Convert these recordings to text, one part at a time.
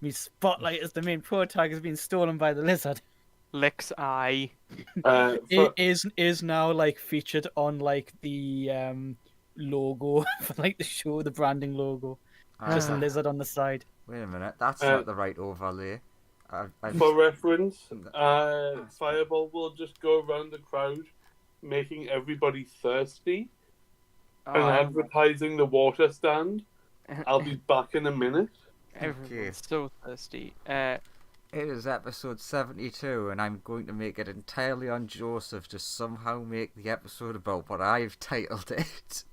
Me spotlight as the main protagonist has been stolen by the lizard. Lex eye. It is now like featured on like the logo for like the show, the branding logo. Just a lizard on the side. Wait a minute, that's not the right overlay. For reference, Fireball will just go around the crowd, making everybody thirsty and advertising the water stand. I'll be back in a minute. Everyone's so thirsty. It is episode 72, and I'm going to make it entirely on Joseph to somehow make the episode about what I've titled it.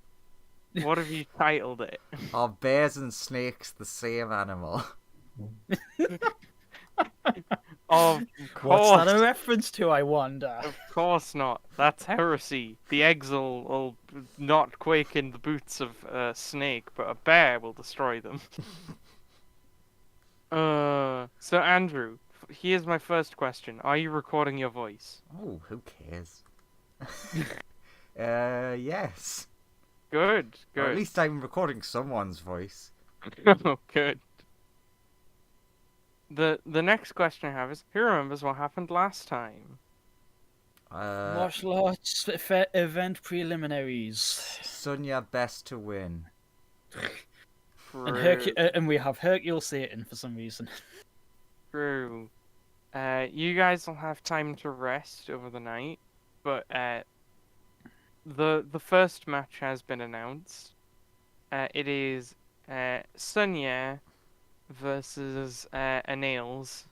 What have you titled it? Are bears and snakes the same animal? Of course. What's that a reference to, I wonder? Of course not. That's heresy. The eggs will not quake in the boots of a snake, but a bear will destroy them. So Andrew, here's my first question. Are you recording your voice? Oh, who cares? Yes. Good. Or at least I'm recording someone's voice. Oh, good. The next question I have is, who remembers what happened last time? Martial arts event preliminaries. Sonya best to win. And we have Hercule Satan for some reason. True. You guys will have time to rest over the night, but the first match has been announced. It is Sonya versus Anils.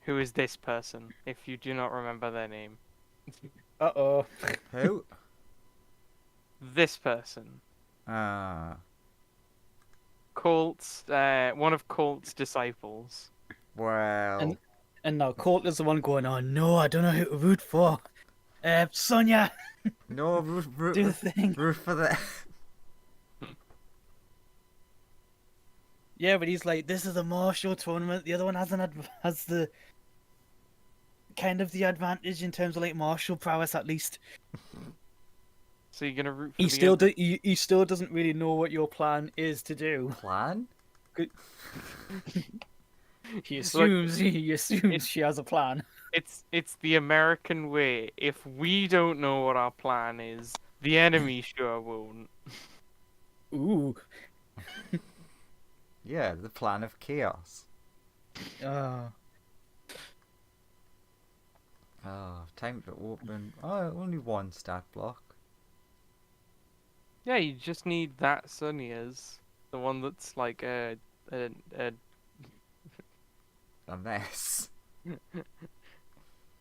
Who is this person, if you do not remember their name? Uh-oh. Who? This person. Colt's, one of Colt's disciples. Well... And now Colt is the one going, oh no, I don't know who to root for. Sonya! No, root do the thing. Root for the... Yeah, but he's like, this is a martial tournament. The other one has the kind of the advantage in terms of like martial prowess, at least. So you're gonna root for he still doesn't really know what your plan is to do. Plan? Good. He assumes she has a plan. It's the American way. If we don't know what our plan is, the enemy sure won't. Ooh. Yeah, the plan of chaos. Oh, time to open. Oh, only one stat block. Yeah, you just need that Sonya's, the one that's like a mess.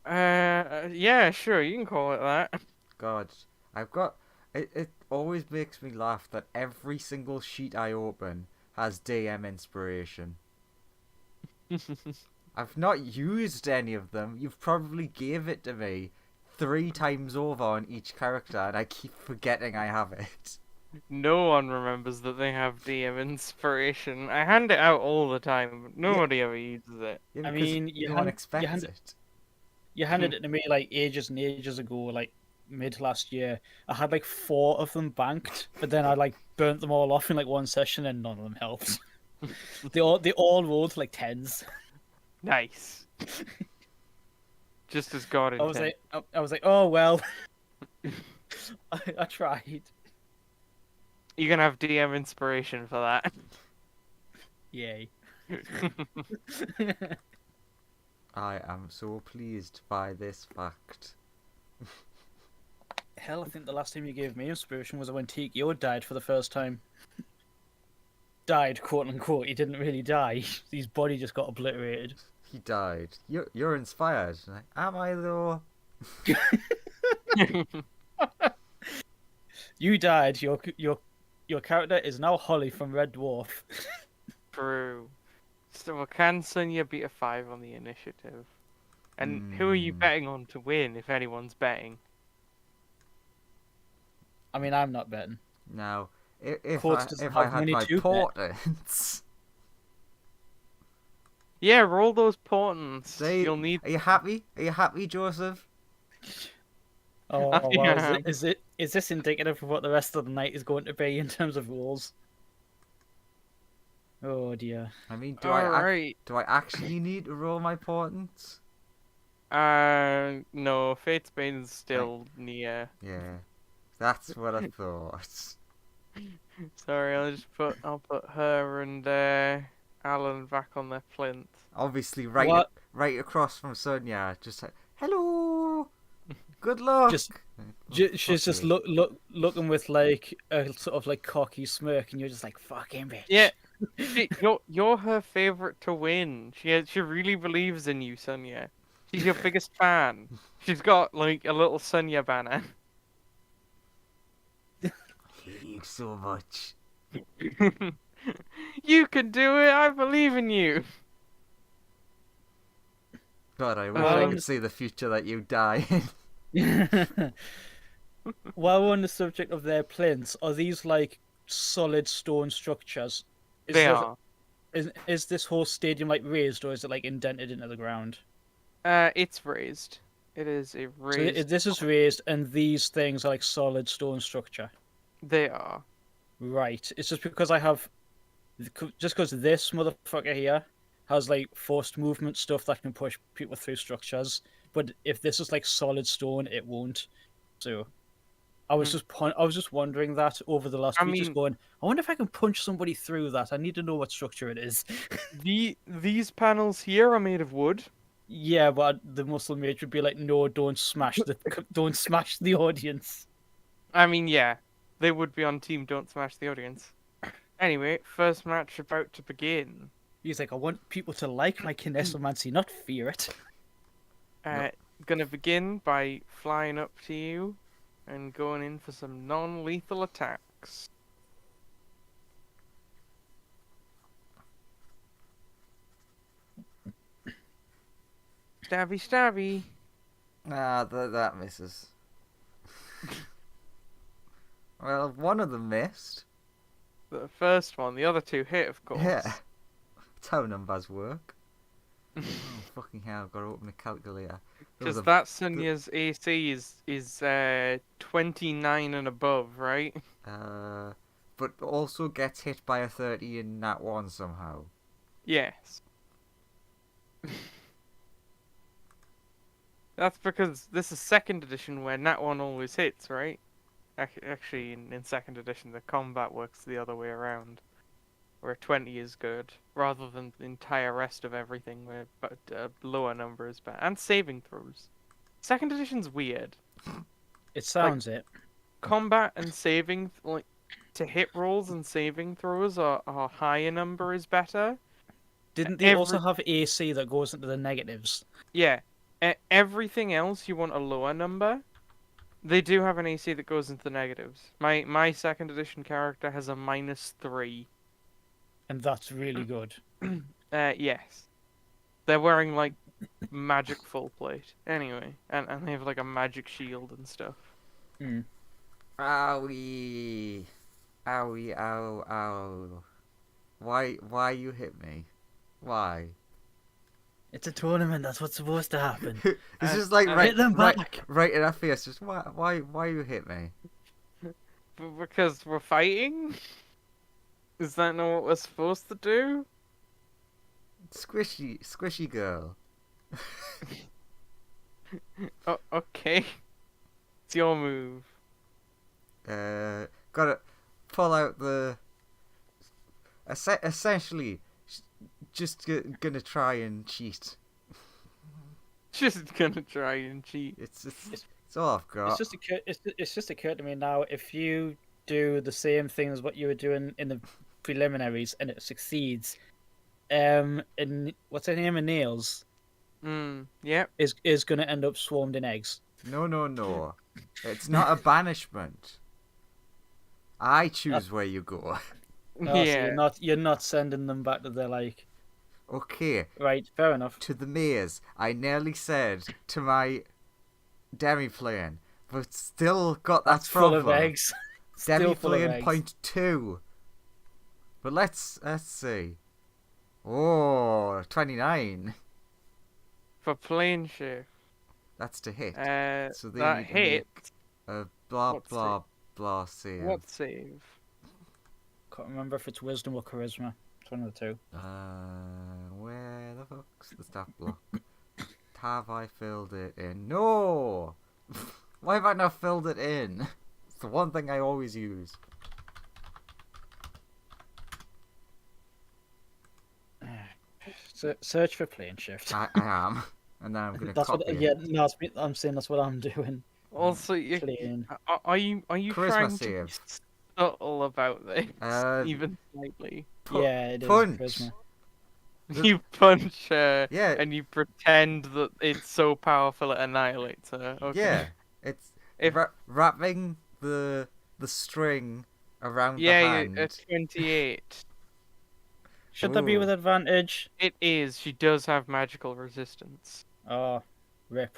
Yeah, sure, you can call it that. God, I've got. It always makes me laugh that every single sheet I open has DM inspiration. I've not used any of them. You've probably gave it to me 3 times over on each character, and I keep forgetting I have it. No one remembers that they have DM inspiration. I hand it out all the time, but nobody ever uses it. Yeah, I mean, no one expects it. You handed it to me like ages and ages ago, like mid last year. I had like 4 of them banked, but then I like burnt them all off in like one session, and none of them helped. they all rolled to like 10s. Nice. Just as God intended. I was like, oh well. I tried. You're gonna have DM inspiration for that. Yay. I am so pleased by this fact. Hell, I think the last time you gave me inspiration was when Tiki-O died for the first time. Died, quote unquote. He didn't really die. His body just got obliterated. He died. You're inspired. Am I though? You died. Your character is now Holly from Red Dwarf. True. So can Sonya beat a 5 on the initiative? And who are you betting on to win, if anyone's betting? I mean, I'm not betting. Now, if I had my portents... Yeah, roll those portents. See, You'll need... Are you happy? Are you happy, Joseph? Oh, well, Yeah. is this indicative of what the rest of the night is going to be in terms of rules? Oh dear. I mean, Alright. do I actually need to roll my portents? No, Fate's Bane's still near. Yeah, that's what I thought. Sorry, I'll put her and Alan back on their plinth. Obviously, What? right across from Sonia, just like, hello, good luck. Just- Oh, She's fuck just you. looking with like a sort of like cocky smirk, and you're just like fucking bitch. Yeah. You're her favorite to win. She really believes in you, Sonia. She's your biggest fan. She's got like a little Sonia banner. I hate you so much. You can do it. I believe in you. God, I wish I Um, could see the future that you die in. While we're on the subject of their plinths, are these like solid stone structures? They are. Is this whole stadium like raised, or is it like indented into the ground? It's raised. It is a So raised. this is raised, and these things are like solid stone structure. They are. Right. It's just because I have, just because this motherfucker here has like forced movement stuff that can push people through structures. But if this is like solid stone, it won't. So I was I was just wondering that over the last I week, just mean- going, I wonder if I can punch somebody through that. I need to know what structure it is. These panels here are made of wood. Yeah, but the muscle mage would be like, no, don't smash the audience. I mean, yeah, they would be on team Don't Smash the Audience. Anyway, first match about to begin. He's like, I want people to like my kinesomancy, not fear it. Gonna begin by flying up to you and going in for some non-lethal attacks. Stabby, stabby. That misses. Well, one of them missed. The first one, the other two hit, of course. Yeah. That's how numbers work. Oh, fucking hell, I've got to open a calculator. There was Because a- that Sonya's AC is 29 and above, right? but also gets hit by a 30 in that one somehow. Yes. That's because this is second edition where Nat 1 always hits, right? Actually, in second edition, the combat works the other way around. Where 20 is good, rather than the entire rest of everything where a lower number is bad. And saving throws. Second edition's weird. It sounds it. Combat and saving, like, to hit rolls and saving throws are higher number is better. Didn't they also have AC that goes into the negatives? Yeah. Everything else you want a lower number. They do have an AC that goes into the negatives. My second edition character has a -3. And that's really good. Yes. They're wearing like magic full plate. Anyway, and they have like a magic shield and stuff. Mm. Owie. Owie, ow, ow. Why you hit me? Why? It's a tournament. That's what's supposed to happen. It's just like hit them back. right in our face. Just why you hit me? Because we're fighting? Is that not what we're supposed to do? Squishy girl. Oh, okay. It's your move. Gotta pull out the. Essentially, just gonna try and cheat. Just gonna try and cheat. It's all I've got. It's just occurred to me now. If you do the same thing as what you were doing in the preliminaries and it succeeds, and what's her name? Nails Yep. is going to end up swarmed in eggs. No. It's not a banishment. I choose where you go. Oh, so Yeah. you're not sending them back to their like. Okay, Right, fair enough. to the maze. I nearly said to my demi-plane, but still got that That's full problem. of eggs. Still full of Demi-plane eggs. point 2. But let's see. Oh, 29. For plane shift. That's to hit. So they That need to hit. Blah What's blah blah save. What save? Can't remember if it's wisdom or charisma. It's one of the two. Where the fuck's the stat block? Have I filled it in? No! Why have I not filled it in? It's the one thing I always use. Search for plane shift. I am. And now I'm gonna That's copy what. it. Yeah, no, I'm saying that's what I'm doing. Also, Plane. are you Charisma trying to save. be subtle about this, even slightly? Yeah, it is punch. charisma. You punch her, Yeah. and you pretend that it's so powerful it annihilates her. Okay. Yeah. It's If wrapping the string around the yeah, hand. a 28. Should that be Ooh. with advantage? It is. She does have magical resistance Oh, rip.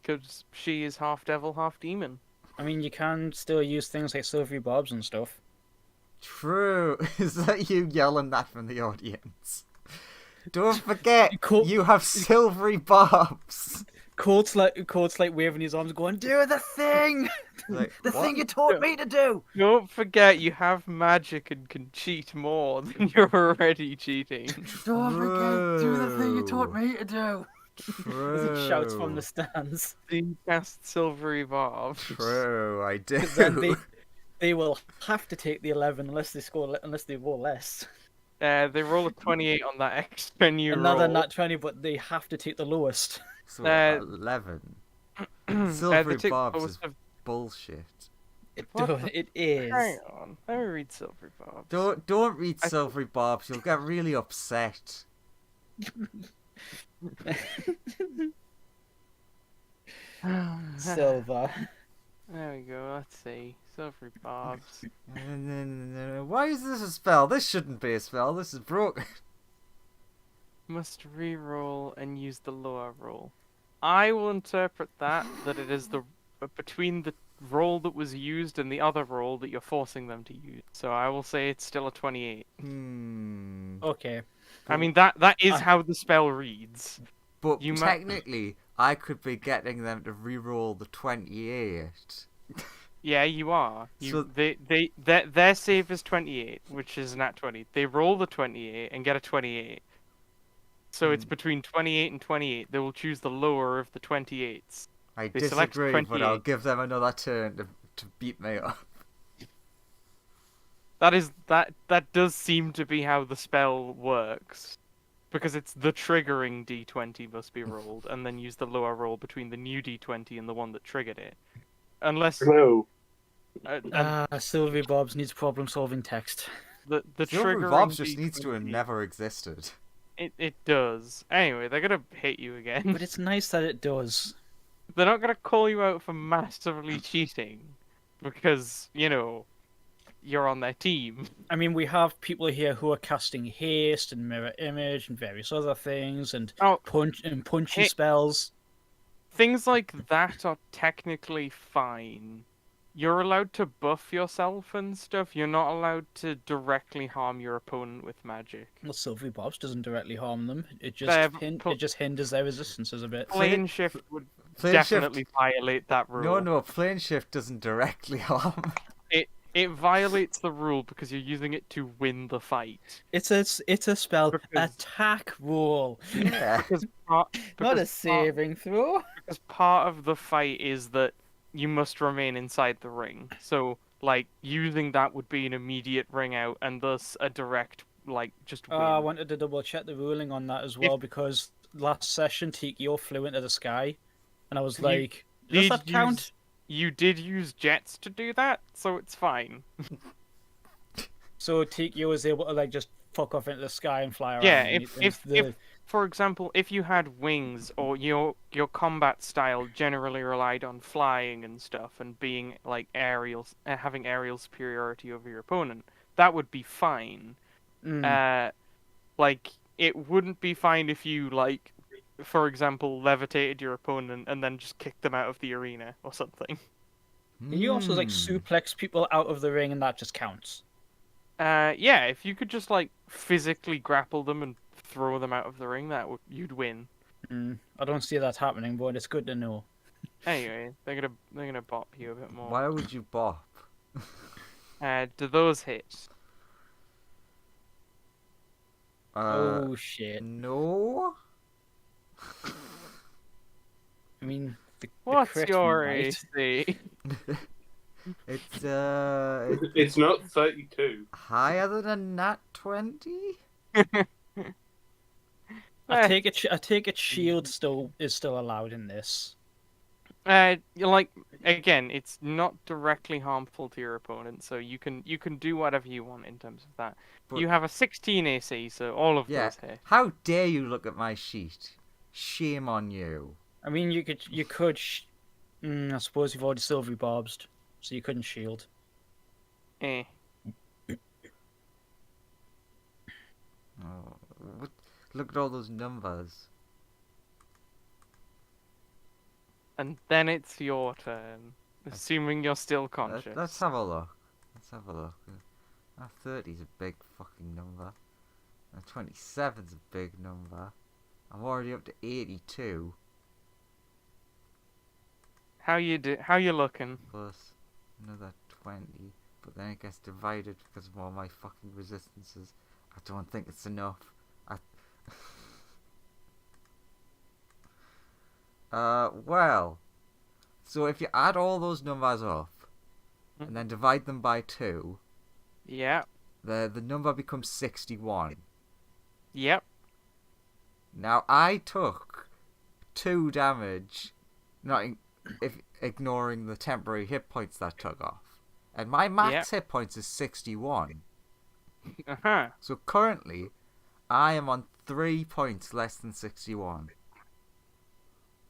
because she is half devil, half demon. I mean, you can still use things like silvery bobs and stuff. True. Is that you yelling that from the audience? Don't forget, Cool. you have silvery bobs. Court's like waving his arms, going, "Do the thing, Like, the what? thing you taught me to do." Don't forget, you have magic and can cheat more than you're already cheating. Don't forget, do the thing you taught True. me to do. True. As it shouts from the stands. You cast silvery barbs. True, I do. 'Cause then they will have to take the 11 unless they roll less. They roll a 28 on that extra new Another roll. nat 20, but they have to take the lowest. So, Uh, 11. The Silvery tick bobs was is of- bullshit. What Dude, it is. Hang on, let me read silvery barbs. Don't read silvery bobs. You'll get really upset. Silver. There we go. Let's see. Silvery barbs. Why is this a spell? This shouldn't be a spell. This is broken. Must re-roll and use the lower roll. I will interpret that it is the between the roll that was used and the other roll that you're forcing them to use. So I will say it's still a 28. Okay. I mean that is I- how the spell reads. But You mu- technically, I could be getting them to re-roll the 28. Yeah, you are. So- Their save is 28, which is nat 20. They roll the 28 and get a 28. So it's between 28 and 28. They will choose the lower of the 28s. I They select disagree, but I'll 28. give them another turn to beat me up. That does seem to be how the spell works. Because it's the triggering d20 must be rolled, and then use the lower roll between the new d20 and the one that triggered it. Unless Hello. Silvery Bobs needs problem-solving text. the Silvery triggering Bobs just needs to have D20 never existed. It does. Anyway, they're gonna hit you again. But it's nice that it does. They're not gonna call you out for massively cheating, because you're on their team. I mean, we have people here who are casting haste and mirror image and various other things and Oh, punchy Hey- spells. things like that are technically fine. You're allowed to buff yourself and stuff. You're not allowed to directly harm your opponent with magic. Well, Silvery Bobs doesn't directly harm them. It They're just pl- it just hinders their resistances a bit. Plane shift would Plane definitely violate that rule. No, plane shift doesn't directly harm. It violates the rule because you're using it to win the fight. It's a spell Because- attack roll, Yeah. Because not a saving throw. Because part of the fight is that you must remain inside the ring. So, using that would be an immediate ring out, and thus a direct, just win. I wanted to double check the ruling on that as well because last session Tikio flew into the sky, and I was You like, does that count? You did use jets to do that, so it's fine. So Tikio was able to just fuck off into the sky and fly around. Yeah, and if for example, if you had wings or your combat style generally relied on flying and stuff and being having aerial superiority over your opponent, that would be fine. Mm. It wouldn't be fine if you for example, levitated your opponent and then just kicked them out of the arena or something. Can you also suplex people out of the ring and that just counts? Yeah, if you could just physically grapple them and throw them out of the ring, you'd win. I don't see that happening, but it's good to know. Anyway, they're gonna bop you a bit more. Why would you bop? Do those hit? Oh shit! No. I mean, the What's crit your might. AC? It's It's not 32. higher than a nat 20. I take it. I take it. Shield is still allowed in this. Like again, it's not directly harmful to your opponent, so you can do whatever you want in terms of that. But- You have a 16 AC, so all of Yeah. those hit. How dare you look at my sheet? Shame on you. I mean, you could. I suppose you've already silvery barbs, so you couldn't shield. Eh. Oh, look at all those numbers. And then it's your turn, assuming you're still conscious. Let's have a look. Let's have a look. 30's a big fucking number. 27's a big number. I'm already up to 82. How you looking? Plus another 20. But then it gets divided because of all my fucking resistances. I don't think it's enough. Well. So if you add all those numbers up and then divide them by 2, Yeah. the number becomes 61. Yep. Now I took 2 damage, if ignoring the temporary hit points that took off, and my max hit points is 61. Uh-huh. So currently, I am on 3 points less than 61,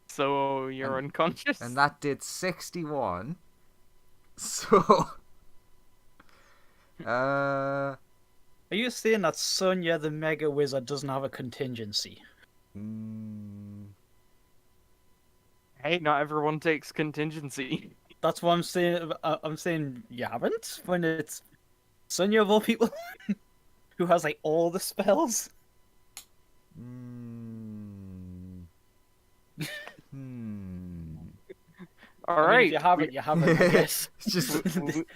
So you're unconscious? and that did 61. So, Are you saying that Sonya the Mega Wizard doesn't have a contingency? Hey, not everyone takes contingency. That's what I'm saying. I'm saying you haven't when it's Sonya of all people who has like all the spells. All I mean, right. if you haven't, you haven't. I guess. It's just,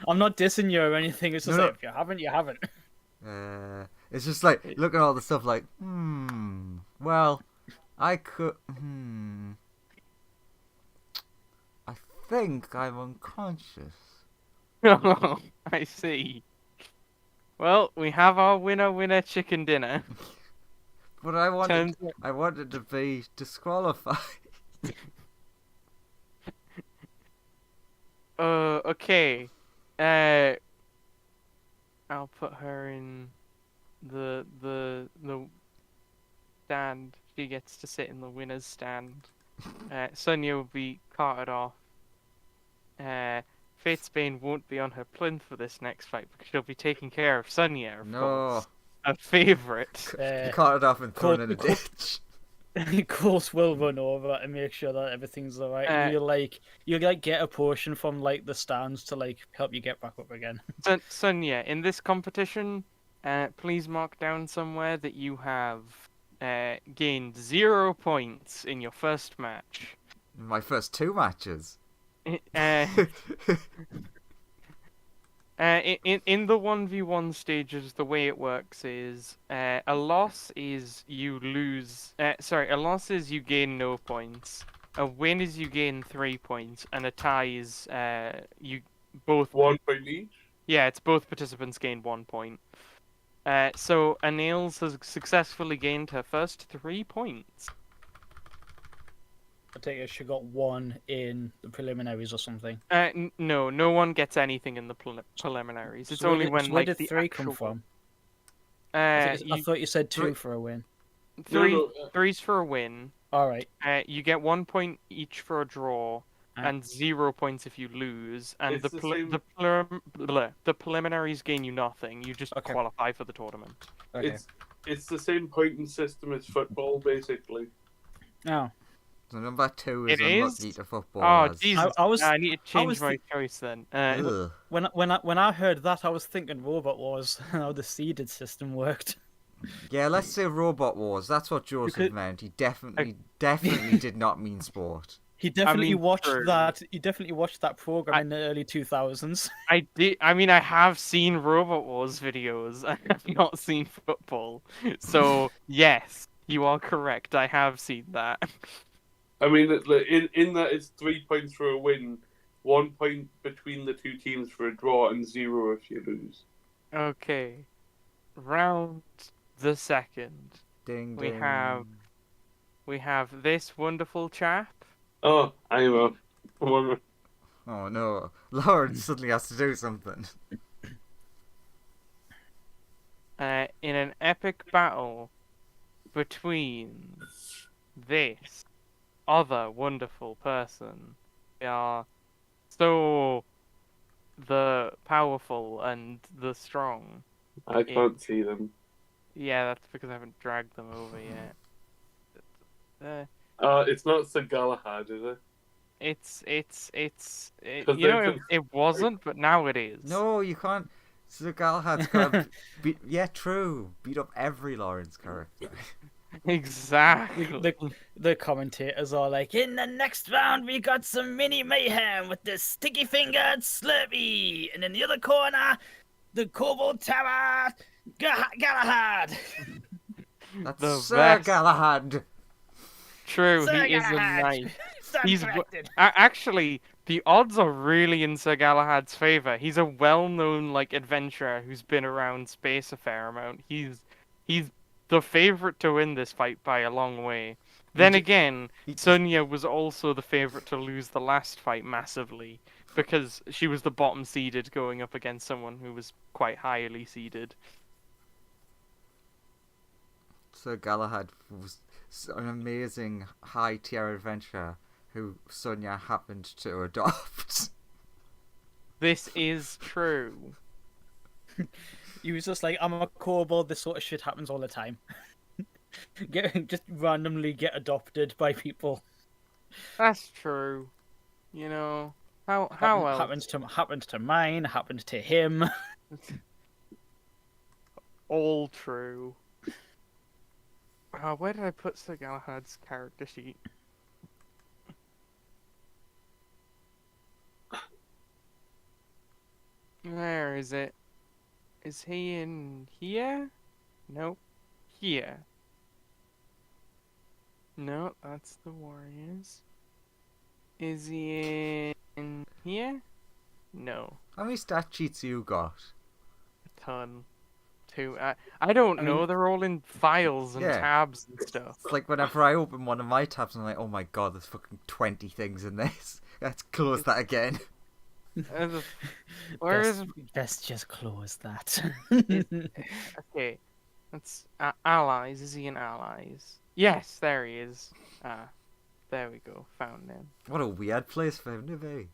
I'm not dissing you or anything. It's just No, like no. if you haven't, you haven't. it's just like look at all the stuff. Like, well, I could. I think I'm unconscious. Oh, I see. Well, we have our winner chicken dinner. But I Turns wanted to be disqualified. Okay. I'll put her in the stand. She gets to sit in the winner's stand. Sonya will be carted off. Fatesbane won't be on her plinth for this next fight because she'll be taking care of Sonya, of No, course. A favourite. you caught it off and thrown in a Cool. ditch. Course will run over and make sure that everything's alright. And you get a portion from like the stands to like help you get back up again. Sonya, in this competition, please mark down somewhere that you have gained 0 points in your first match. My first 2 matches. In the 1v1 stages, the way it works is a loss is you lose. A loss is you gain no points. A win is you gain 3 points, and a tie is you both. 1 point each. Yeah, it's both participants gain 1 point. So Anils has successfully gained her first 3 points. I take it she got 1 in the preliminaries or something. No one gets anything in the preliminaries. It's So only when where like did the 3 actual... come from? Uh, I thought you said 2 three- for a win. three's for a win. Alright. You get 1 point each for a draw, and 0 points if you lose. And It's the preliminaries gain you nothing. You just Okay. qualify for the tournament. Okay. It's the same pointing system as football, basically. Oh. So number 2 is It unlucky is? to Oh, footballers. Jesus! I need to change was my choice then. Ugh. When I heard that, I was thinking Robot Wars, how the seeded system worked. Yeah, let's say Robot Wars. That's what Joseph could- meant. He definitely did not mean sport. He definitely watched true. that. He definitely watched that program I- in the early 2000s. I did. I mean, I have seen Robot Wars videos. I have not seen football. So yes, you are correct. I have seen that. I mean, in that it's 3 points for a win, 1 point between the two teams for a draw, and 0 if you lose. Okay, round the second. Ding We ding. have this wonderful chap. Oh, I am a. Oh no, Lawrence suddenly has to do something. In an epic battle between this other wonderful person. They are so the powerful and the strong. I can't see them. Yeah, that's because I haven't dragged them over yet. It's not Sir Galahad, is it? You know, it wasn't, but now it is. No, you can't. Sir Galahad's got yeah, true. Beat up every Lawrence character. Exactly. The commentators are like, in the next round, we got some mini mayhem with the sticky fingered Slurpee, and in the other corner, the Kobold Tower Galahad. That's The Sir best. Galahad. True, Sir he is a Galahad. knight. Stand He's corrected. Actually, the odds are really in Sir Galahad's favor. He's a well-known adventurer who's been around space a fair amount. He's the favorite to win this fight by a long way. Then again, Sonya was also the favorite to lose the last fight massively because she was the bottom seeded going up against someone who was quite highly seeded. Sir Galahad was an amazing high tier adventurer who Sonya happened to adopt. This is true. He was just like, I'm a kobold, this sort of shit happens all the time. Just randomly get adopted by people. That's true. You know, how else? Happened to mine, happened to him. All true. Where did I put Sir Galahad's character sheet? Where is it? Is he in here? Nope. Here. No, that's the Warriors. Is he in here? No. How many stat sheets you got? A ton. Two. I don't know. mean- They're all in files and Yeah. tabs and stuff. It's like whenever I open one of my tabs, I'm like, oh my god, there's fucking 20 things in this. Let's close that again. Where is? Best just close that. Okay. That's allies. Is he in allies? Yes, there he is. There we go. Found him. What a weird place for him to be.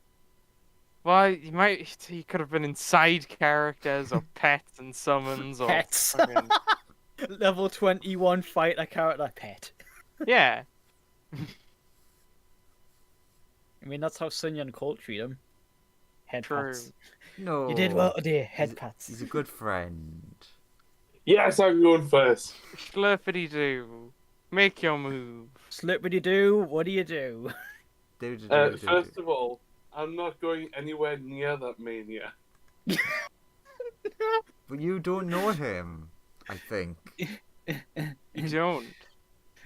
Well, he could have been in side characters or pets and summons or Pets. fucking- Level 21 fighter character pet. yeah. I mean, that's how Sonya and Colt treat him. Head True. pats. No. You did well today, head pats. He's a good friend. Yes, I'm going first. Slurpity doo. Make your move. Slurpity doo, what do you do? First of all, I'm not going anywhere near that mania. But you don't know him, I think. You don't.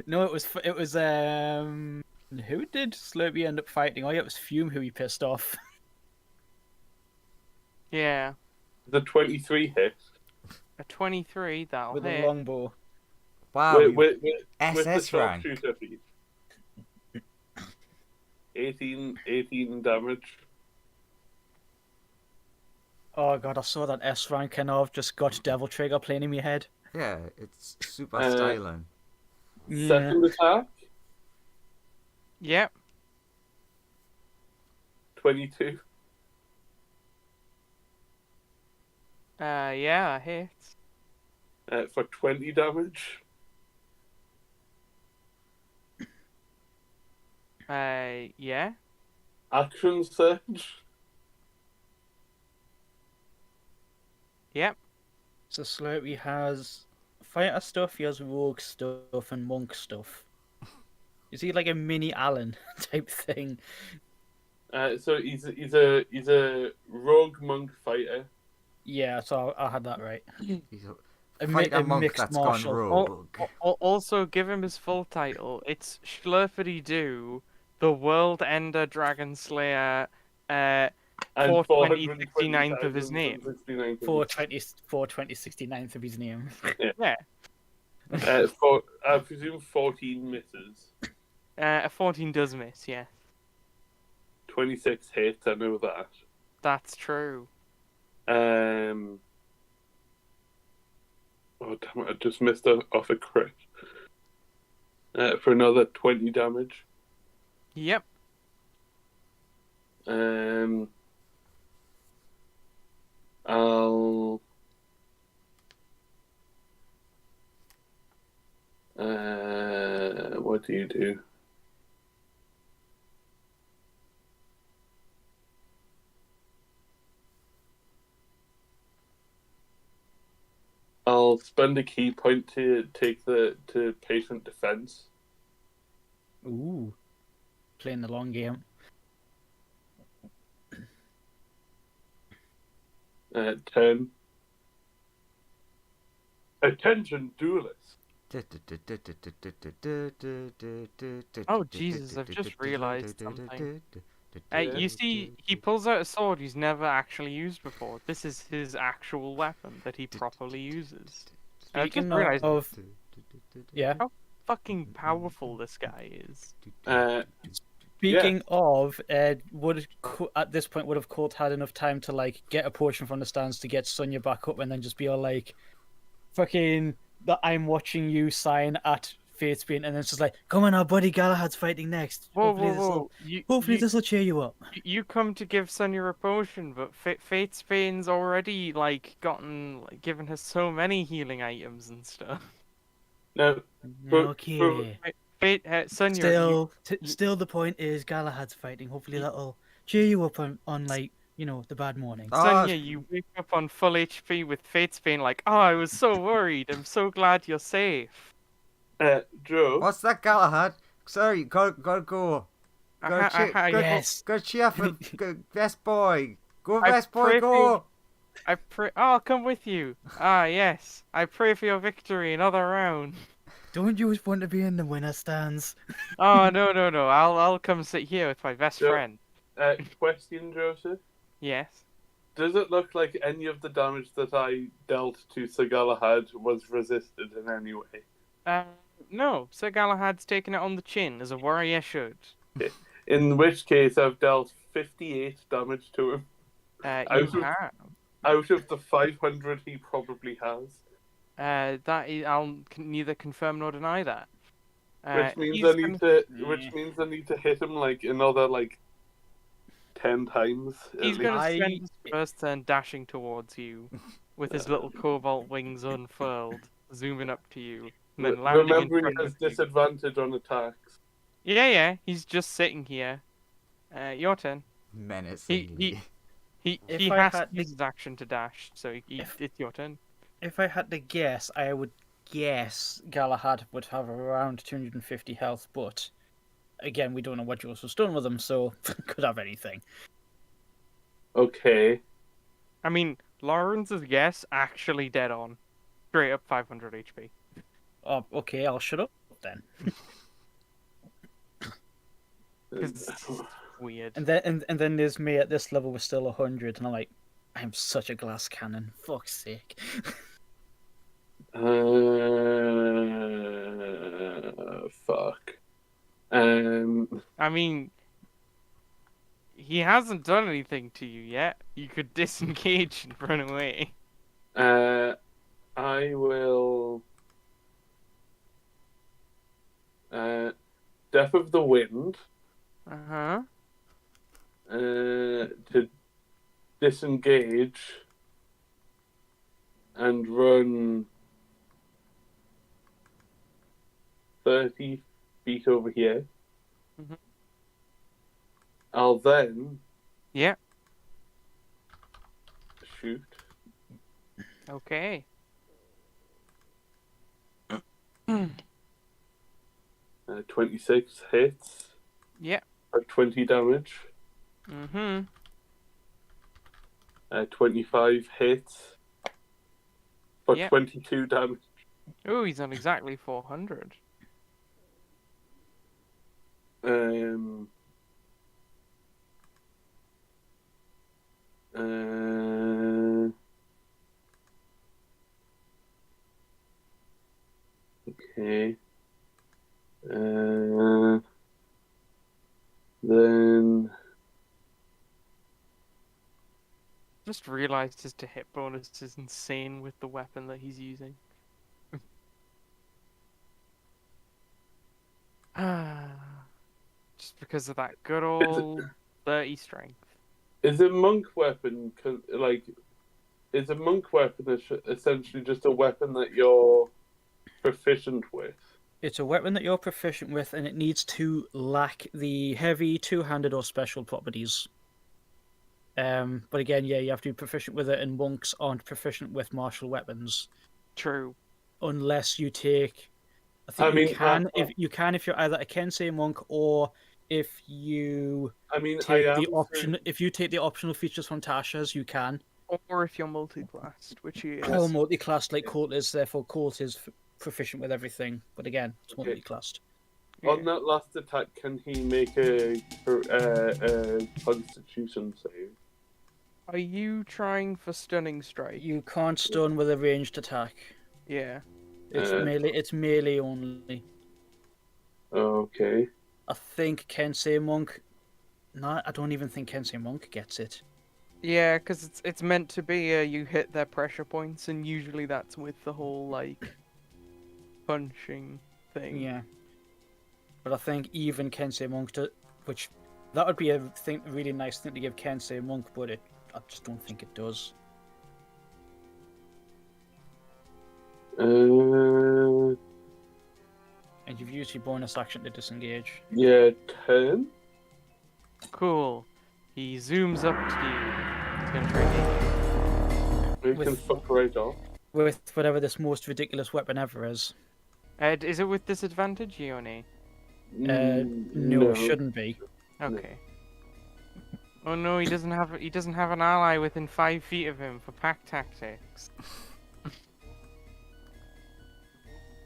No, it was who did Slurpee end up fighting? Oh yeah, it was Fume who he pissed off. Yeah. The 23 hit. A 23, that'll With hit. a longbow. Wow. with the SS rank. sharpshooter feat. 18 damage. Oh god, I saw that S rank and I've just got Devil Trigger playing in my head. Yeah, it's super Uh, styling. Yeah. Second attack, Yep. 22. Yeah, a hit. For 20 damage. Yeah. Action surge. Yep. So Slurpee has fighter stuff, he has rogue stuff, and monk stuff. Is he like a mini Alan type thing? So he's a rogue monk fighter. Yeah, so I had that right. He's a A fighter monk mixed that's gone martial. rogue. Also, give him his full title. It's Schlurfity Doo, the World Ender Dragon Slayer, And 42069th of his name. 469th. 42069th of his name. Yeah, I presume 14 misses. 14 does miss, yeah. 26 hits, I know that. That's true. Oh, damn it, I just missed off a crit. For another 20 damage. Yep. I'll... what do you do? I'll spend a key point to take to patient defense. Ooh, playing the long game. 10. Attention, duelists. Oh, Jesus, I've just realised something. Yeah. You see, he pulls out a sword he's never actually used before. This is his actual weapon that he properly uses. And I just Speaking realised of, yeah. how fucking powerful this guy is. Speaking of, at this point would have Colt had enough time to like get a potion from the stands to get Sonya back up, and then just be all like, "Fucking the I'm watching you" sign at Fatesbane, and then it's just like, "Come on, our buddy Galahad's fighting next. Whoa, Hopefully whoa, this'll, whoa! this will cheer you up." You come to give Sonya a potion, but Fatesbane's already given her so many healing items and stuff. No, Okay. Sonya, Still, the point is Galahad's fighting. Hopefully that'll cheer you up on like the bad mornings. Sonya, you wake up on full HP with Fatesbane like, oh, I was so worried. I'm so glad you're safe. Joe. What's that, Galahad? Sorry, gotta go. Yes. Go cheer for best boy. Go, I best boy, pray for go. I pray. Oh, I'll come with you. Ah, yes. I pray for your victory another round. Don't you just want to be in the winner stands? Oh, no. I'll come sit here with my best friend. Question, Joseph. Yes. Does it look like any of the damage that I dealt to Sir Galahad was resisted in any way? No. Sir Galahad's taken it on the chin, as a warrior should. In which case, I've dealt 58 damage to him. Out of the 500 he probably has. I'll neither confirm nor deny that. Which means I need to hit him like another 10 times. He's gonna spend his first turn dashing towards you, with his little cobalt wings unfurled, zooming up to you, and then landing Remember, in he front has of you. disadvantage on attacks. Yeah. He's just sitting here. Your turn. Menacingly. He If I has had to use his action to dash, so it's your turn. If I had to guess, I would guess Galahad would have around 250 health, but again, we don't know what Joseph's done with him, so could have anything. Okay. I mean, Lawrence's guess actually dead on. Straight up 500 HP. Oh, okay, I'll shut up then. It's weird. And then there's me at this level with still 100, and I'm like, I'm such a glass cannon. Fuck's sake. Fuck. I mean, he hasn't done anything to you yet. You could disengage and run away. I will. Death of the Wind. Uh-huh. To disengage and run 30 feet over here. Mhm. I'll then Yeah. shoot. Okay. 26 hits Yep. for 20 damage. Mm-hmm. 25 hits for Yep. 22 damage. Oh, he's on exactly 400. Okay. Then Just realized his to hit bonus is insane with the weapon that he's using. Just because of that good old 30 strength. is a monk weapon is a monk weapon essentially just a weapon that you're proficient with? It's a weapon that you're proficient with, and it needs to lack the heavy, two-handed, or special properties. But again, yeah, you have to be proficient with it, and monks aren't proficient with martial weapons True. unless you take. I I think mean, you can if you're either a Kensei monk or if you I mean, I take am the option. certain- If you take the optional features from Tasha's, you can. Or if you're multi-classed, which he Or is. multi-classed like Colt is. Therefore, Colt is proficient with everything. But again, it's Okay. multi-classed. On that last attack, can he make a Constitution save? Are you trying for stunning strike? You can't stun with a ranged attack. Yeah. It's Uh, melee. It's melee only. Okay. I think Kensei monk. No, I don't even think Kensei monk gets it. Yeah, because it's meant to be you hit their pressure points, and usually that's with the whole, like, punching thing. Yeah. But I think even Kensei monk, which that would be a really nice thing to give Kensei monk, but I just don't think it does. Uh, And you've used your bonus action to disengage. yeah, 10. Cool. He zooms up to you. He's gonna try to hit We can fuck right off. With whatever this most ridiculous weapon ever is. you. Is it with disadvantage, Ione? No, it shouldn't be. Okay. Oh no, he doesn't have an ally within 5 feet of him for pack tactics.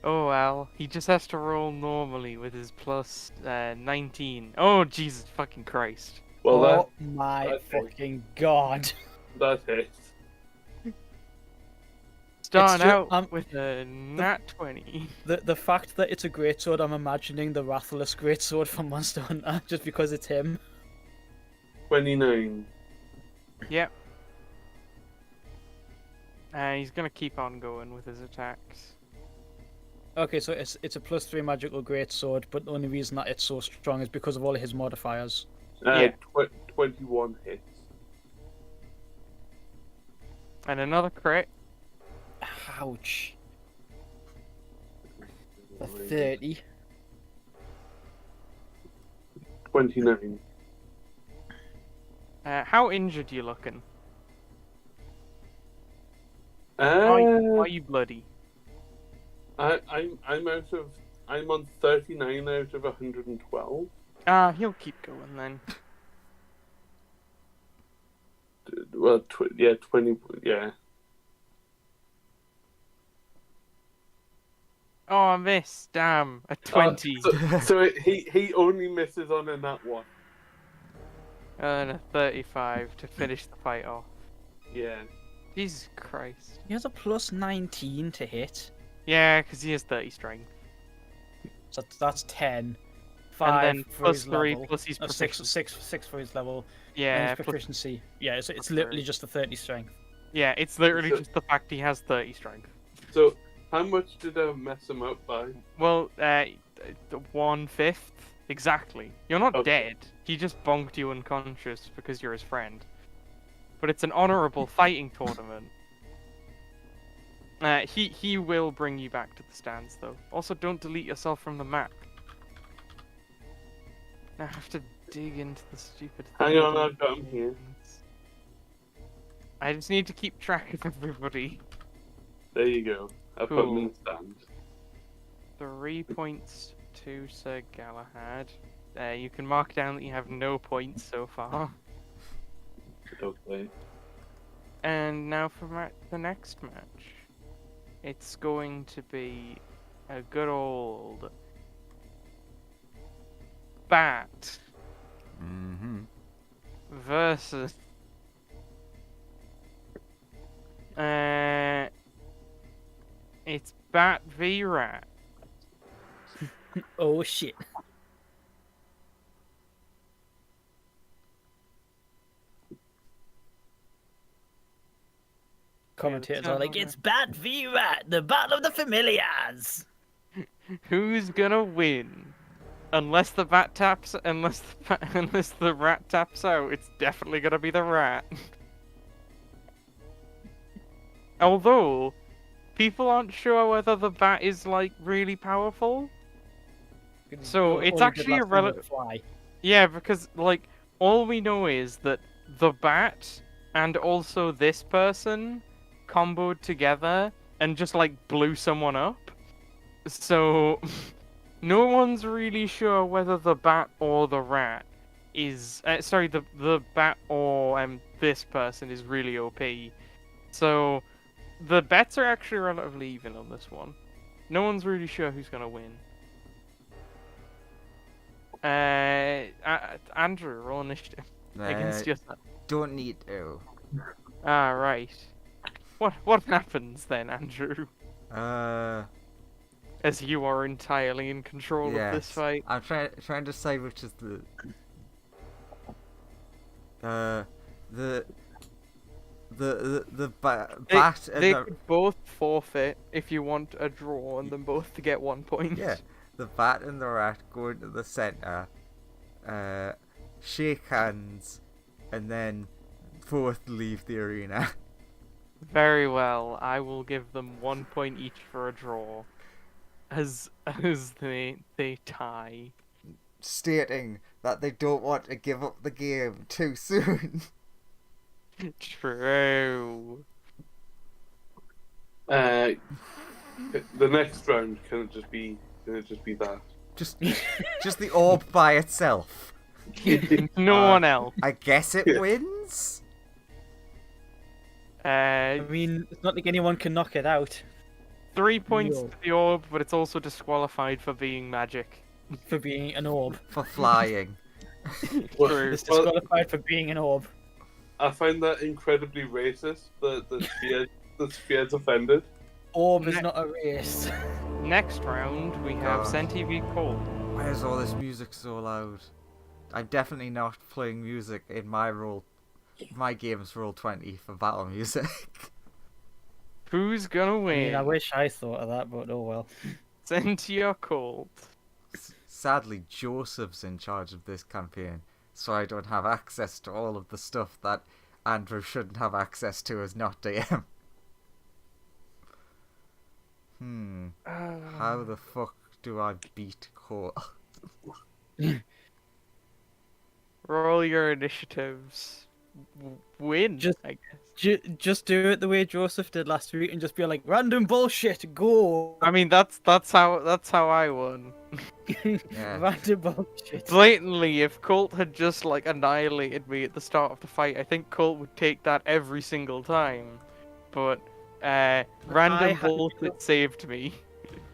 Oh well, he just has to roll normally with his plus 19. Oh Jesus fucking Christ! Well, Oh my that fucking god. that hits. Starting ju- out with a nat 20. The fact that it's a greatsword, I'm imagining the Rathalos greatsword from Monster Hunter, just because it's him. 29. Yep. And he's gonna keep on going with his attacks. Okay, so it's a +3 magical greatsword, but the only reason that it's so strong is because of all of his modifiers. Yeah. 21 hits. And another crit. Ouch. The 30. 29. How injured you looking? Uh, Are you bloody? I'm on 39 out of 112. He'll keep going then. Well, 20. Yeah. Oh, I missed. Damn, a 20 So he only misses on a nat 1. and a 35 to finish the fight off. Yeah. Jesus Christ. He has a +19 to hit. Yeah, because he has 30 strength. So that's 10. 5 And then for plus his 3 level. plus his Oh, proficiency. six for his level. And Yeah, his plus, proficiency. Yeah, it's plus literally three. just the 30 strength. Yeah, it's literally So- just the fact he has 30 strength. So how much did I mess him up by? Well, 1/5 exactly. You're not Okay. dead. He just bonked you unconscious because you're his friend. But it's an honorable fighting tournament. He will bring you back to the stands though. Also, don't delete yourself from the map. I have to dig into the stupid. Hang on, thing. I've got him here. I just need to keep track of everybody. There you go. I put him in Cool. the stand. 3 points to Sir Galahad. You can mark down that you have no points so far. Okay. And now for the next match. It's going to be a good old bat Mm-hmm. versus it's Bat v Rat. Oh shit. Commentators are like, it's Bat v Rat, the battle of the familiars. Who's gonna win? Unless the rat taps out, it's definitely gonna be the rat. Although, people aren't sure whether the bat is like really powerful. So it's actually a relative. Yeah, because like all we know is that the bat and also this person comboed together and just like blew someone up. So no one's really sure whether the bat or the rat is the bat or this person is really OP. So the bets are actually relatively even on this one. No one's really sure who's gonna win. Andrew, roll initiative against yourself. Don't need to. Ah, right. What happens then, Andrew? As you are entirely in control of this fight. I'm trying to decide which is the bat and they the could both forfeit if you want a draw and them both to get 1 point. yeah. The bat and the rat go into the center, shake hands, and then both leave the arena. Very well. I will give them 1 point each for a draw, as they tie. Stating that they don't want to give up the game too soon. True. The next round can it just be that? Just the orb by itself. No one else. I guess it wins. I mean, it's not like anyone can knock it out 3 points No. to the orb, but it's also disqualified for being magic. for being an orb. For flying. True. It's disqualified for being an orb. I find that incredibly racist. The sphere's offended. Orb is not a race. Next round, we have Senti v Colt. Why is all this music so loud? I'm definitely not playing music in my game's Roll20 for battle music. Who's gonna I win? mean, I wish I thought of that, but oh well. Senti or Colt? Sadly, Joseph's in charge of this campaign, so I don't have access to all of the stuff that Andrew shouldn't have access to as not DM. How the fuck do I beat Cole? Roll your initiatives. Win, I guess. Just do it the way Joseph did last week and just be like, random bullshit, go. I mean, that's how I won. Yeah. Random bullshit. Blatantly, if Colt had just like annihilated me at the start of the fight, I think Colt would take that every single time. But random bullshit saved me.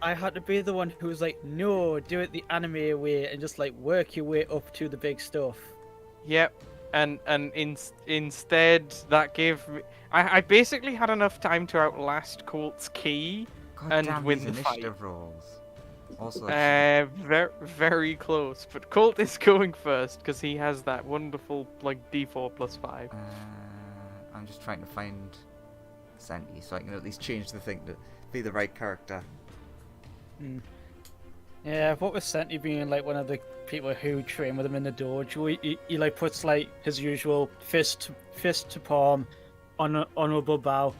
I had to be the one who was like, no, do it the anime way and just like work your way up to the big stuff. Yep. And instead, that gave me... I basically had enough time to outlast Colt's key and win the fight. Initiative rolls. Also, very close. But Colt is going first because he has that wonderful like D4 plus 5. I'm just trying to find Senti so I can at least change the thing to be the right character. Yeah, what with Senti being like one of the people who train with him in the dojo, he like puts like his usual fist to palm, honorable bow.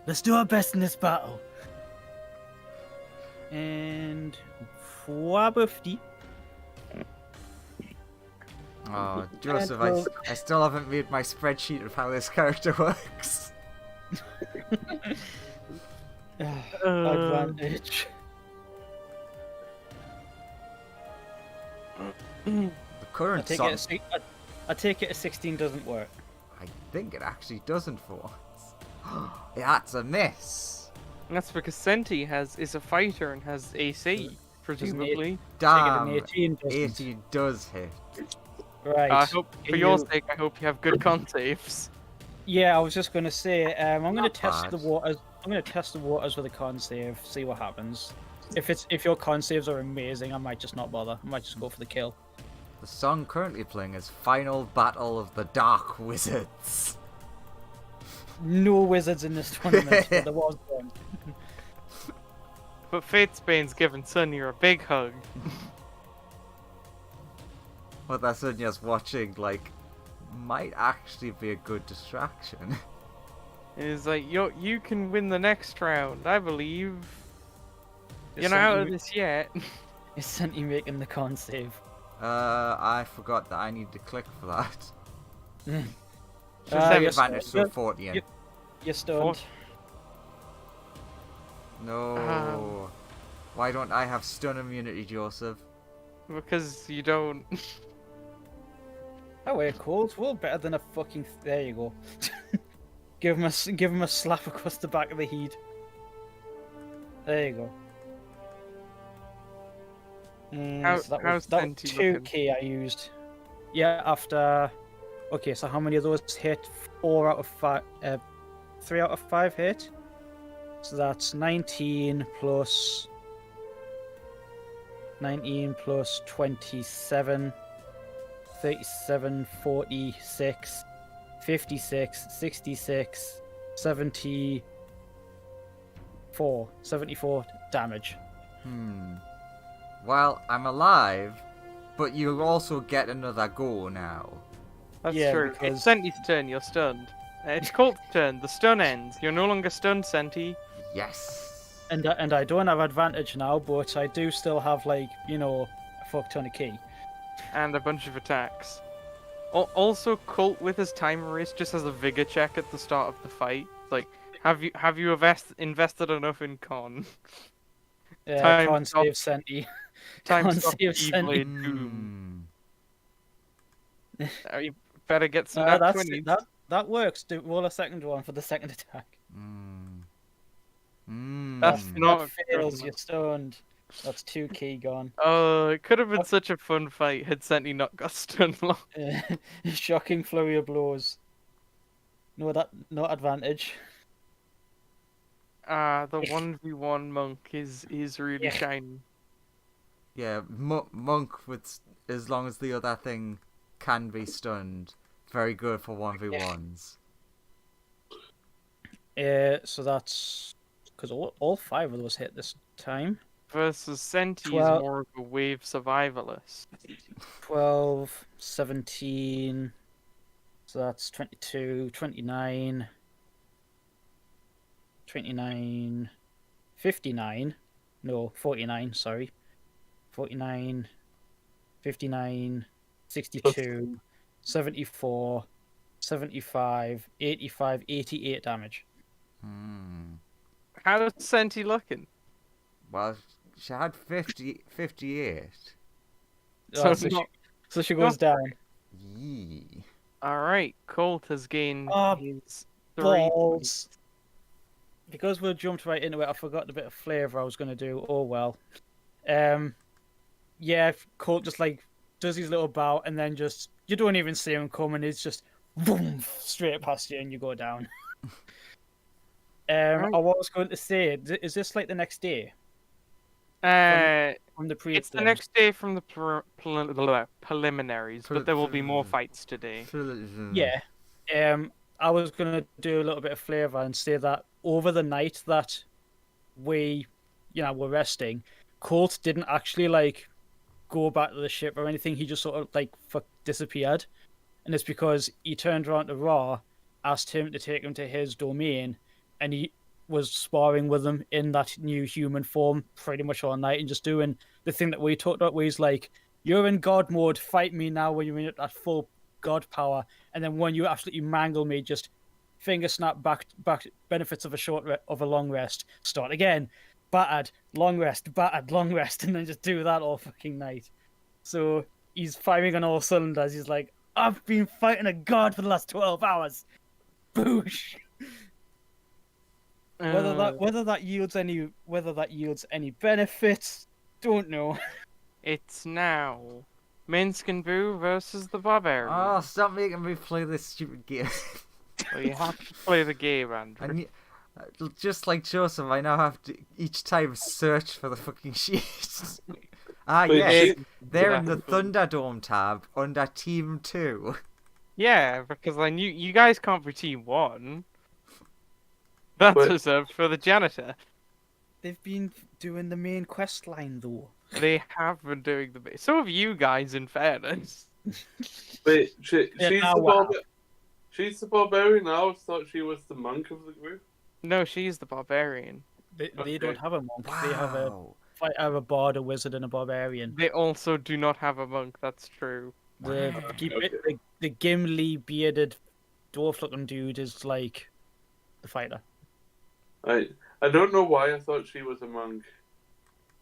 Let's do our best in this battle. And 450. Oh, Joseph, I still haven't made my spreadsheet of how this character works. Advantage. The I current take, song, it, I take it a 16 doesn't work. I think it actually doesn't for once. That's a miss. That's because Senti is a fighter and has AC, presumably. Take it an Damn, 18 doesn't. 18 does hit. Right. I hope, for Can your you- sake, I hope you have good con saves. Yeah, I was just gonna say, I'm gonna Not test bad. the waters. I'm gonna test the waters with a con save, see what happens. If your con saves are amazing, I might just not bother. I might just go for the kill. The song currently playing is Final Battle of the Dark Wizards. No wizards in this tournament, but there was one. But Fatesbane's given Sonya a big hug. What that Sonya's watching, like, might actually be a good distraction. And he's like, you can win the next round, I believe. Is You're not out of Senti- this yet. Is Senti making the con save? I forgot that I need to click for that. Mm. Should have you're advantage stunned. to 40 in. You're stunned. No. Why don't I have stun immunity, Joseph? Because you don't. Oh wait, cold. Well, better than a fucking. There you go. give him a slap across the back of the head. There you go. How's that was Senti 2k I used. Yeah, after. Okay, so how many of those hit? 4 out of 5. 3 out of 5 hit. So that's 19 plus 27. 37, 46, 56, 66, 74 damage. Well, I'm alive, but you'll also get another go now. That's Yeah, true. because- It's Senti's turn, you're stunned. It's Colt's turn, the stun ends. You're no longer stunned, Senti. Yes. And I don't have advantage now, but I do still have, like, a fuck ton of key. And a bunch of attacks. Also, Colt with his time erase just has a vigor check at the start of the fight. Like, have you invested enough in con? Time Can't stop. save Senti. Time Can't stop save Keyblade Senti. Doom. You better get some nat 20s. That works. Roll a second one for the second attack. That's not That good fails. enough. You're stunned. That's 2 key gone. Oh, it could have been such a fun fight had Senti not got stun locked. Shocking flurry of blows. No advantage. The 1v1 monk is really Yeah. shiny. Yeah, monk with as long as the other thing can be stunned. Very good for 1v1s. So that's because all 5 of those hit this time. Versus Senti is 12 more of a wave survivalist. 12, 17. So that's 22, 29, 29, 59. No, 49, sorry. 49, 59, 62, 74, 75, 85, 88 damage. How's Senti looking? Well, she had 58. So So, not- she goes down. Yee. Alright, Colt has gained Oh, his 3 Balls. Because we jumped right into it, I forgot the bit of flavour I was going to do. Oh well. Yeah, Colt just like does his little bow and then just you don't even see him coming. It's just boom straight past you and you go down. I was going to say, is this like the next day from the pre? It's the next day from the preliminaries, but there will be more fights today. Yeah. I was gonna do a little bit of flavour and say that over the night that we, were resting, Colt didn't actually like go back to the ship or anything. He just sort of like disappeared, and it's because he turned around to Ra, asked him to take him to his domain, and he was sparring with him in that new human form pretty much all night and just doing the thing that we talked about, where he's like, "You're in God mode, fight me now when you're in at full God power, and then when you absolutely mangle me, just finger snap back benefits of a long rest, start again, battered, long rest, and then just do that all fucking night." So he's firing on all cylinders. He's like, I've been fighting a god for the last 12 hours. Boosh. Whether that yields any benefits, don't know. It's now Minsk and Boo versus the Barbarian. Oh, stop making me play this stupid game. Well, you have to play the game, Andrew. And just like Joseph, I now have to each time search for the fucking sheet. But Yes, it- they're in the Thunderdome tab under Team 2. Yeah, because I knew you guys can't be Team 1. That's But- reserved for the janitor. They've been doing the main quest line though. They have been doing the bit. So have you guys, in fairness. But Yeah, she's now the what? she's the barbarian. I always thought she was the monk of the group. No, she's the barbarian. They Okay. don't have a monk. They have a bard, a wizard, and a barbarian. They also do not have a monk. That's true. The Okay. the Gimli bearded dwarf-looking dude is like the fighter. I don't know why I thought she was a monk.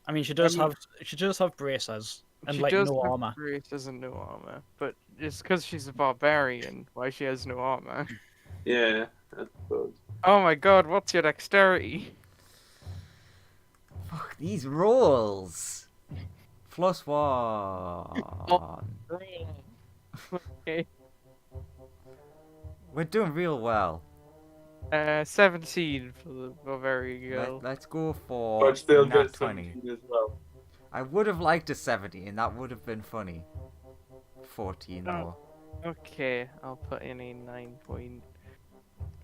I mean, she does I mean- have bracers and She like does no have armor. braces and no armor, but it's because she's a barbarian. Why she has no armor? Yeah, I suppose. Oh my god, what's your dexterity? Fuck these rolls. +1. Okay. We're doing real well. 17 for the barbarian girl. Let's go for But still nat get 20. 17 as well. I would have liked a 70, and that would have been funny. 14 though. Okay, I'll put in a 9 point.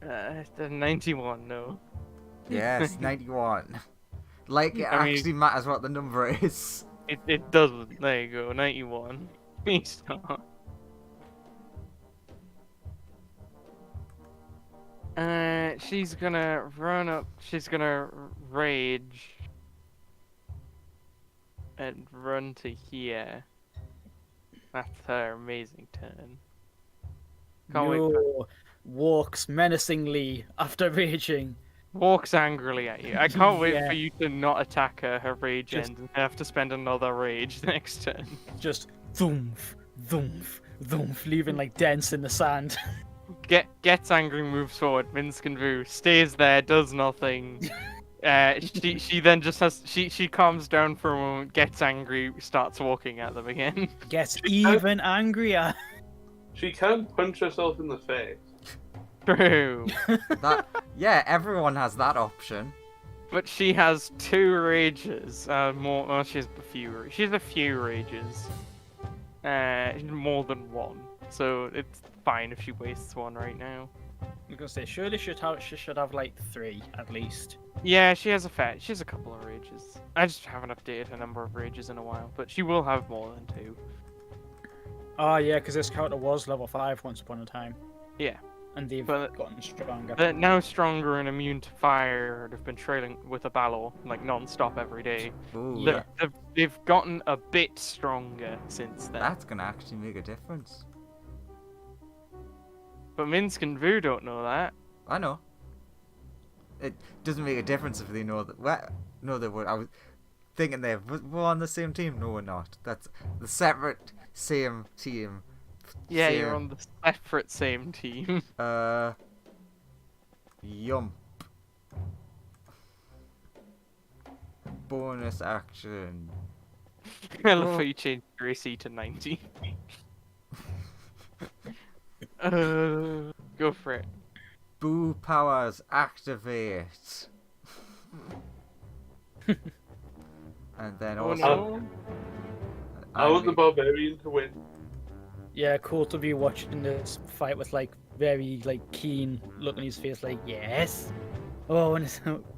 91, no. Yes, 91. Like it I mean- actually matters what the number is. It doesn't. There you go, 91. Please stop. She's gonna run up. She's gonna rage and run to here. That's her amazing turn. Can't wait. No, walks menacingly after raging. Walks angrily at you. I can't wait Yeah. for you to not attack her. Her rage Just- ends and have to spend another rage next turn. Just thoomph, thoomph, thoomph, leaving like dents in the sand. Gets angry, moves forward. Minsk and Vu stays there, does nothing. She then just has she calms down for a moment, gets angry, starts walking at them again. Gets even angrier. She can punch herself in the face. True, Yeah, everyone has that option. but she has 2 rages. More. Well, she has a few. She has a few rages. More than 1. So it's fine if she wastes 1 right now. I was gonna say, surely she should have like 3 at least. Yeah, she has a couple of rages. I just haven't updated her number of rages in a while, but she will have more than 2. Oh yeah, because this character was level 5 once upon a time. Yeah. And they've But- gotten stronger. They're now stronger and immune to fire. They've been trailing with a Balor like non-stop every day. Ooh, Yeah. They've gotten a bit stronger since then. that's gonna actually make a difference. But Minsk and Vu don't know that. I know. It doesn't make a difference if they know that. Well, no, they would. I was thinking we're on the same team. No, we're not. That's the separate same team. Yeah, Same. you're on the separate same team. Yump. Bonus action. I love how you changed your AC to 90. Go for it. Boo powers activate. And then Oh also. no. I want the barbarian to win. Yeah, cool to be watching this fight with like very like keen look on his face, like yes. Oh, and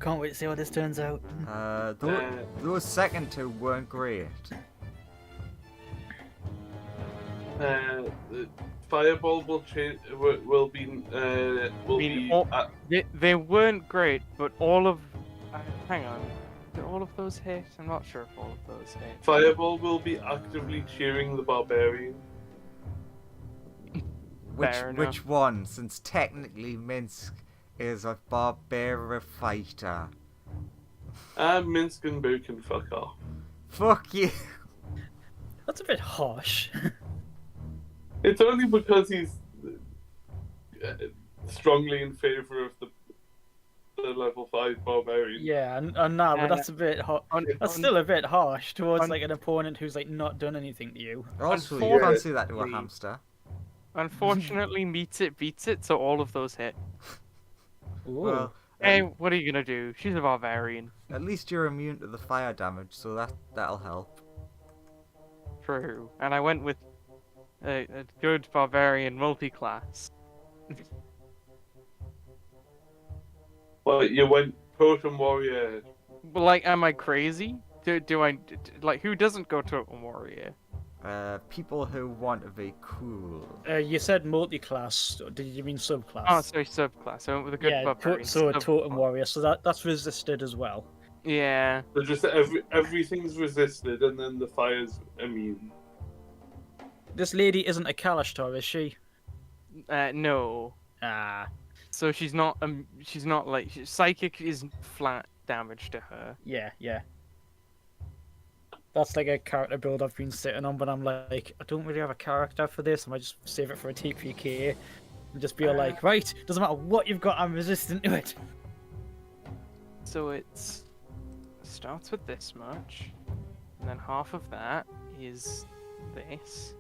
can't wait to see how this turns out. Those second 2 weren't great. The fireball will change. Will be. Will mean, be. all- They weren't great, but all of. Hang on. Did all of those hit? I'm not sure if all of those hit. Fireball will be actively cheering the barbarian. Fair enough. Which one? Since technically Minsk is a barbarian fighter. Minsk and Boo can fuck off. Fuck you. That's a bit harsh. It's only because he's strongly in favour of the level 5 barbarian. Yeah, and nah, but that's a bit that's still a bit harsh towards like an opponent who's like not done anything to you. Also, you can't say that to a Unfortunately- hamster. Unfortunately, meets it, so all of those hit. Ooh. Well, Hey, what are you gonna do? She's a barbarian. at least you're immune to the fire damage, so that'll help. True. And I went with a good barbarian multi-class. Well, you went Totem Warrior. But like, am I crazy? Do I like who doesn't go Totem Warrior? People who want to be cool. You said multi-class. Did you mean subclass? Oh, sorry, subclass. I went with a good yeah, barbarian. so a sub- totem warrior. So that's resisted as well. Yeah. So just everything's resisted, and then the fire's immune. This lady isn't a Kalashtar, is she? No. Ah, So she's not like psychic is flat damage to her. yeah. That's like a character build I've been sitting on, but I'm like, I don't really have a character for this. I might just save it for a TPK and just be like, right, doesn't matter what you've got, I'm resistant to it. So starts with this much, and then half of that is this.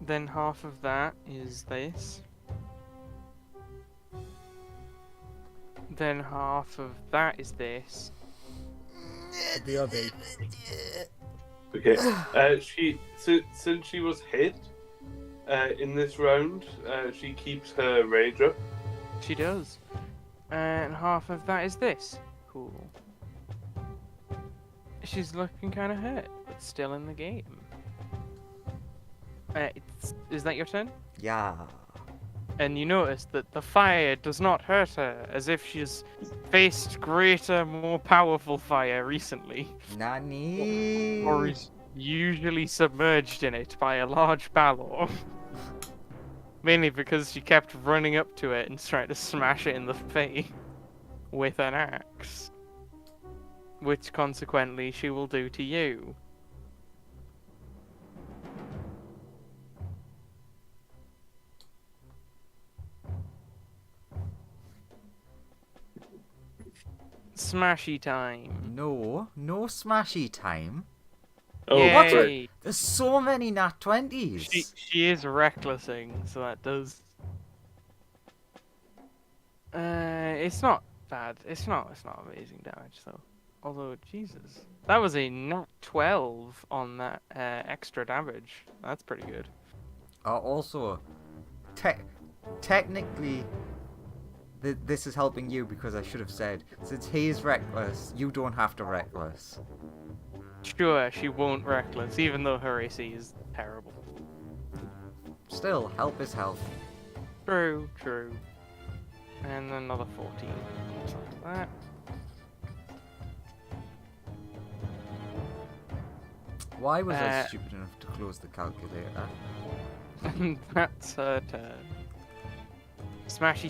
Then half of that is this. Then half of that is this. BRB. Okay. Since she was hit in this round, she keeps her rage up. She does. And half of that is this. Cool. She's looking kind of hurt, but still in the game. Is that your turn? Yeah. And you notice that the fire does not hurt her, as if she's faced greater, more powerful fire recently. Nani? Or is usually submerged in it by a large Balor. Mainly because she kept running up to it and trying to smash it in the face with an axe. Which consequently she will do to you. Smashy time. No smashy time. Oh, Yay! There's so many nat 20s. She is recklessing, so that does. It's not bad. It's not amazing damage though. Although Jesus, that was a nat 12 on that extra damage. That's pretty good. Also, technically, this is helping you because I should have said, since he is reckless, you don't have to reckless. Sure, she won't reckless, even though her AC is terrible. Still, help is help. True. And another 14. Like that. Why was I stupid enough to close the calculator? And that's her turn. Smashy.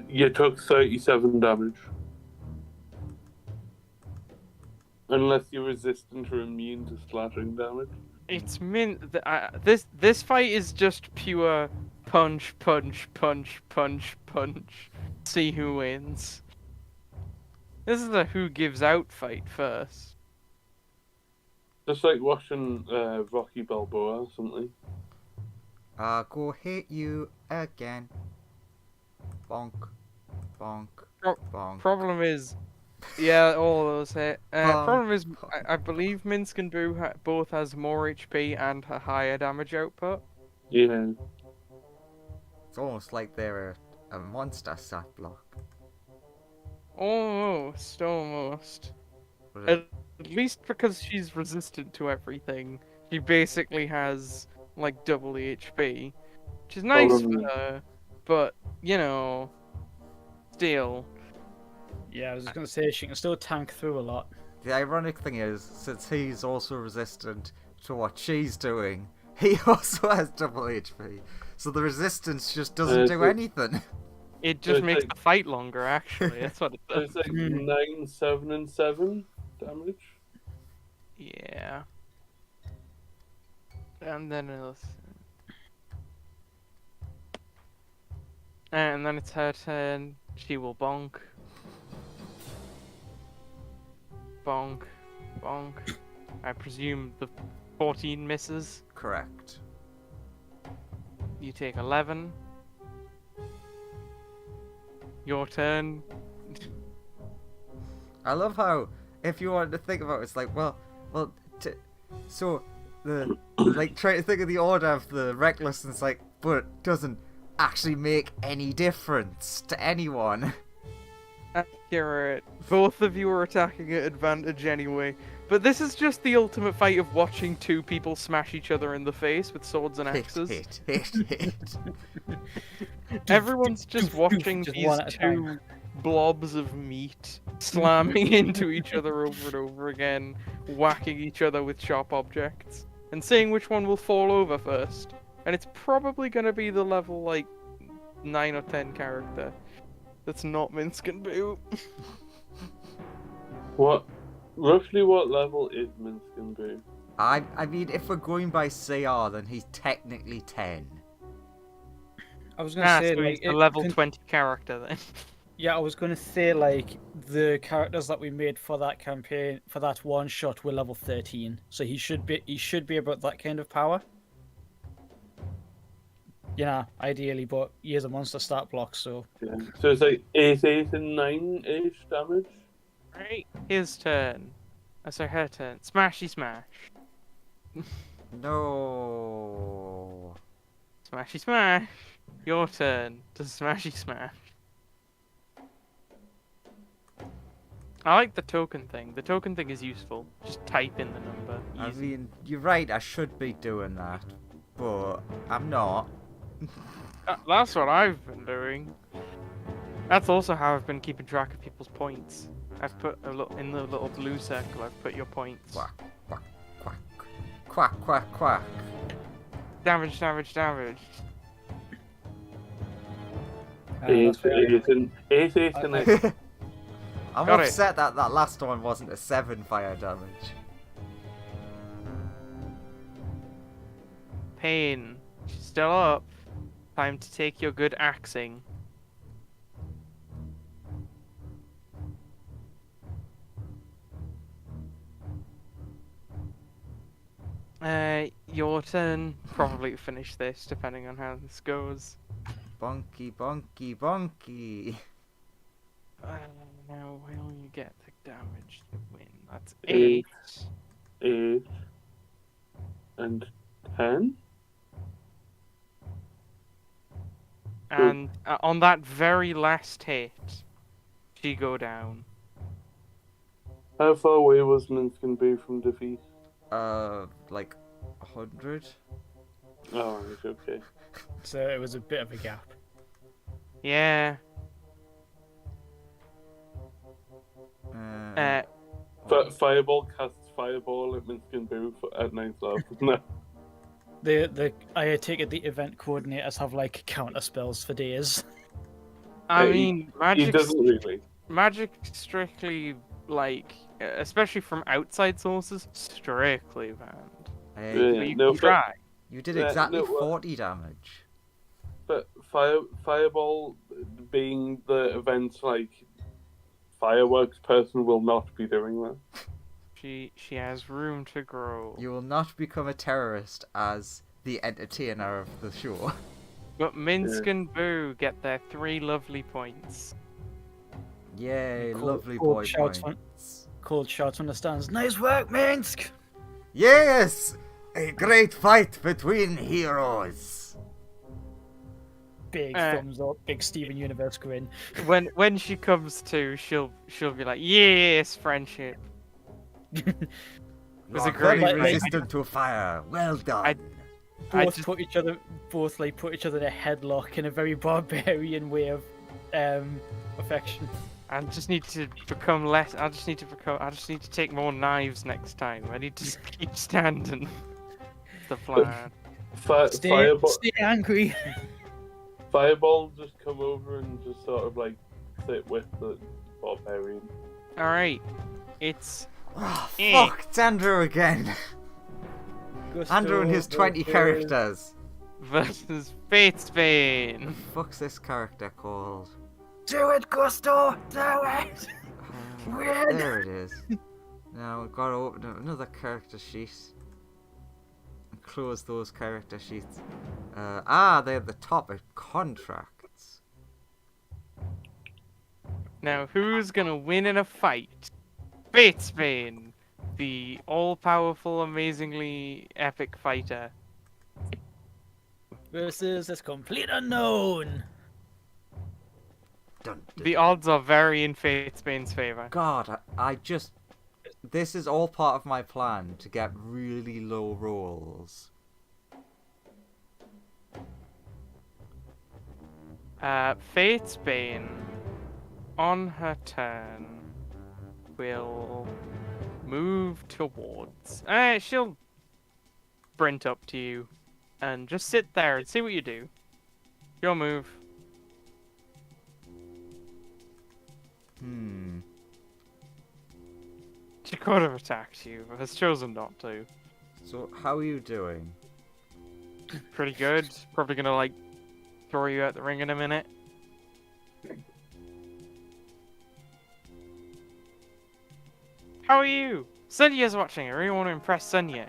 You took 37 damage. Unless you're resistant or immune to slashing damage. It's this fight is just pure punch. See who wins. This is a who gives out fight first. Just like watching Rocky Balboa or something. I'll go hit you again. Bonk. Bonk. Bonk. Problem is, yeah, all of those hit. Problem is, Bonk. I believe Minsk and Boo both has more HP and a higher damage output. Yeah. It's almost like they're a monster stat block. Almost. But At least because she's resistant to everything, she basically has like double the HP, which is nice for her. But you know, still. Yeah, I was just gonna say she can still tank through a lot. the ironic thing is, since he's also resistant to what she's doing, he also has double HP. So the resistance just doesn't do anything. It just it's makes like- the fight longer. Actually, that's what it So does. it's like 9, 7, and 7. damage. Yeah. And then it's her turn. She will bonk. Bonk. Bonk. I presume the 14 misses. Correct. You take 11. Your turn. I love how, if you want to think about it, it's like, so the like trying to think of the order of the reckless, and it's like, but it doesn't actually make any difference to anyone. Accurate. Both of you are attacking at advantage anyway. But this is just the ultimate fight of watching two people smash each other in the face with swords and axes. Hit. Everyone's just watching just these one at a time. two blobs of meat slamming into each other over and over again, whacking each other with sharp objects, and seeing which one will fall over first. And it's probably going to be the level, like, 9 or 10 character. That's not Minsk and Boo. Roughly what level is Minsk and Boo? I mean, if we're going by CR, then he's technically 10. I was gonna say so like he's a level 20 character then. Yeah, I was gonna say like the characters that we made for that campaign for that one shot were level 13, so he should be about that kind of power. Yeah, ideally, but he is a monster stat block, so Yeah. So it's like 8, and 9-ish damage. Right, his turn. So her turn. Smashy smash. No. Smashy smash. Your turn to smashy smash. I like the token thing. The token thing is useful. Just type in the number. I Easy. mean, you're right, I should be doing that, but I'm not. That's what I've been doing. That's also how I've been keeping track of people's points. I've put a little in the little blue circle. I've put your points. Quack, quack, quack. Quack, quack, quack. Damage, damage, damage. 8, that's fair. 8, and 9. I'm Got it. upset that that last one wasn't a 7 fire damage. Pain. She's still up. Time to take your good axing. Your turn. Probably to finish this, depending on how this goes. Bonky, bonky, bonky. Now, will you get the damage to win? That's 8. 8. 8, and 10. And on that very last hit, she go down. How far away was Minsk and Boo from defeat? Like 100? Oh, right, okay. So it was a bit of a gap. Yeah. But Fireball casts Fireball at Minsk and Boo at 9th level. No. I take it the event coordinators have like counter spells for days. I He- mean, He magic. doesn't really. Magic strictly, like, especially from outside sources, strictly banned. Hey, Yeah, But you no, can try. you did Yeah, exactly no, 40 damage. But Fireball being the event, like, fireworks person will not be doing that. She has room to grow. You will not become a terrorist as the entertainer of the show. But Minsk and Boo get their 3 lovely points. Yay, Cold- lovely cold boy shouts points. Cold shouts on the stands. Nice work, Minsk! Yes! A great fight between heroes. Big thumbs up, big Steven Universe grin. When she comes to, she'll be like, yes, friendship. You was are a great very fight. resistant to fire. Well done. Both put each other in a headlock in a very barbarian way of affection. I just need to become less. I just need to take more knives next time. I need to keep standing. That's the plan. Stay angry. Fireball just come over and just sort of like sit with the barbarian. All right, it's Oh, Eh. fuck, it's Andrew again. Andrew and his 20 characters. Versus Fatesbane. Fuck's this character called? Do it, Gusto! Do it! Win! There it is. Now we've got to open up another character sheet. And close those character sheets. They're at the top of contracts. Now, who's gonna win in a fight? Fatesbane, the all-powerful, amazingly epic fighter. Versus this complete unknown. Dun, dun, The odds are very in Fatesbane's favor. God, I just... This is all part of my plan to get really low rolls. Fatesbane, on her turn, will move towards... she'll sprint up to you and just sit there and see what you do. Your move. She could have attacked you, but has chosen not to. So, how are you doing? Pretty good. Probably gonna, like, throw you out the ring in a minute. How are you? Sunya's watching. I really want to impress Sunya.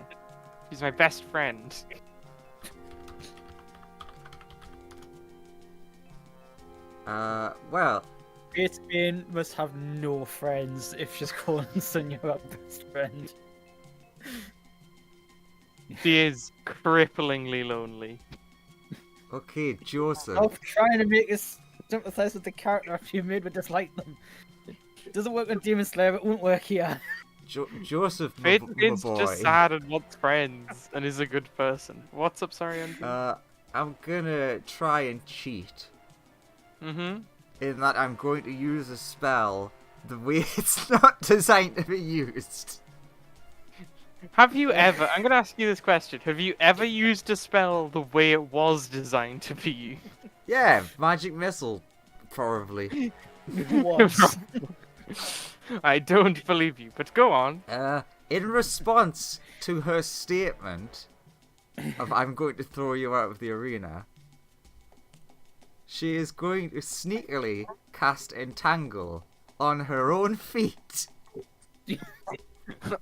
She's my best friend. Well, Fatesbane must have no friends if she's calling Sonya her best friend. She is cripplingly lonely. okay, Joseph. Stop trying to make us sympathize with the character after you made me dislike them. It doesn't work on Demon Slayer, it won't work here. Joseph, my Fatesbane's boy. just sad and wants friends and is a good person. What's up, sorry, Andrew? I'm gonna try and cheat. Mm-hmm. In that I'm going to use a spell the way it's not designed to be used. Have you ever, I'm going to ask you this question, have you ever used a spell the way it was designed to be used? Yeah, magic missile, probably. Once. I don't believe you, but go on. In response to her statement of I'm going to throw you out of the arena, she is going to sneakily cast Entangle on her own feet.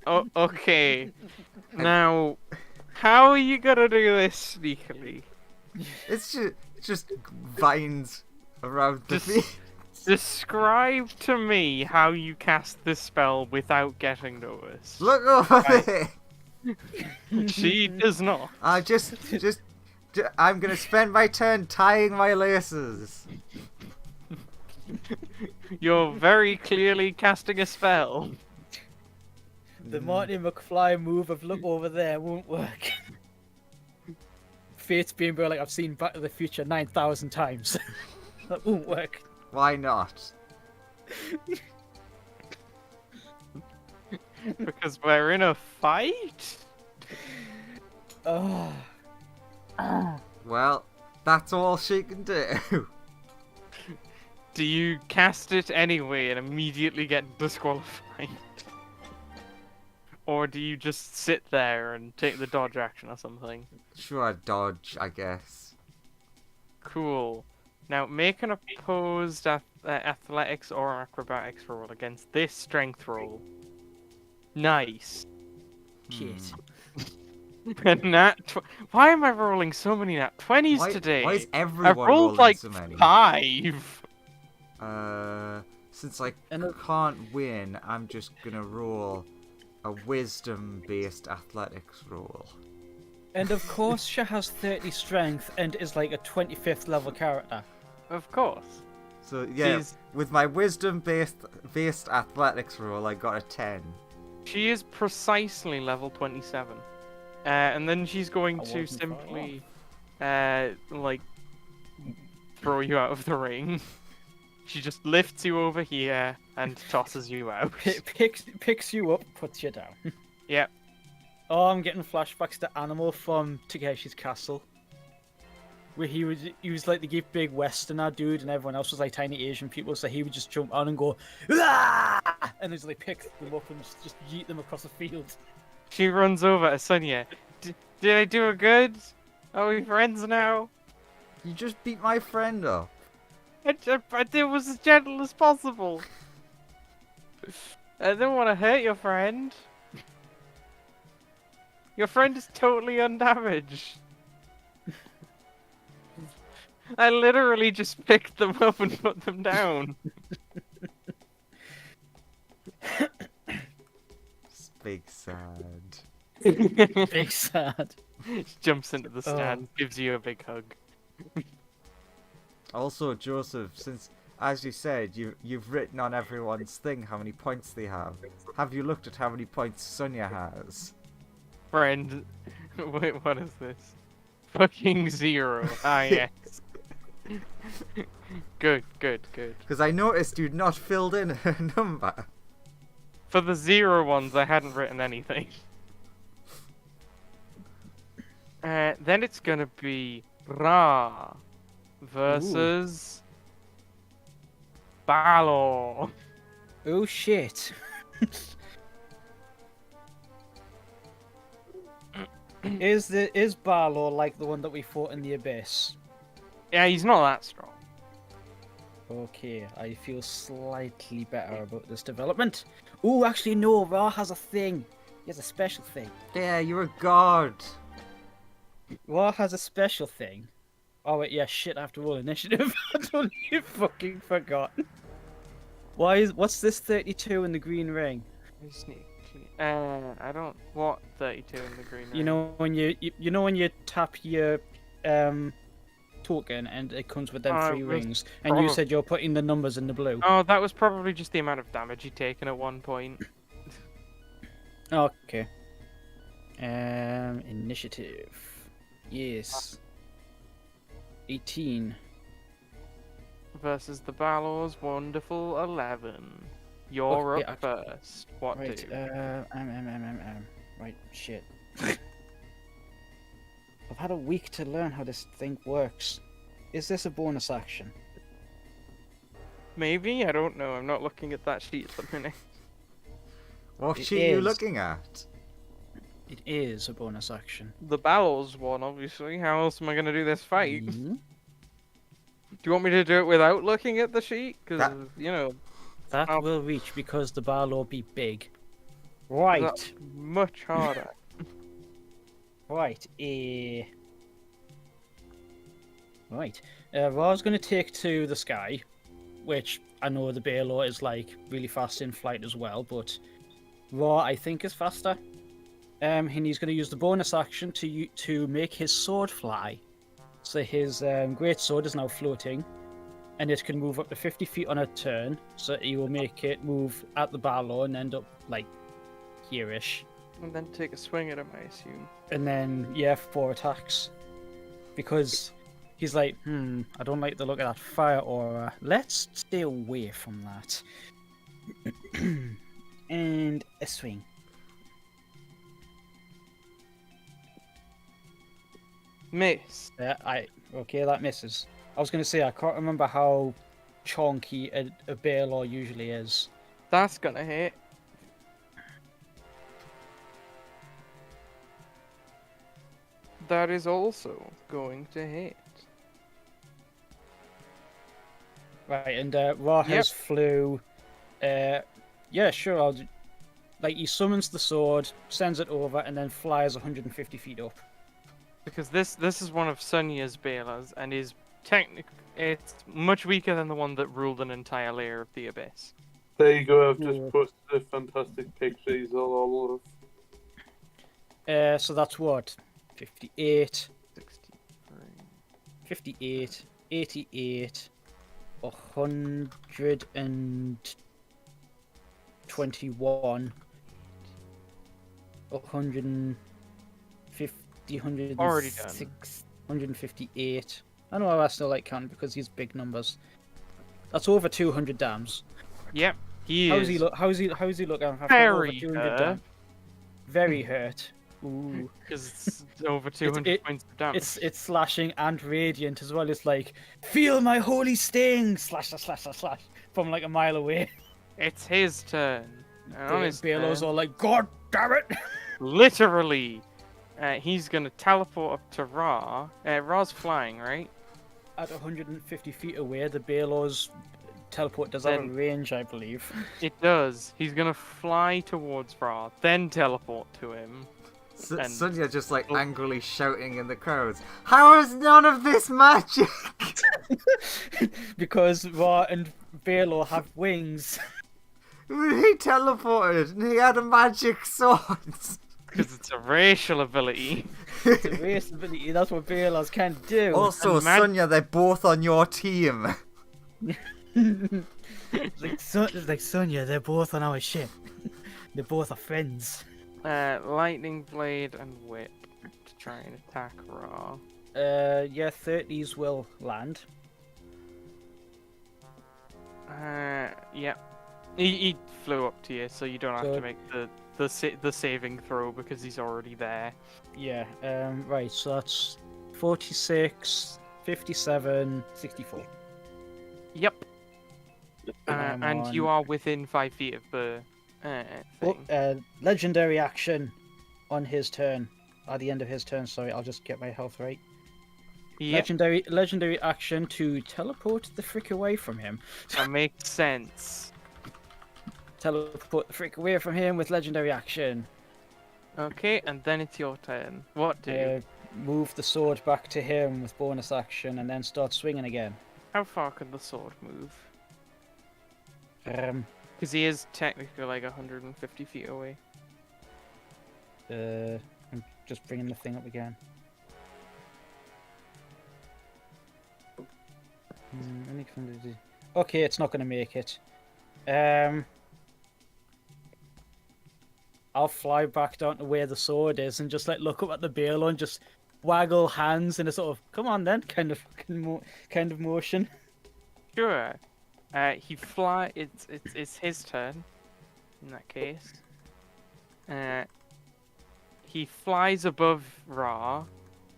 Oh, okay. Now, how are you gonna do this sneakily? It's just vines around the Just- feet. Describe to me how you cast this spell without getting noticed. Look over there. She does not. I'm gonna spend my turn tying my laces. You're very clearly casting a spell. The Marty McFly move of look over there won't work. Fate's being like, I've seen Back to the Future 9,000 times. That won't work. Why not? Because we're in a fight? Oh. Well, that's all she can do. Do you cast it anyway and immediately get disqualified? Or do you just sit there and take the dodge action or something? Sure, I dodge, I guess. Cool. Now make an opposed athletics or acrobatics roll against this strength roll. Nice. Shit. Why am I rolling so many nat 20s today? Why is I've everyone rolled rolling like so many? 5. Since I And can't win, I'm just gonna roll a wisdom-based athletics roll. And of course she has 30 strength and is like a 25th level character. Of course. So yeah, She's- with my wisdom-based athletics roll, I got a 10. She is precisely level 27. And then she's going I to wasn't far simply, like, throw you out of the ring. She just lifts you over here and tosses you out. Picks you up, puts you down. Yep. Oh, I'm getting flashbacks to Animal from Takeshi's Castle. Where he was like the big Westerner dude and everyone else was like tiny Asian people, so he would just jump on and go, "Ah!" and then they pick them up and just yeet them across the field. She runs over to Sonia. Did I do it good? Are we friends now? You just beat my friend up. I did was as gentle as possible. I didn't want to hurt your friend. Your friend is totally undamaged. I literally just picked them up and put them down. Big sad. Big sad. Jumps into the stand, gives you a big hug. Also, Joseph, since as you said, you've written on everyone's thing how many points they have. Have you looked at how many points Sonia has? Friend, wait, what is this? Fucking 0. Ah, yes. Good. Because I noticed you'd not filled in her number. For the 0 ones, I hadn't written anything. Then it's gonna be Ra versus Balor. Oh shit. Is Balor like the one that we fought in the Abyss? Yeah, he's not that strong. Okay, I feel slightly better about this development. Oh, actually no, Ra has a thing. He has a special thing. Yeah, you're a god. Ra has a special thing. Oh wait, yeah, shit, I have to roll initiative. I totally fucking forgot. What's this 32 in the green ring? I don't. What 32 in the green? You know when you tap your token and it comes with them 3 rings, and you said you're putting the numbers in the blue. Oh, that was probably just the amount of damage he'd taken at one point. Okay. Initiative. Yes. 18. Versus the Balor's wonderful 11. You're Okay, up first. What Right. do? Right. Shit. I've had a week to learn how this thing works. Is this a bonus action? Maybe? I don't know. I'm not looking at that sheet at the minute. What It sheet are you is. looking at? It is a bonus action. The Balor's one, obviously. How else am I going to do this fight? Mhm. Do you want me to do it without looking at the sheet? Because, That- you know, That Oh. will reach because the Balor be big. Right. that's much harder. Right. Right. Ra's going to take to the sky, which I know the Balor is like really fast in flight as well, but Ra I think is faster. And he's going to use the bonus action to make his sword fly. So his great sword is now floating, and it can move up to 50 feet on a turn. So he will make it move at the Balor and end up like here-ish. And then take a swing at him, I assume. And then, yeah, 4 attacks. Because he's like, I don't like the look of that fire aura. Let's stay away from that. And a swing. Miss. Okay, that misses. I was going to say, I can't remember how chonky a Balor usually is. That's gonna hit. That is also going to hit. Right, and Ra has flew. Yeah, sure, like, he summons the sword, sends it over, and then flies 150 feet up. Because this is one of Sonia's Balas, and is it's much weaker than the one that ruled an entire layer of the Abyss. There you go, I've just Yeah. posted a fantastic picture he's all of. So that's what? 58, 63. 58, 88, 121, 150, Already done. 106, 158. I know I still like counting because he's big numbers. That's over 200 dams. Yep, he How is. does he look? How is he looking? After over Very 200 hurt. dam? Very hurt. Ooh. Because it's over 200 points of damage. It's slashing and radiant as well. It's like, feel my holy sting! Slash, slash, slash, slash, slash, from like a mile away. It's his turn. And on his Belo's turn, all like, God damn it! literally, he's gonna teleport up to Ra. Ra's flying, right? At 150 feet away, the Belo's teleport does have a Then- range, I believe. It does. He's gonna fly towards Ra, then teleport to him. And- Sonia just like Oh. angrily shouting in the crowds, "How is none of this magic?" Because Ra and Belo have wings. He teleported and he had a magic sword. Because it's a racial ability. It's a race ability, that's what Belos can do. Also, And mag- Sonia, they're both on your team. It's like Sonia, they're both on our ship. They're both our friends. Lightning Blade and Whip to try and attack Ra. Yeah, 30s will land. Yeah. He flew up to you, so you don't have So- to make the saving throw because he's already there. Yeah, right, so that's 46, 57, 64. Yep. I'm And you on- are within 5 feet of the thing. Legendary action on his turn. At the end of his turn, sorry, I'll just get my health right. Yep, Legendary action to teleport the frick away from him. that makes sense. Teleport the frick away from him with legendary action. Okay, and then it's your turn. What do? Move the sword back to him with bonus action and then start swinging again. How far can the sword move? Um, Because he is technically like 150 feet away. I'm just bringing the thing up again. Okay, it's not going to make it. I'll fly back down to where the sword is and just like look up at the Balo and just waggle hands in a sort of "come on then" kind of motion. Sure. It's his turn. In that case. He flies above Ra,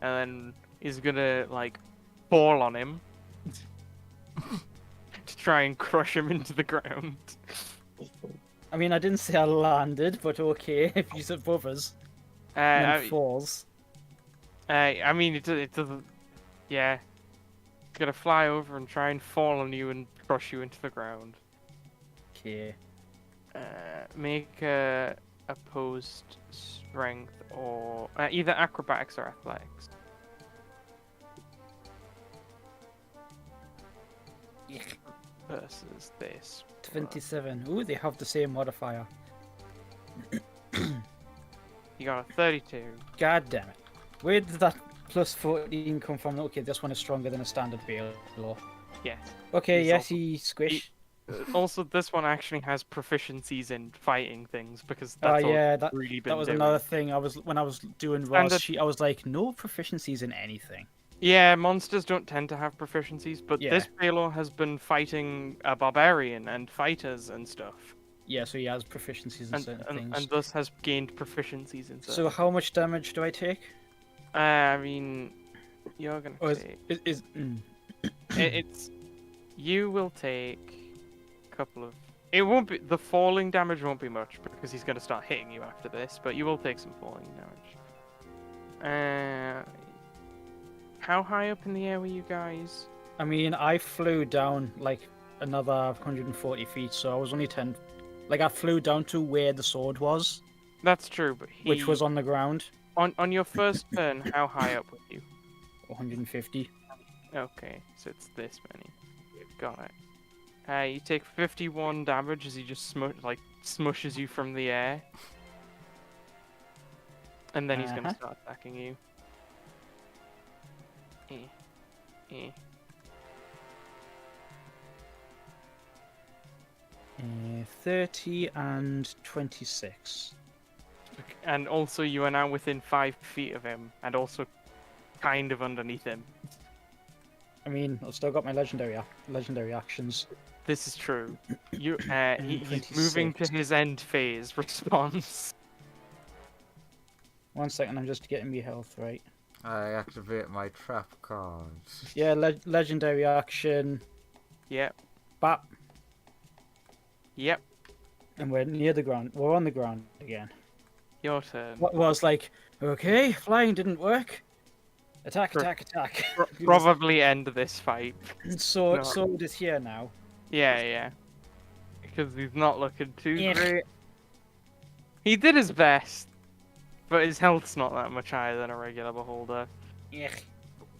and then is gonna like fall on him to try and crush him into the ground. I mean, I didn't say I landed, but okay, if he's above us and then falls. I mean, it doesn't. Yeah. It's gonna fly over and try and fall on you and crush you into the ground. Okay. Make a opposed strength or either acrobatics or athletics. Versus this. 27. Ooh, they have the same modifier. You got a 32. God damn it. Where did that plus 14 come from? Okay, this one is stronger than a standard Balo. Yes. Okay, He's yes, also- he squish. Also, this one actually has proficiencies in fighting things because that's all yeah, it's really been that was doing. another thing. When I was doing Standard- Ross sheet, I was like, no proficiencies in anything. Yeah, monsters don't tend to have proficiencies, but Yeah. this Baylor has been fighting a barbarian and fighters and stuff, Yeah, so he has proficiencies in and certain and, things. and thus has gained proficiencies in certain. So how much damage do I take? I mean, you're gonna Or take. It's you will take a couple of. It won't be the falling damage won't be much because he's gonna start hitting you after this, but you will take some falling damage. How high up in the air were you guys? I mean, I flew down like another 140 feet, so I was only 10. Like, I flew down to where the sword was, That's true, but which was on the ground. on your first turn. How high up were you? 150. Okay, so it's this many. Got it. You take 51 damage as he just smushes you from the air, and then he's gonna Uh-huh. start attacking you. 30 and 26. And also, you are now within 5 feet of him, and also kind of underneath him. I mean, I've still got my legendary actions. This is true. You, he's 26. moving to his end phase response. 1 second, I'm just getting me health right. I activate my trap card. Yeah, legendary action. Yep, Bap. yep. And we're near the ground. We're on the ground again. Your turn. What was like, okay, flying didn't work. Attack, Pro- attack, attack. Probably end this fight. So No. it is here now. Yeah. Because he's not looking too Yeah. great. He did his best, but his health's not that much higher than a regular beholder. Yeah.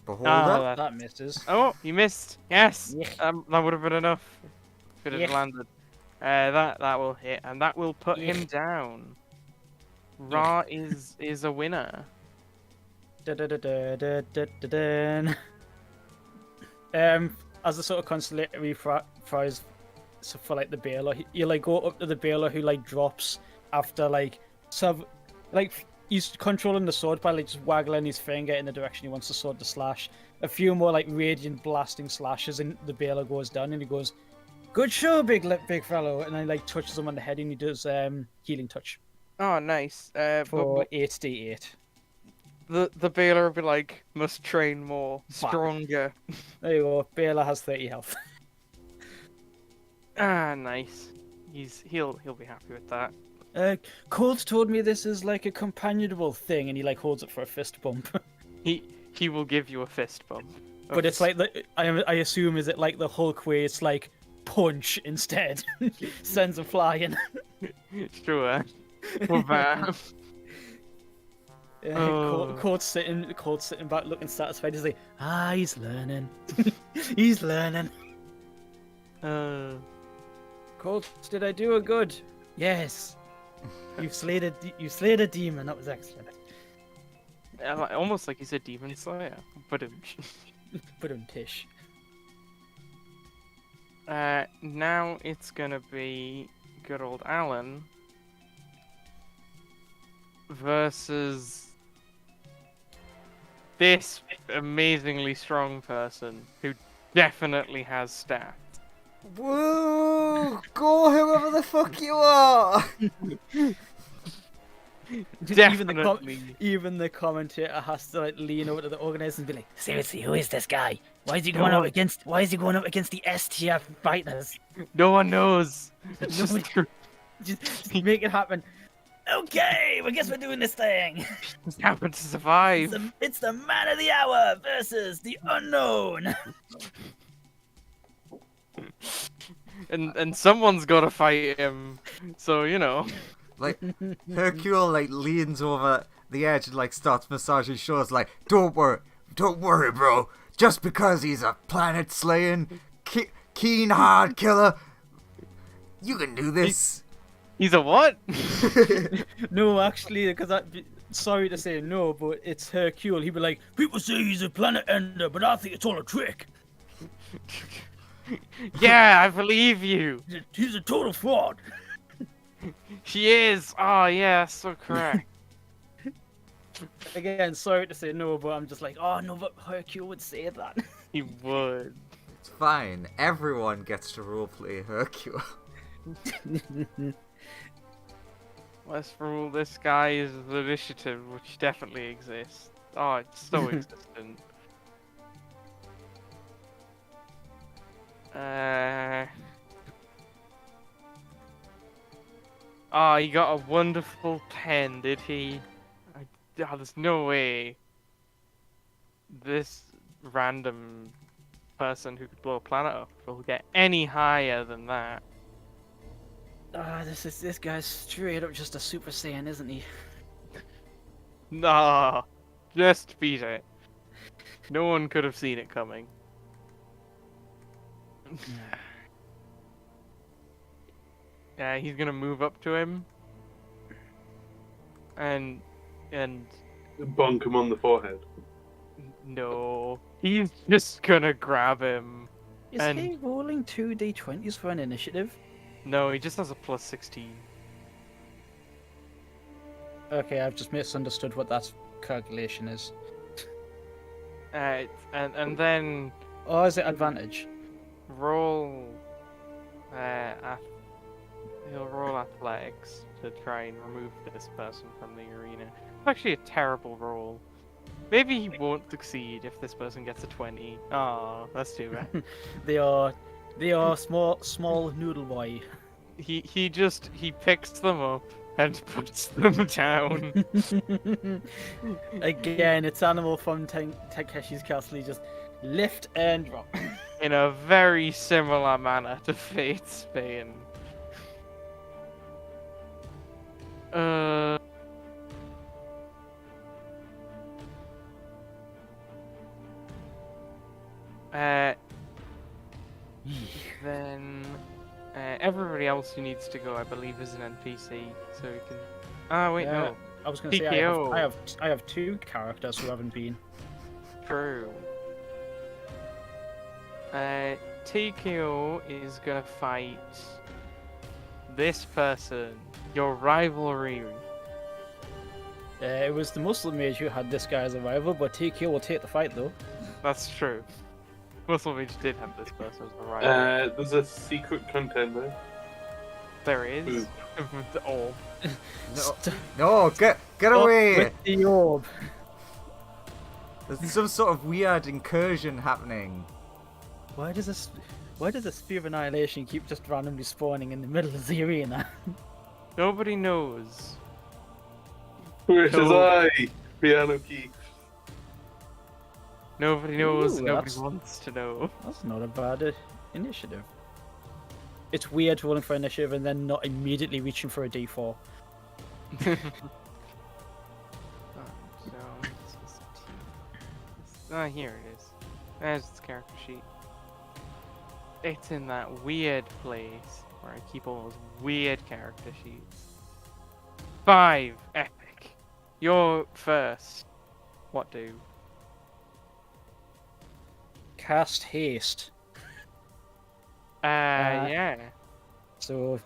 Beholder? That misses. Oh, you missed. Yes. Yeah. That would have been enough. If it had Yeah. landed. That will hit, and that will put him down. Ra is a winner. Da-da-da-da-da-da-da-da. As a sort of consolatory prize, so for like the baler, you like go up to the baler who like drops after like he's controlling the sword by like just waggling his finger in the direction he wants the sword to slash. A few more like radiant blasting slashes, and the baler goes down, and he goes, "Good show, big fellow," and then like touches him on the head, and he does healing touch Oh, nice. for 8d8. The Baylor will be like, must train more, Bah. stronger. There you go. Baler has 30 health. Ah, nice. He'll be happy with that. Colt told me this is like a companionable thing, and he like holds it for a fist bump. He will give you a fist bump. But it's like I assume is it like the Hulk way? It's like punch instead. Sends him flying. Sure. Well, bam. Oh. Colt's sitting back looking satisfied. He's like, he's learning. He's learning. Colt, did I do a good? Yes. You slayed a demon. That was excellent. Almost like he's a demon slayer. But Tish. now it's gonna be good old Alan versus this amazingly strong person who definitely has stats. Woo! Go whoever the fuck you are! Definitely. Even the commentator has to like lean over to the organizer and be like, "Seriously, who is this guy? Why is he going up against the S tier fighters? No one knows. It's just Just make it happen." Okay, I guess we're doing this thing. just happened to survive. It's the man of the hour versus the unknown. And someone's got to fight him. So, you know. Like, Hercule, like, leans over the edge and, like, starts massaging his shoulders, like, don't worry, bro. Just because he's a planet-slaying, keen, hard killer, you can do this. He's a what? No, actually, because sorry to say no, but it's Hercule. He'd be like, people say he's a planet ender, but I think it's all a trick. Yeah, I believe you. He's a total fraud. She is. Oh, yeah, so correct. Again, sorry to say no, but I'm just like, oh no, but Hercule would say that. He would. It's fine. Everyone gets to roleplay Hercule. Let's rule this guy's initiative, which definitely exists. Oh, it's so existent. Oh, he got a wonderful 10, did he? There's no way this random person who could blow a planet up will get any higher than that. This guy's straight up just a Super Saiyan, isn't he? Nah, just beat it. No one could have seen it coming. Yeah, he's gonna move up to him and Bonk him on the forehead. no, he's just gonna grab him. Is he rolling 2d20s for an initiative? No, he just has a plus 16. Okay, I've just misunderstood what that calculation is. And then Oh, is it advantage? roll. He'll roll athletics to try and remove this person from the arena. It's actually a terrible roll. Maybe he won't succeed if this person gets a 20. Oh, that's too bad. They are small noodle boy. he picks them up and puts them down. Again, it's Animal from Takeshi's Castle. He just lift and drop. In a very similar manner to Fate's Bane. Then everybody else who needs to go, I believe, is an NPC, so we can. Ah, wait, no. I was going to say TKO. I have two characters who haven't been. True. TKO is gonna fight this person, your rivalry. It was the Muslim mage who had this guy as a rival, but TQ will take the fight though. That's true. Muscle Mage did have this person as a rival. There's a secret contender. There is. Ooh. The orb. No, get away! With the orb. There's some sort of weird incursion happening. Why does the Spear of Annihilation keep just randomly spawning in the middle of the arena? Nobody knows. Which is No. I, Piano Key. Nobody knows. Ooh, Nobody that's- wants to know. That's not a bad initiative. It's weird rolling for initiative and then not immediately reaching for a D4. Here it is. There's its character sheet. It's in that weird place where I keep all those weird character sheets. 5 epic. You're first. What do? Cast haste. Yeah. So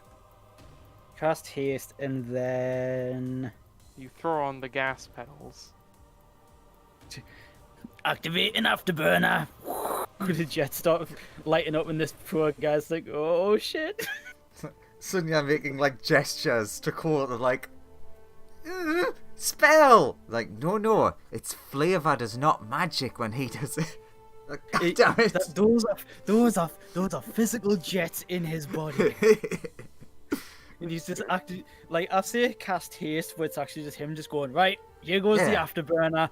cast haste and then You throw on the gas pedals. activating afterburner. The jets start lighting up and this poor guy's like, oh shit. Sunya making like gestures to call it like spell. Like no, it's flavor does not magic when he does it. Like, damn it. Those are physical jets in his body. And he's just acting like I say cast haste, but it's actually just him just going, right, here goes the Yeah. afterburner.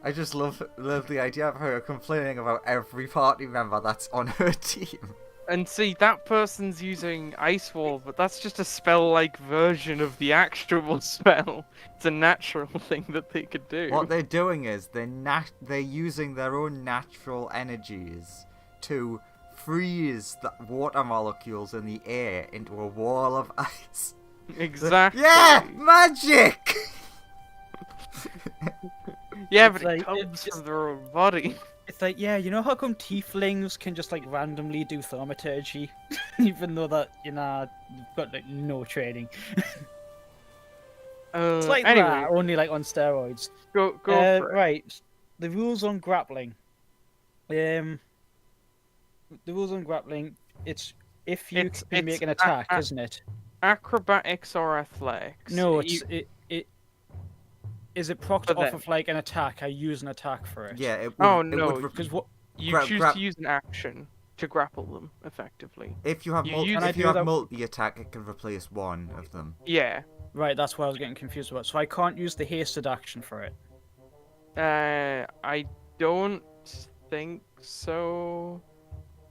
I just love the idea of her complaining about every party member that's on her team. And see, that person's using Ice Wall, but that's just a spell-like version of the actual spell. It's a natural thing that they could do. What they're doing is they're using their own natural energies to freeze the water molecules in the air into a wall of ice. Exactly. Yeah, magic. Yeah, It's but like- it comes it's just- from their own body. It's like, yeah, you know how come tieflings can just like randomly do thaumaturgy, even though that you've got like no training. It's like anyway, that, only like on steroids. go for it. Right, the rules on grappling. The rules on grappling. It's if you It's- can it's make an attack, a- isn't it? Acrobatics or athletics? No, You- it. Is it procced But off then- of like an attack? I use an attack for it. Yeah, it would, Oh, it no, would Because what? You Grab- choose grab- to use an action to grapple them effectively. if you have you use- if you have that- multi-attack, it can replace one of them. Yeah. Right, that's what I was getting confused about. So I can't use the hasted action for it. I don't think so,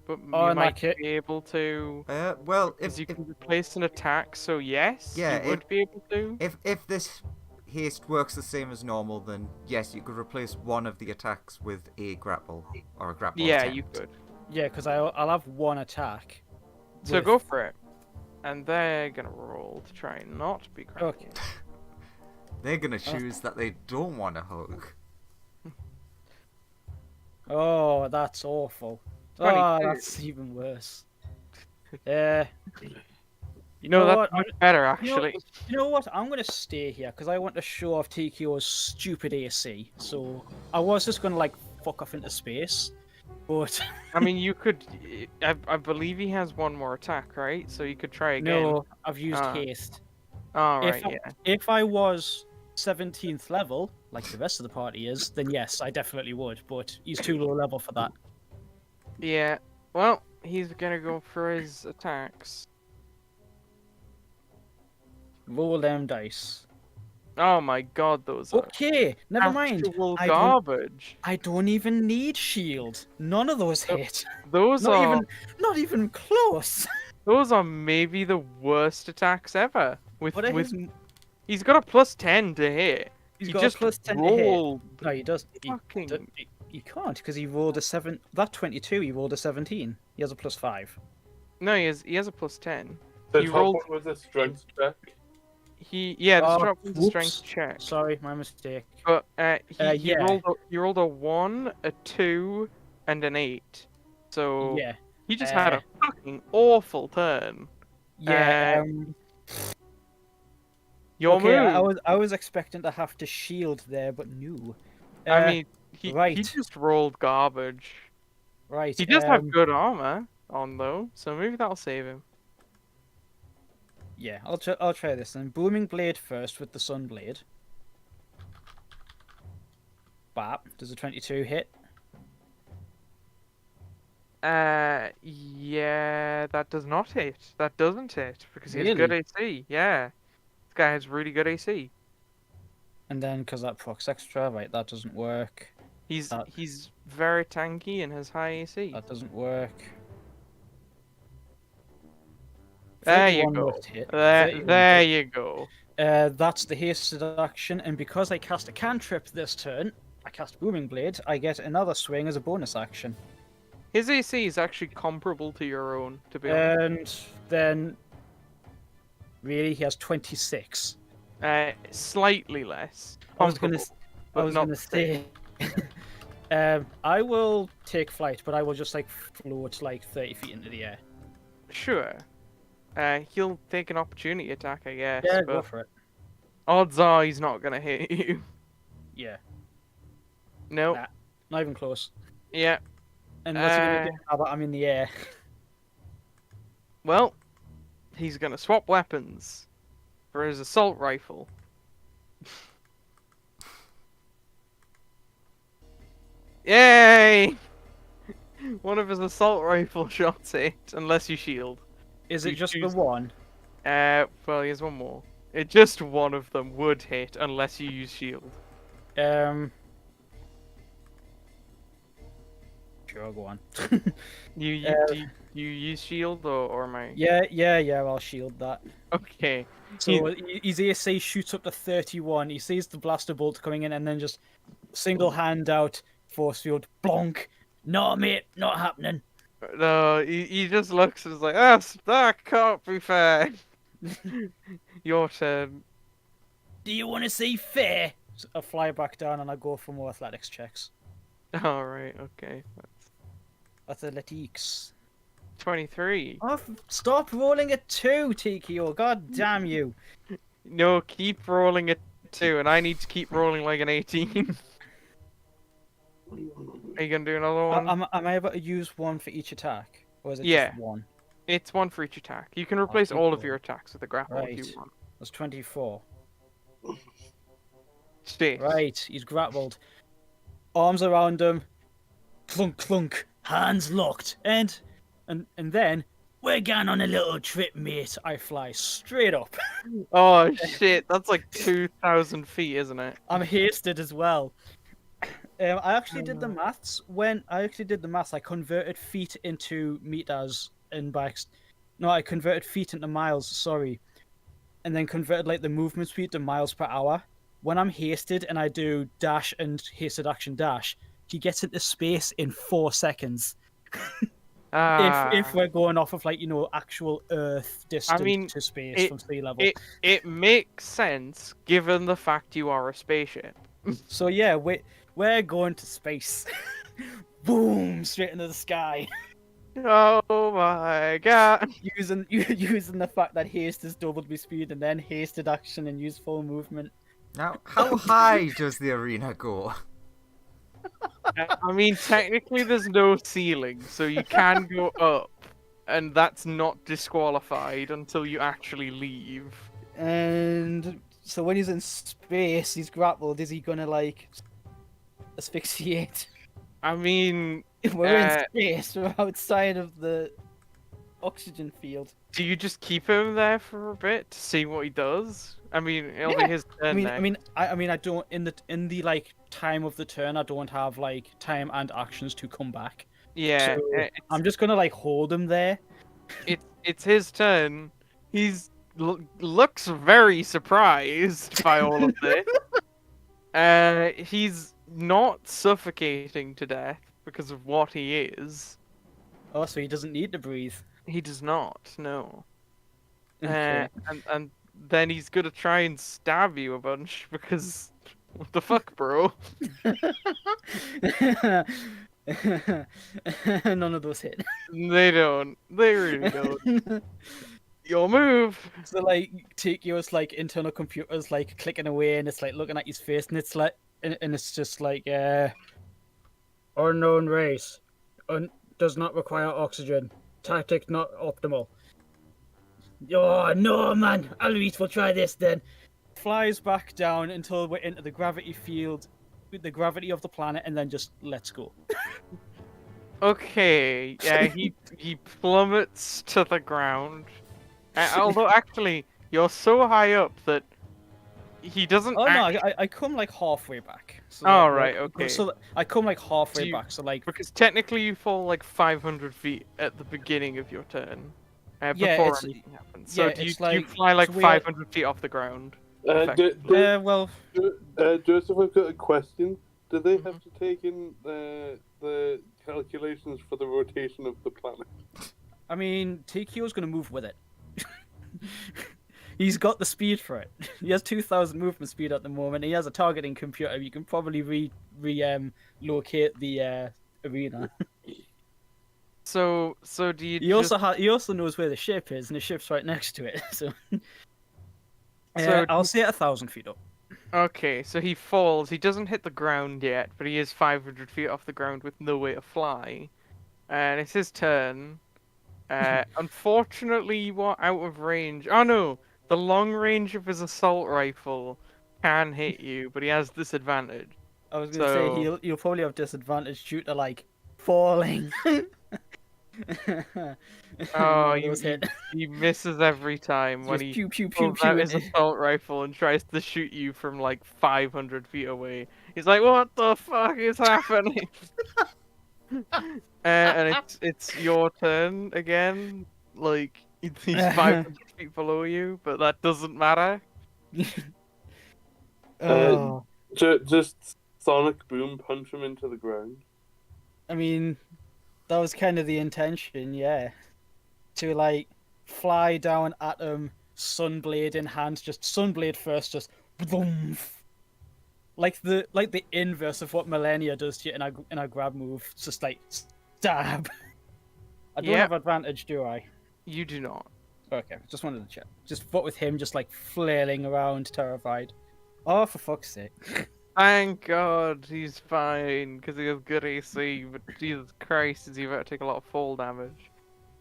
but Oh, you in might that ca- be able to. Well, if Because you can replace an attack, so yes, Yeah, you would be able to. if this haste works the same as normal, then yes, you could replace one of the attacks with a grapple or a grapple. Yeah, attempt. you could. Yeah, because I'll have one attack. So with- go for it. And they're gonna roll to try and not be grappled. Okay. They're gonna choose that they don't want to hug. Oh, that's awful. Oh, 22. that's even worse. Yeah. You No, know that's what? much better You know, actually. you know what? I'm gonna stay here because I want to show off TKO's stupid AC. So I was just gonna like fuck off into space, but I mean, you could. I believe he has one more attack, right? So you could try again. no, I've used Ah. haste. All right. if I, Yeah. if I was 17th level, like the rest of the party is, then yes, I definitely would. But he's too low level for that. Yeah. Well, he's gonna go for his attacks. Roll them dice. Oh my god, those are Okay, never mind. actual I garbage. don't even need shield. None of those Th- hit. Those are Not even close. those are maybe the worst attacks ever. What are his? He's got a +10 to hit. He's He got just a +10 to hit. rolled. No, he does. Fucking. He can't because he rolled a 7. That 22, he rolled a 17. He has a +5. No, he has a +10. The He top rolled. one was a strength check. The Oh, top was a whoops. strength check. Sorry, my mistake. But he yeah. rolled a 1, a 2, and an 8. So Yeah. he just had a fucking awful turn. Yeah. Your okay, move. I was expecting to have to shield there, but no. I mean, he right. just rolled garbage. Right. He does have good armor on though, so maybe that'll save him. Yeah, I'll try this then. Booming blade first with the sun blade. Bap. Does a 22 hit? Yeah, that does not hit. That doesn't hit because he has good AC. Yeah, this guy has really good AC. And then because that procs extra, right? That doesn't work. He's very tanky and has high AC. That doesn't work. There you go. There you go. That's the hasted action, and because I cast a cantrip this turn, I cast Booming Blade, I get another swing as a bonus action. His AC is actually comparable to your own, to be honest. And then, really, he has 26. Slightly less. I was gonna not say. I will take flight, but I will just like float like 30 feet into the air. Sure. He'll take an opportunity attack, I guess. Yeah, but go for it. odds are he's not gonna hit you. Yeah. Nope. Nah, not even close. Yeah. And what's he gonna do now that I'm in the air? Well, he's gonna swap weapons for his assault rifle. Yay! One of his assault rifle shots hit, unless you shield. Is it You just the choose- one? Well, here's one more. Just one of them would hit unless you use shield. Sure, go on. Do you use shield or am I? Yeah, I'll shield that. Okay. So his AC shoots up to 31. He sees the blaster bolt coming in and then just single hand out, force field, blonk. No, mate, not happening. No, he just looks and is like, that can't be fair. Your turn. Do you want to see fair? So I fly back down and I go for more athletics checks. Alright, okay. That's Athletics. 23. Oh, stop rolling a 2, TKO. God damn you. No, keep rolling a 2, and I need to keep rolling like an 18. Are you gonna do another one? Am I able to use one for each attack? Or is it Yeah. just one? It's one for each attack. You can replace all of cool. your attacks with a grapple if Right. you want. That's 24. Stay. Right, he's grappled. Arms around him. Clunk, clunk. Hands locked. And then, we're going on a little trip, mate. I fly straight up. Oh shit, that's like 2,000 feet, isn't it? I'm hasted as well. I actually did the maths. When I actually did the maths, I converted feet into meters and bikes. No, I converted feet into miles, sorry. And then converted like the movement speed to miles per hour. When I'm hasted and I do dash and hasted action dash, he gets into space in 4 seconds. If we're going off of like, actual Earth distance to space from sea level. It makes sense given the fact you are a spaceship. So yeah, we're going to space. Boom! Straight into the sky. Oh my god. using the fact that haste has doubled my speed and then hasted action and use full movement. Now, how high does the arena go? I mean, technically there's no ceiling, so you can go up, and that's not disqualified until you actually leave. And so when he's in space, he's grappled. Is he gonna like asphyxiate? I mean, We're in space. We're outside of the oxygen field. Do you just keep him there for a bit to see what he does? I mean, it'll be Yeah. his I turn mean, next. I mean, I don't in the like time of the turn. I don't have like time and actions to come back. Yeah, So it's I'm just gonna like hold him there. it's his turn. He's looks very surprised by all of this. He's not suffocating to death because of what he is. Oh, so he doesn't need to breathe. He does not, no. Okay. And then he's gonna try and stab you a bunch because what the fuck, bro? None of those hit. They don't. They really don't. Your move. So like Tikio's like internal computer's like clicking away and it's like looking at his face and it's like and it's just like unknown race. Does not require oxygen. Tactic not optimal. Oh no man, at least we'll try this then. Flies back down until we're into the gravity field with the gravity of the planet and then just lets go. Okay, yeah, he plummets to the ground. Although actually, you're so high up that he doesn't. Oh no, I come like halfway back. So Oh, that, right, like, okay. So that I come like halfway Do you- back. So like Because technically you fall like 500 feet at the beginning of your turn, Yeah, before it's- anything happens. So yeah, do you it's like- fly like so we are- 500 feet off the ground? well, Joseph, I've got a question. Do they have to take in the calculations for the rotation of the planet? I mean, Tikio's gonna move with it. He's got the speed for it. He has 2,000 movement speed at the moment. He has a targeting computer. You can probably locate the arena. So do you He also knows where the ship is, and the ship's right next to it. So, So I'll say 1,000 feet up. Okay, so he falls. He doesn't hit the ground yet, but he is 500 feet off the ground with no way to fly. And it's his turn. Unfortunately, you are out of range. Oh no! The long range of his assault rifle can hit you, but he has disadvantage. I was gonna say So- he'll probably have disadvantage due to like falling. Oh, None of those hit. he misses every time when Just he pew pew pew pulls out pew. his assault rifle and tries to shoot you from like 500 feet away. He's like, "What the fuck is happening?" And it's your turn again. Like he's 500 feet below you, but that doesn't matter. Oh, Just sonic boom punch him into the ground. I mean, that was kind of the intention, yeah. To like fly down at him, sunblade in hand, just sunblade first, just boom. Like the inverse of what Millennia does to you in a grab move. It's just like stab. I don't Yep. have advantage, do I? You do not. Okay, just wanted to check. Just what with him just like flailing around, terrified. Oh, for fuck's sake! Thank God he's fine because he has good AC. But Jesus Christ, is he about to take a lot of fall damage?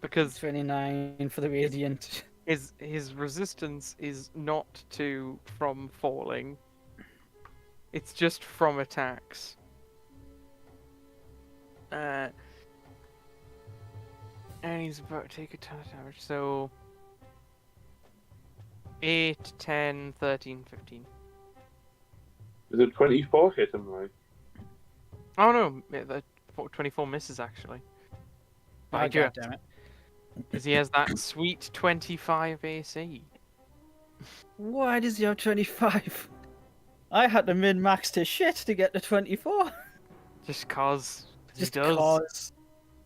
Because 29 for the radiant. his resistance is not from falling. It's just from attacks. And he's about to take a ton of damage. So 8, 10, 13, 15. Is it 24 hit him, right? Oh no, the 24 misses actually. Oh, By God just damn it! because he has that sweet 25 AC. Why does he have 25? I had to min max to shit to get to 24. Just cause he Just does. cause.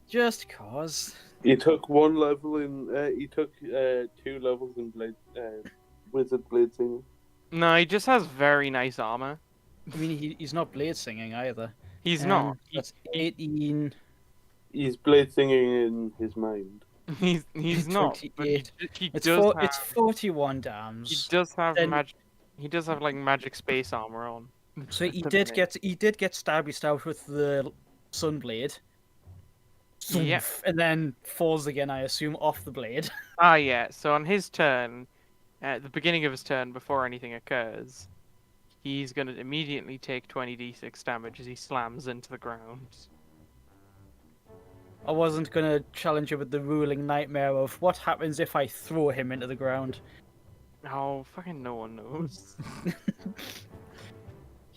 Just cause. He took one level in. He took 2 levels in blade. Wizard blade singing. No, he just has very nice armor. I mean, he's not blade singing either. He's not. That's 18. He's blade singing in his mind. He's not. But 28. he It's does have. it's 41 He dams. does have Then- magic. He does have like magic space armor on. So he At the did minute. get stabbed with the sunblade. Yep. Zoomf, and then falls again, I assume, off the blade. Ah, yeah. So on his turn, at the beginning of his turn, before anything occurs, he's gonna immediately take 20d6 damage as he slams into the ground. I wasn't gonna challenge you with the ruling nightmare of what happens if I throw him into the ground. Oh, fucking no one knows.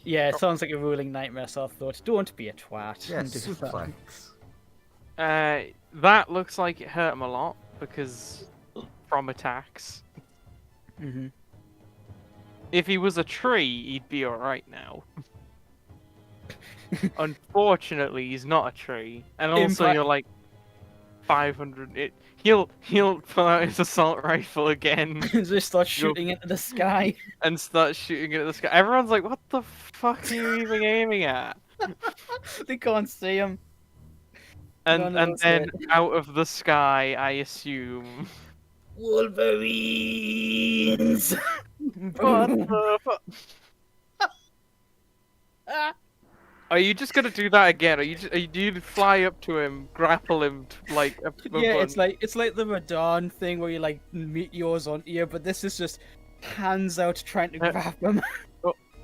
Yeah, it sounds like a ruling nightmare, so I thought, don't be a twat. Yeah, and do that. suplex. That looks like it hurt him a lot because from attacks. Mm-hmm. If he was a tree, he'd be alright now. Unfortunately, he's not a tree, and also you're like 500. He'll pull out his assault rifle again Just start shooting into the sky. and start shooting it at the sky. Everyone's like, "What the fuck are you even aiming at?" They can't see him. And None of us then did. out of the sky, I assume. Wolverines! What the fuck? Are you just gonna do that again? Do you fly up to him, grapple him, like a Yeah, bunch? it's like the Radon thing where you like meet yours on ear, but this is just hands out trying to grab him.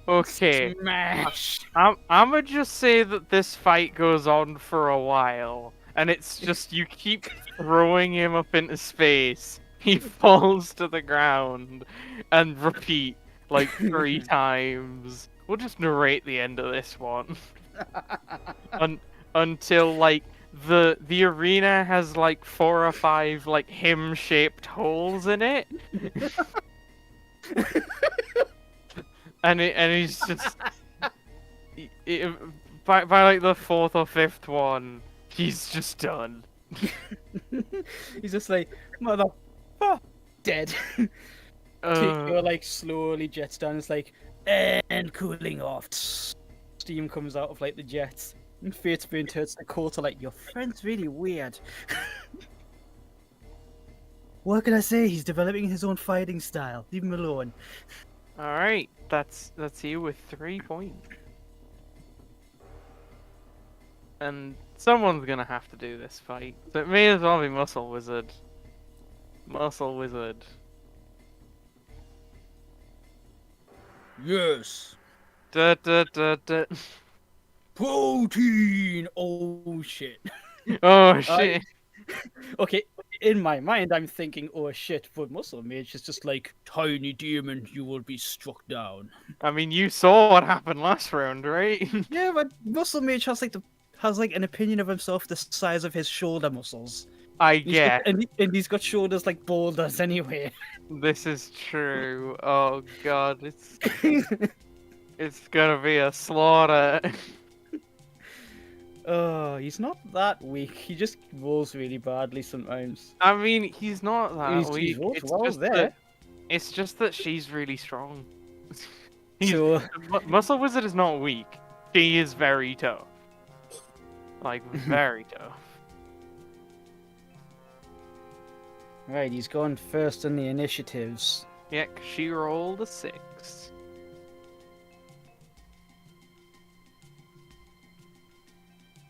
Okay. Smash! I'm gonna just say that this fight goes on for a while, and it's just you keep throwing him up into space. He falls to the ground, and repeat like 3 times. We'll just narrate the end of this one. Until like the arena has like 4 or 5 like him-shaped holes in it. And he's just by like the 4th or 5th one, he's just done. He's just like, mother, dead. Tico like slowly jets down. It's like, and cooling off. Steam comes out of like the jets. And Fatespoon turns to Coulter like, your friend's really weird. What can I say? He's developing his own fighting style. Leave him alone. All right, that's you with 3 points. And someone's gonna have to do this fight. So it may as well be Muscle Wizard. Muscle Wizard. Yes. Da, da, da, da. Protein. Oh shit. Oh shit. Okay, in my mind, I'm thinking, oh shit, but Muscle Mage is just like, tiny demon, you will be struck down. I mean, you saw what happened last round, right? Yeah, but Muscle Mage has like an opinion of himself the size of his shoulder muscles. I He's get. got, and he's got shoulders like boulders anyway. This is true. Oh god, it's gonna be a slaughter. Oh, he's not that weak. He just rolls really badly sometimes. I mean, he's not that weak. He's rolled It's well just there. that it's just that she's really strong. So Muscle Wizard is not weak. She is very tough. Like very tough. right, he's gone first in the initiatives. Yeah, 'cause she rolled a 6.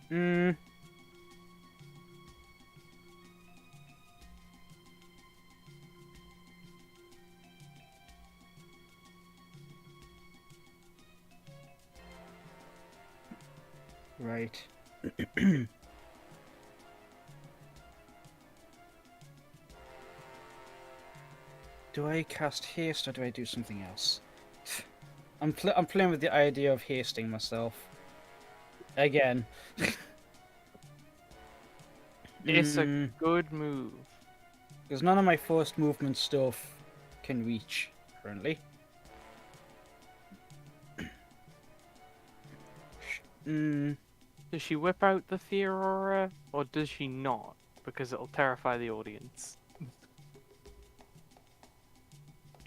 Hmm. Right. Do I cast haste or do I do something else? I'm playing with the idea of hasting myself. Again. It's a good move. Because none of my first movement stuff can reach currently. Does she whip out the Fear Aura, or does she not? Because it'll terrify the audience.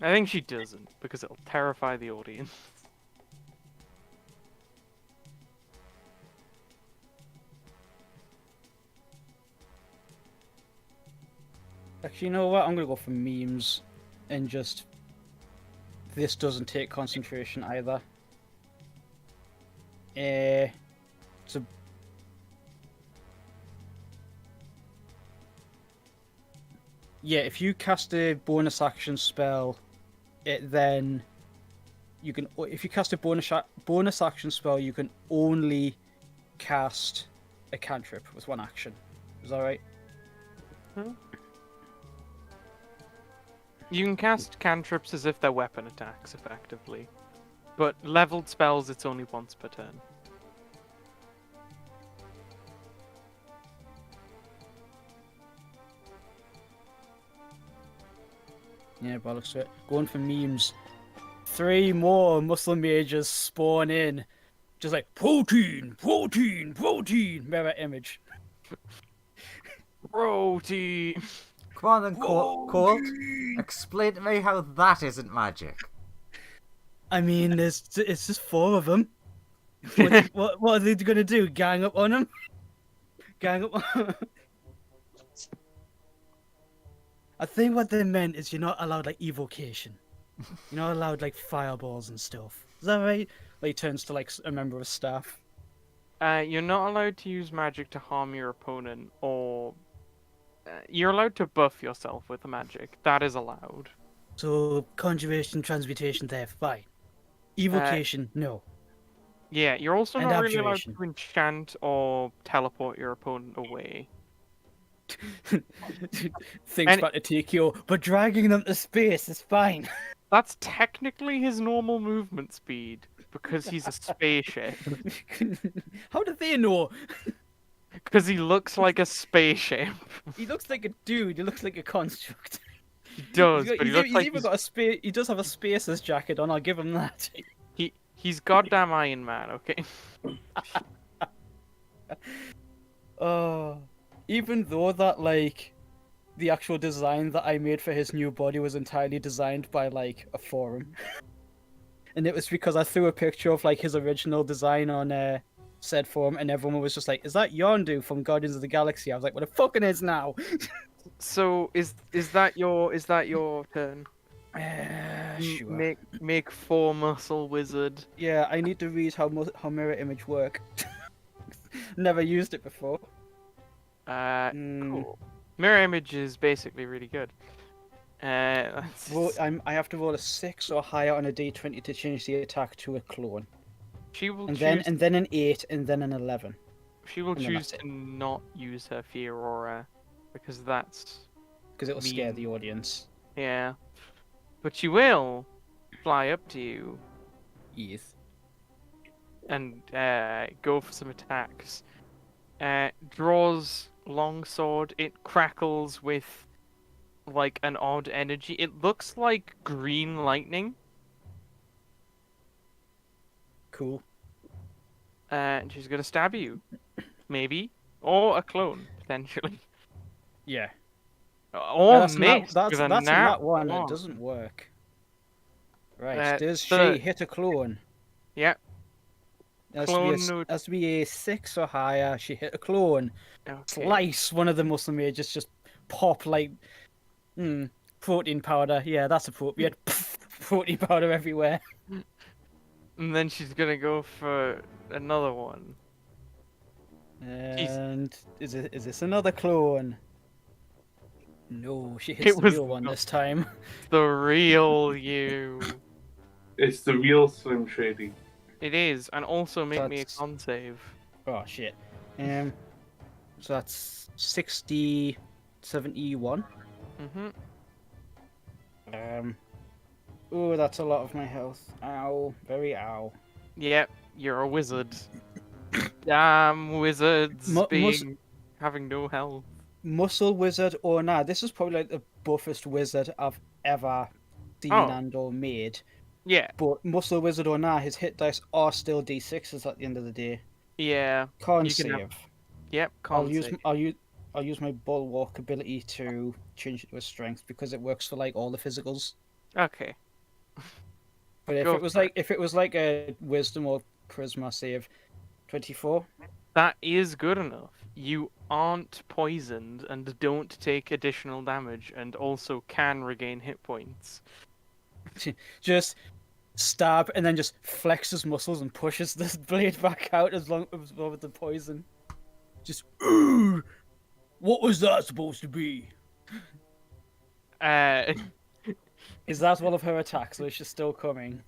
I think she doesn't, because it'll terrify the audience. Actually, you know what? I'm gonna go for memes and just. This doesn't take concentration either. So. Yeah, if you cast a bonus action spell, it then. You can. If you cast a bonus action spell, you can only cast a cantrip with one action. Is that right? You can cast cantrips as if they're weapon attacks, effectively. But leveled spells, it's only once per turn. Yeah, bollocks to it. Going for memes. 3 more muscle mages spawn in. Just like, protein, protein, protein. Mirror image. Protein! Come on then, Colt. Explain to me how that isn't magic. I mean, it's just 4 of them. What are they gonna do? Gang up on him? Gang up on I think what they meant is you're not allowed, like, evocation. You're not allowed, like, fireballs and stuff. Is that right? Like, he turns to, like, a member of staff. You're not allowed to use magic to harm your opponent, or... you're allowed to buff yourself with the magic. That is allowed. So, conjuration, transmutation, there, fine. Evocation, no. Yeah, you're also And not really allowed abjuration. to enchant or teleport your opponent away. Things And- about to take you, but dragging them to space is fine. That's technically his normal movement speed, because he's a spaceship. How do they know? Because he looks like a spaceship. He looks like a dude. He looks like a construct. He does, He's but he looks like even got a space. He does have a spacer's jacket on. I'll give him that. he's goddamn Iron Man, okay? Oh, even though that like the actual design that I made for his new body was entirely designed by like a forum, and it was because I threw a picture of like his original design on said forum, and everyone was just like, "Is that Yondu from Guardians of the Galaxy?" I was like, "Well, it fucking is now." So is that your turn? Sure. Make 4 muscle wizard. Yeah, I need to read how mirror image work. Never used it before. Cool. Mirror image is basically really good. Well, I have to roll a 6 or higher on a d20 to change the attack to a clone, she will and choose. then an 8, and then an 11. She will and then choose that's it. to not use her fear aura, because that's Because it will scare mean. the audience. yeah. But she will fly up to you Yes. and go for some attacks. Draws longsword. It crackles with like an odd energy. It looks like green lightning. Cool. And she's gonna stab you, maybe, or a clone potentially, Yeah. or that's miss not, with that's a that's nat not one. It one. doesn't work. Right. Uh, Does the- she hit a clone? Yeah. Has Clone to, be would- has to be a 6 or higher. She hit a clone. Okay. Slice one of the muscle mages, just pop like protein powder. Yeah, that's appropriate. Protein powder everywhere. And then she's gonna go for another one. And is this another clone? No, she It hits the was real one not. this time. The real you. It's the real Slim Shady. It is, and also make me a That's- con save. Oh shit. So that's 60, 71. Oh, that's a lot of my health. Ow, very ow. Yep, you're a wizard. Damn wizards having no health. Muscle wizard or nah, this is probably like the buffest wizard I've ever seen Oh. and or made. Yeah, But muscle wizard or nah, his hit dice are still d6s at the end of the day. yeah. Con You can save. have- Yep, I'll con use save. I'll use my bulwark ability to change it to a strength because it works for like all the physicals. Okay. But if Go it was for like if it was like a wisdom or charisma save, 24. That is good enough. You aren't poisoned and don't take additional damage, and also can regain hit points. Just stab and then just flexes muscles and pushes this blade back out as long as with the poison. Just "Ugh! What was that supposed to be? Is that one of her attacks, or is she still coming?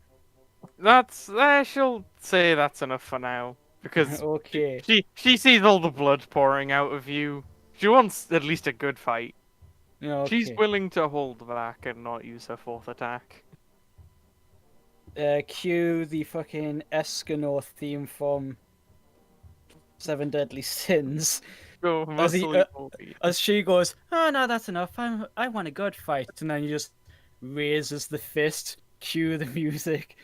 That's she'll say that's enough for now because Okay. she sees all the blood pouring out of you. She wants at least a good fight. Yeah, She's okay. willing to hold back and not use her fourth attack. Cue the fucking Escanor theme from Seven Deadly Sins. Go As he, muscly boy. as she goes, oh no, that's enough. I want a good fight, and then he just raises the fist. Cue the music.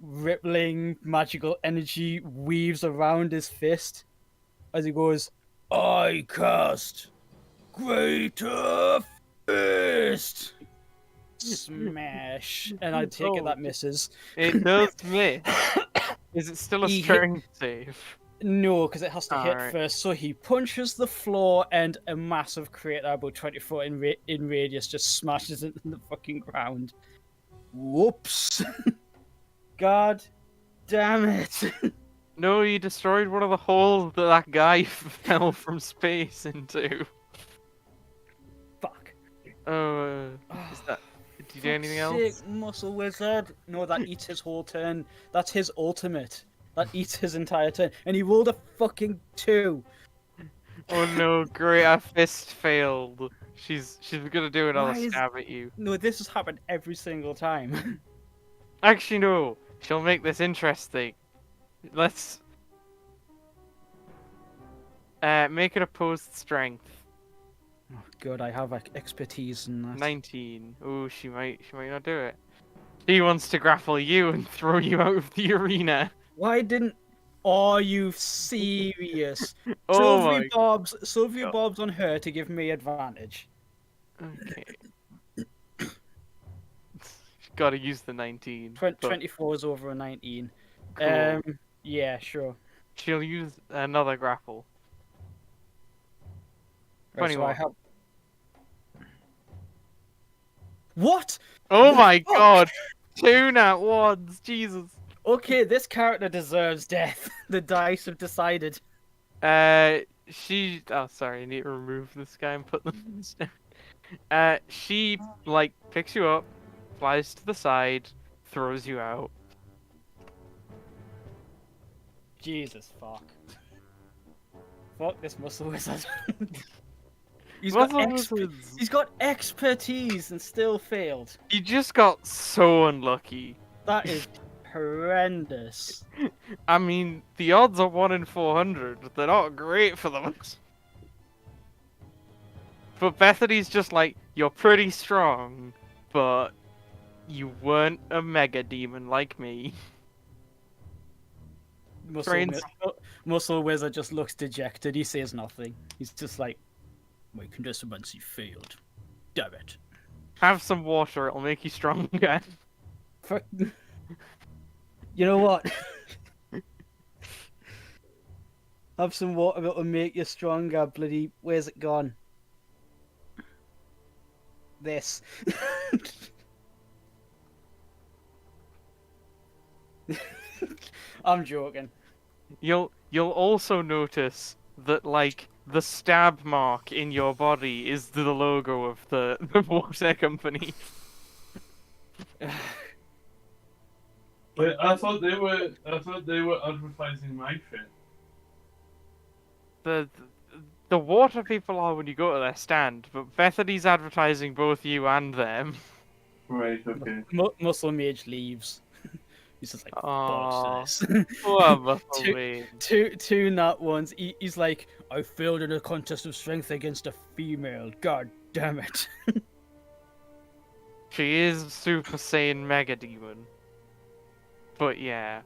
Rippling magical energy weaves around his fist as he goes, I cast Greater Fist. Smash. And I take it that misses. It does miss. Is it still a He hit- strength save? No, because it has to hit Alright. first. So he punches the floor, and a massive crater about 20 foot in radius just smashes into the fucking ground. Whoops. God damn it. No, you destroyed one of the holes that guy fell from space into. Fuck. Is that? Did you do anything Fuck's else? sake, Muscle Wizard. No, that eats his whole turn. That's his ultimate. That eats his entire turn. And he rolled a fucking 2. Oh no, Greater Fist failed. She's gonna do another Why is- stab at you. No, this has happened every single time. Actually, no. She'll make this interesting. Let's make it opposed strength. Oh, good, I have expertise in that. 19. Ooh, she might not do it. She wants to grapple you and throw you out of the arena. Why didn't... Are you serious? Oh my. Sylvia God. Bob's on her to give me advantage. Okay. Gotta use the 19. but 24 is over a 19. cool. Yeah, sure. She'll use another grapple. Right, so I 21. have... What? Oh The my fuck? god! 2 nat ones! Jesus! Okay, this character deserves death. The dice have decided. She. Oh, sorry, I need to remove this guy and put them down. She, like, picks you up, flies to the side, throws you out. Jesus fuck. Fuck this Muscle Wizard. Muscle Wizards. He's got expertise and still failed. You just got so unlucky. That is horrendous. I mean, the odds are 1 in 400. They're not great for them. But Bethany's just like, you're pretty strong, but you weren't a mega demon like me. Muscle Wizard just looks dejected. He says nothing. He's just like, my contestants failed. Damn it. Have some water, it'll make you stronger. Fuck. You know what? Have some water, it'll make you stronger. Bloody, where's it gone? This. I'm joking. You'll also notice that, like, the stab mark in your body is the logo of the water company. Wait, I thought they were advertising my shit. The water people are when you go to their stand, but Bethany's advertising both you and them. Right, okay. Muscle Mage leaves. He's just like, Aww. bollocks to this. Poor Muscle Mage. Two nat ones. He's like, I failed in a contest of strength against a female. God damn it. She is Super Saiyan Mega Demon. But yeah.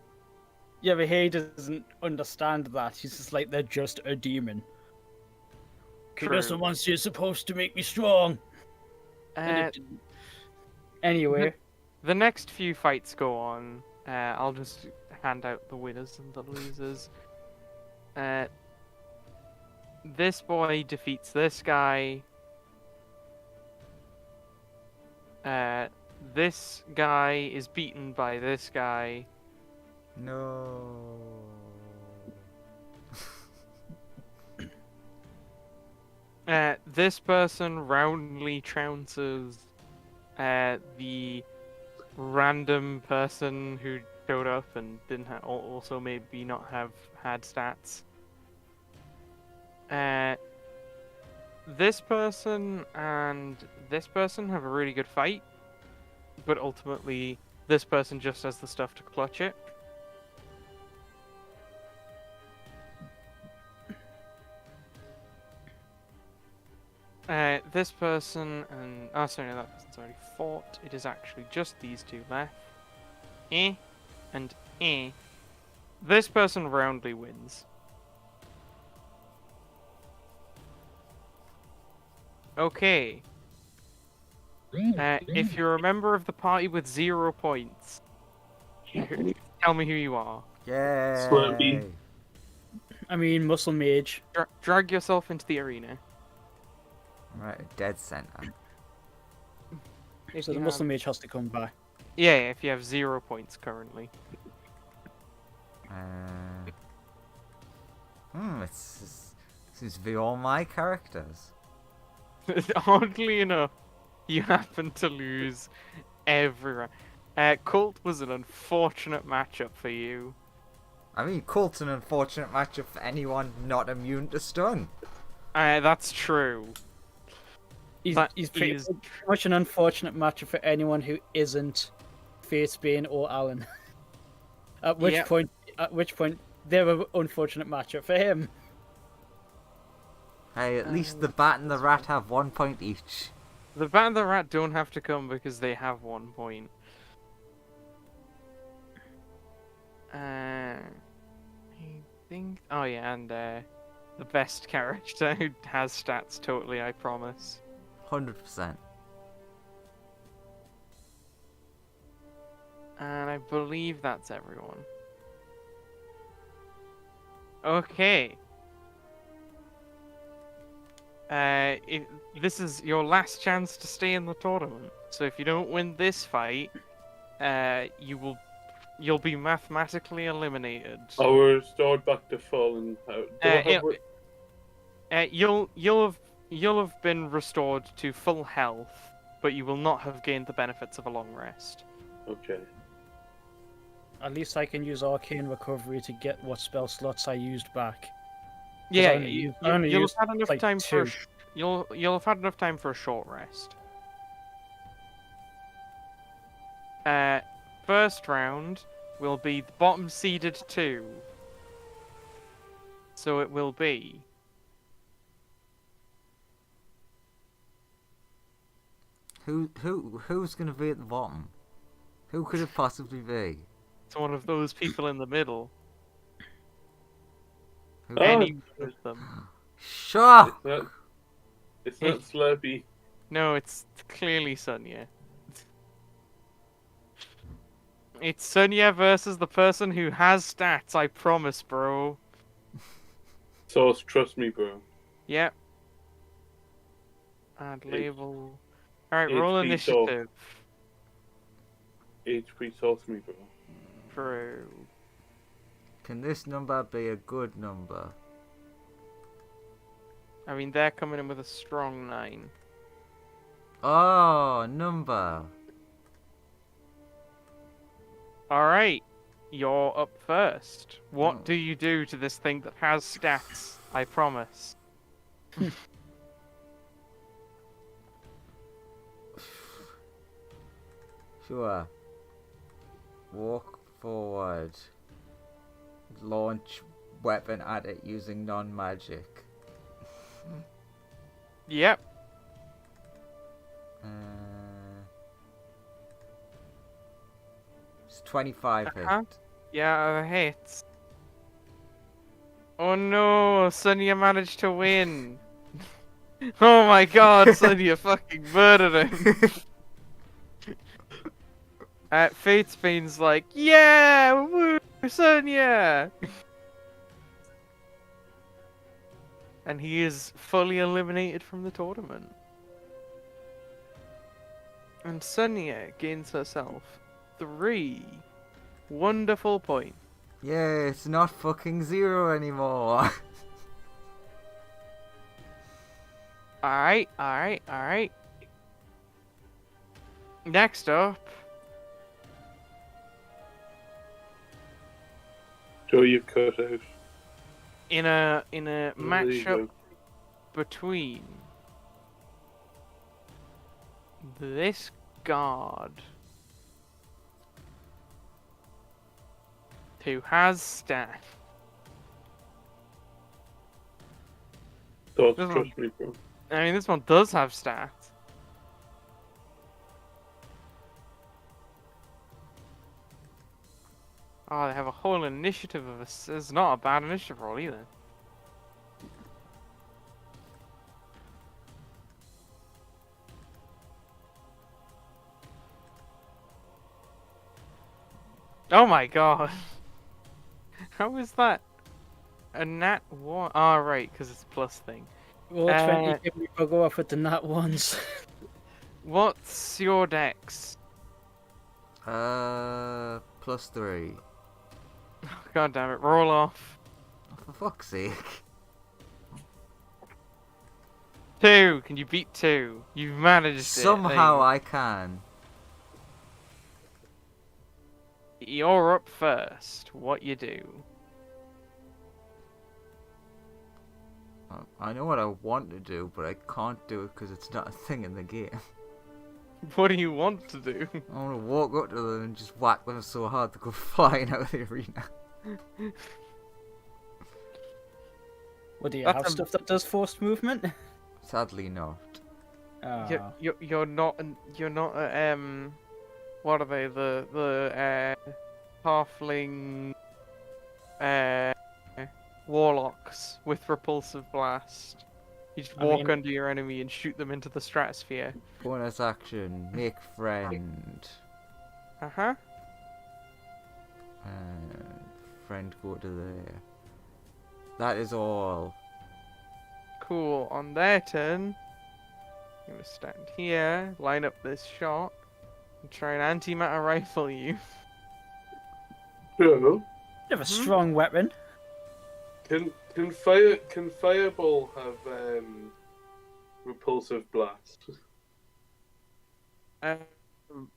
Yeah, but he doesn't understand that. He's just like, they're just a demon. Contestant wants you supposed to make me strong. Anyway. The next few fights go on. I'll just hand out the winners and the losers. This boy defeats this guy. This guy is beaten by this guy. No. This person roundly trounces the random person who showed up and didn't also maybe not have had stats. this person and this person have a really good fight, but ultimately this person just has the stuff to clutch it. This person and sorry, no, that person's already fought. It is actually just these two left. And this person roundly wins. Okay. If you're a member of the party with 0 points, tell me who you are. Yay! Slurpee. I mean, Muscle Mage. Drag yourself into the arena. Right, dead center. If So the you Muscle have- Mage has to come back. Yeah, if you have 0 points currently. This is the all my characters. Oddly enough, you happen to lose every round. Colt was an unfortunate matchup for you. I mean, Colt's an unfortunate matchup for anyone not immune to stun. That's true. He's That pretty is- much an unfortunate matchup for anyone who isn't Fatesbane or Alan. At which Yep. point, they're an unfortunate matchup for him. Hey, at least the bat and the rat have 1 point each. The Bat and the Rat don't have to come because they have 1 point. I think. Oh yeah, and the best character who has stats. Totally, I promise. 100%. And I believe that's everyone. Okay. This is your last chance to stay in the tournament. So if you don't win this fight, you'll be mathematically eliminated. Oh, we're restored back to full and You'll have been restored to full health, but you will not have gained the benefits of a long rest. okay. At least I can use Arcane Recovery to get what spell slots I used back. Yeah, I only you'll used, have had enough like, time for 2. you'll have had enough time for a short rest. First round will be the bottom seeded 2. So it will be Who's gonna be at the bottom? Who could it possibly be? it's one of those people in the middle. Who... Oh. Any one of them. Sure. It's not Slurpee. No, it's clearly Sonya. It's Sonya versus the person who has stats, I promise, bro. Source, trust me, bro. Yep. Add H- label. Alright, roll HP initiative. HP source me, bro. True. Can this number be a good number? I mean, they're coming in with a strong 9. Oh, number. Alright, you're up first. What Oh. do you do to this thing that has stats? I promise. Sure. Walk forward. Launch weapon at it using non-magic. Yep. It's 25 Uh-huh. hit. Yeah, hits. Oh no, Sonya managed to win. Oh my god, Sonya fucking murdered him. Fatesbane's like, yeah, woo, Sonya! And he is fully eliminated from the tournament. And Sonya gains herself 3 wonderful points. Yeah, it's not fucking 0 anymore. Alright. Next up, Show your cutout. in a There you matchup go. between this guard who has staff. Don't This trust me, bro. I mean, this one does have stats. Oh, they have a whole initiative of us. It's not a bad initiative roll either. Oh my god. How is that a nat 1? Oh, right, because it's a plus thing. Roll 20, give me a go off with the nat ones. What's your dex? +3. God damn it, roll off. For fuck's sake. 2! Can you beat 2? You've managed it. Somehow I can. You're up first. What you do? I know what I want to do, but I can't do it because it's not a thing in the game. What do you want to do? I want to walk up to them and just whack them so hard to go flying out of the arena. What do you That's have a- stuff that does forced movement? Sadly not. Oh. You're not what are they, the halfling warlocks with repulsive blast. You just walk under your enemy and shoot them into the stratosphere. Bonus action, make friend. Uh-huh. Friend go to there. That is all. Cool. On their turn, I'm gonna stand here, line up this shot, and try and antimatter rifle you. So, You have a strong weapon. can Fireball have repulsive blast?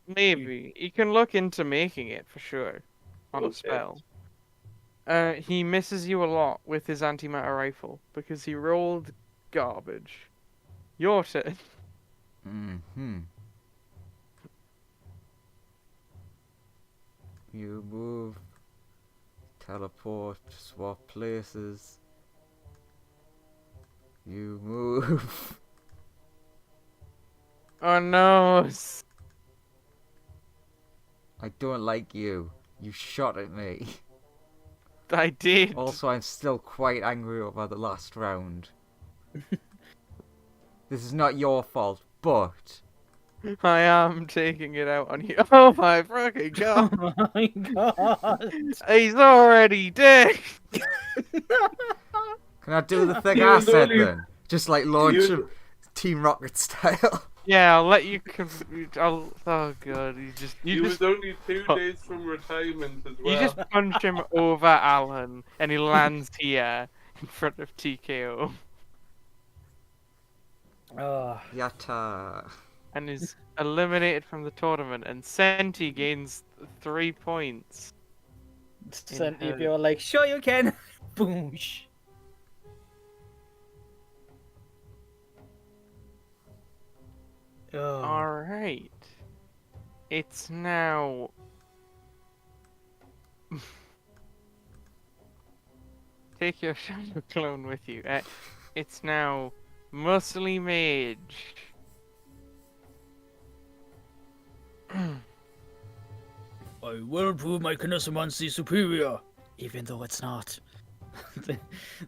Maybe. You can look into making it for sure on a Okay. spell. He misses you a lot with his antimatter rifle because he rolled garbage. Your turn. Mm-hmm. You move, teleport, swap places. You move. Oh no! I don't like you. You shot at me. I did. Also, I'm still quite angry over the last round. This is not your fault, but... I am taking it out on you. Oh my fucking god! Oh my god. He's already dead. Can I do the thing You I was said only- then? Just like launch You- him Team Rocket style. Yeah, I'll let you. Oh god, He was only 2 days from retirement as well. You just punch him over Alan, and he lands here in front of TKO, Oh. Yatta. and is eliminated from the tournament. And Senti gains 3 points. Sent her- you're like, sure you can. Boosh. Oh. All right, it's now. Take your shadow clone with you. It's now Muscly Mage. I will prove my kinesomancy superior, even though it's not.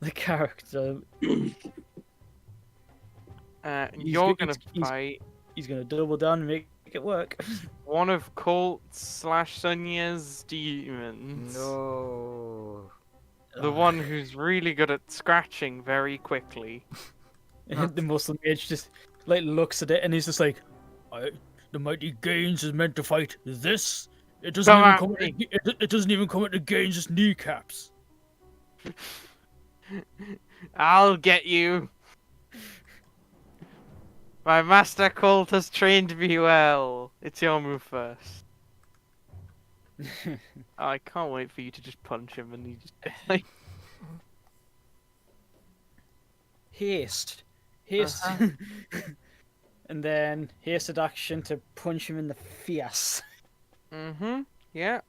the character. You're gonna fight He's gonna double down and make it work. one of Colt/Sonya's demons. No. The one who's really good at scratching very quickly. The Muslim mage just like looks at it and he's just like, "The mighty Gaines is meant to fight this. It doesn't Come even at come. me." It doesn't even come at the Gaines' kneecaps." I'll get you. My master Colt has trained me well. It's your move first. I can't wait for you to just punch him and he just like Haste. Uh-huh. and then hasted action to punch him in the face. Mm-hmm. Yeah.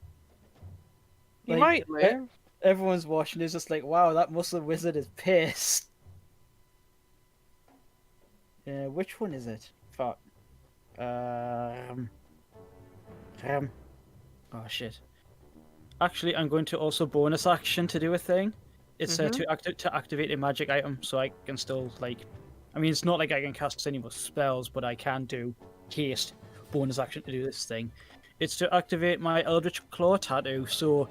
He Like, might live. Everyone's watching is just like, wow, that muscle wizard is pissed. Which one is it? Fuck. Oh shit. Actually, I'm going to also bonus action to do a thing. It's to activate a magic item, so I can still like. I mean, it's not like I can cast any more spells, but I can do haste bonus action to do this thing. It's to activate my Eldritch Claw tattoo. So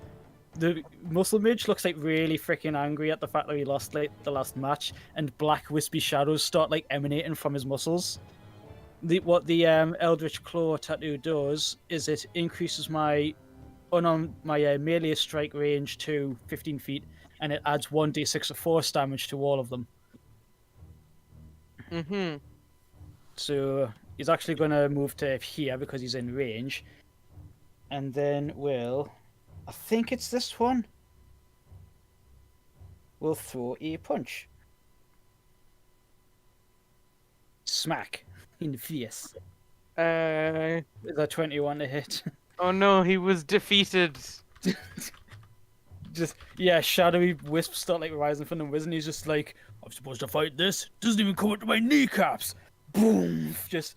the muscle mage looks like really freaking angry at the fact that he lost like the last match, and black wispy shadows start like emanating from his muscles. What the Eldritch Claw tattoo does is it increases my melee strike range to 15 feet, and it adds 1d6 of force damage to all of them. Mm-hmm. So he's actually going to move to here because he's in range, and then I think it's this one. We'll throw a punch. Smack in the face. Is that 21 to hit? Oh no, he was defeated. Just shadowy wisps start like rising from the wizard, and he's just like, I'm supposed to fight this? Doesn't even come up to my kneecaps. Boom! Just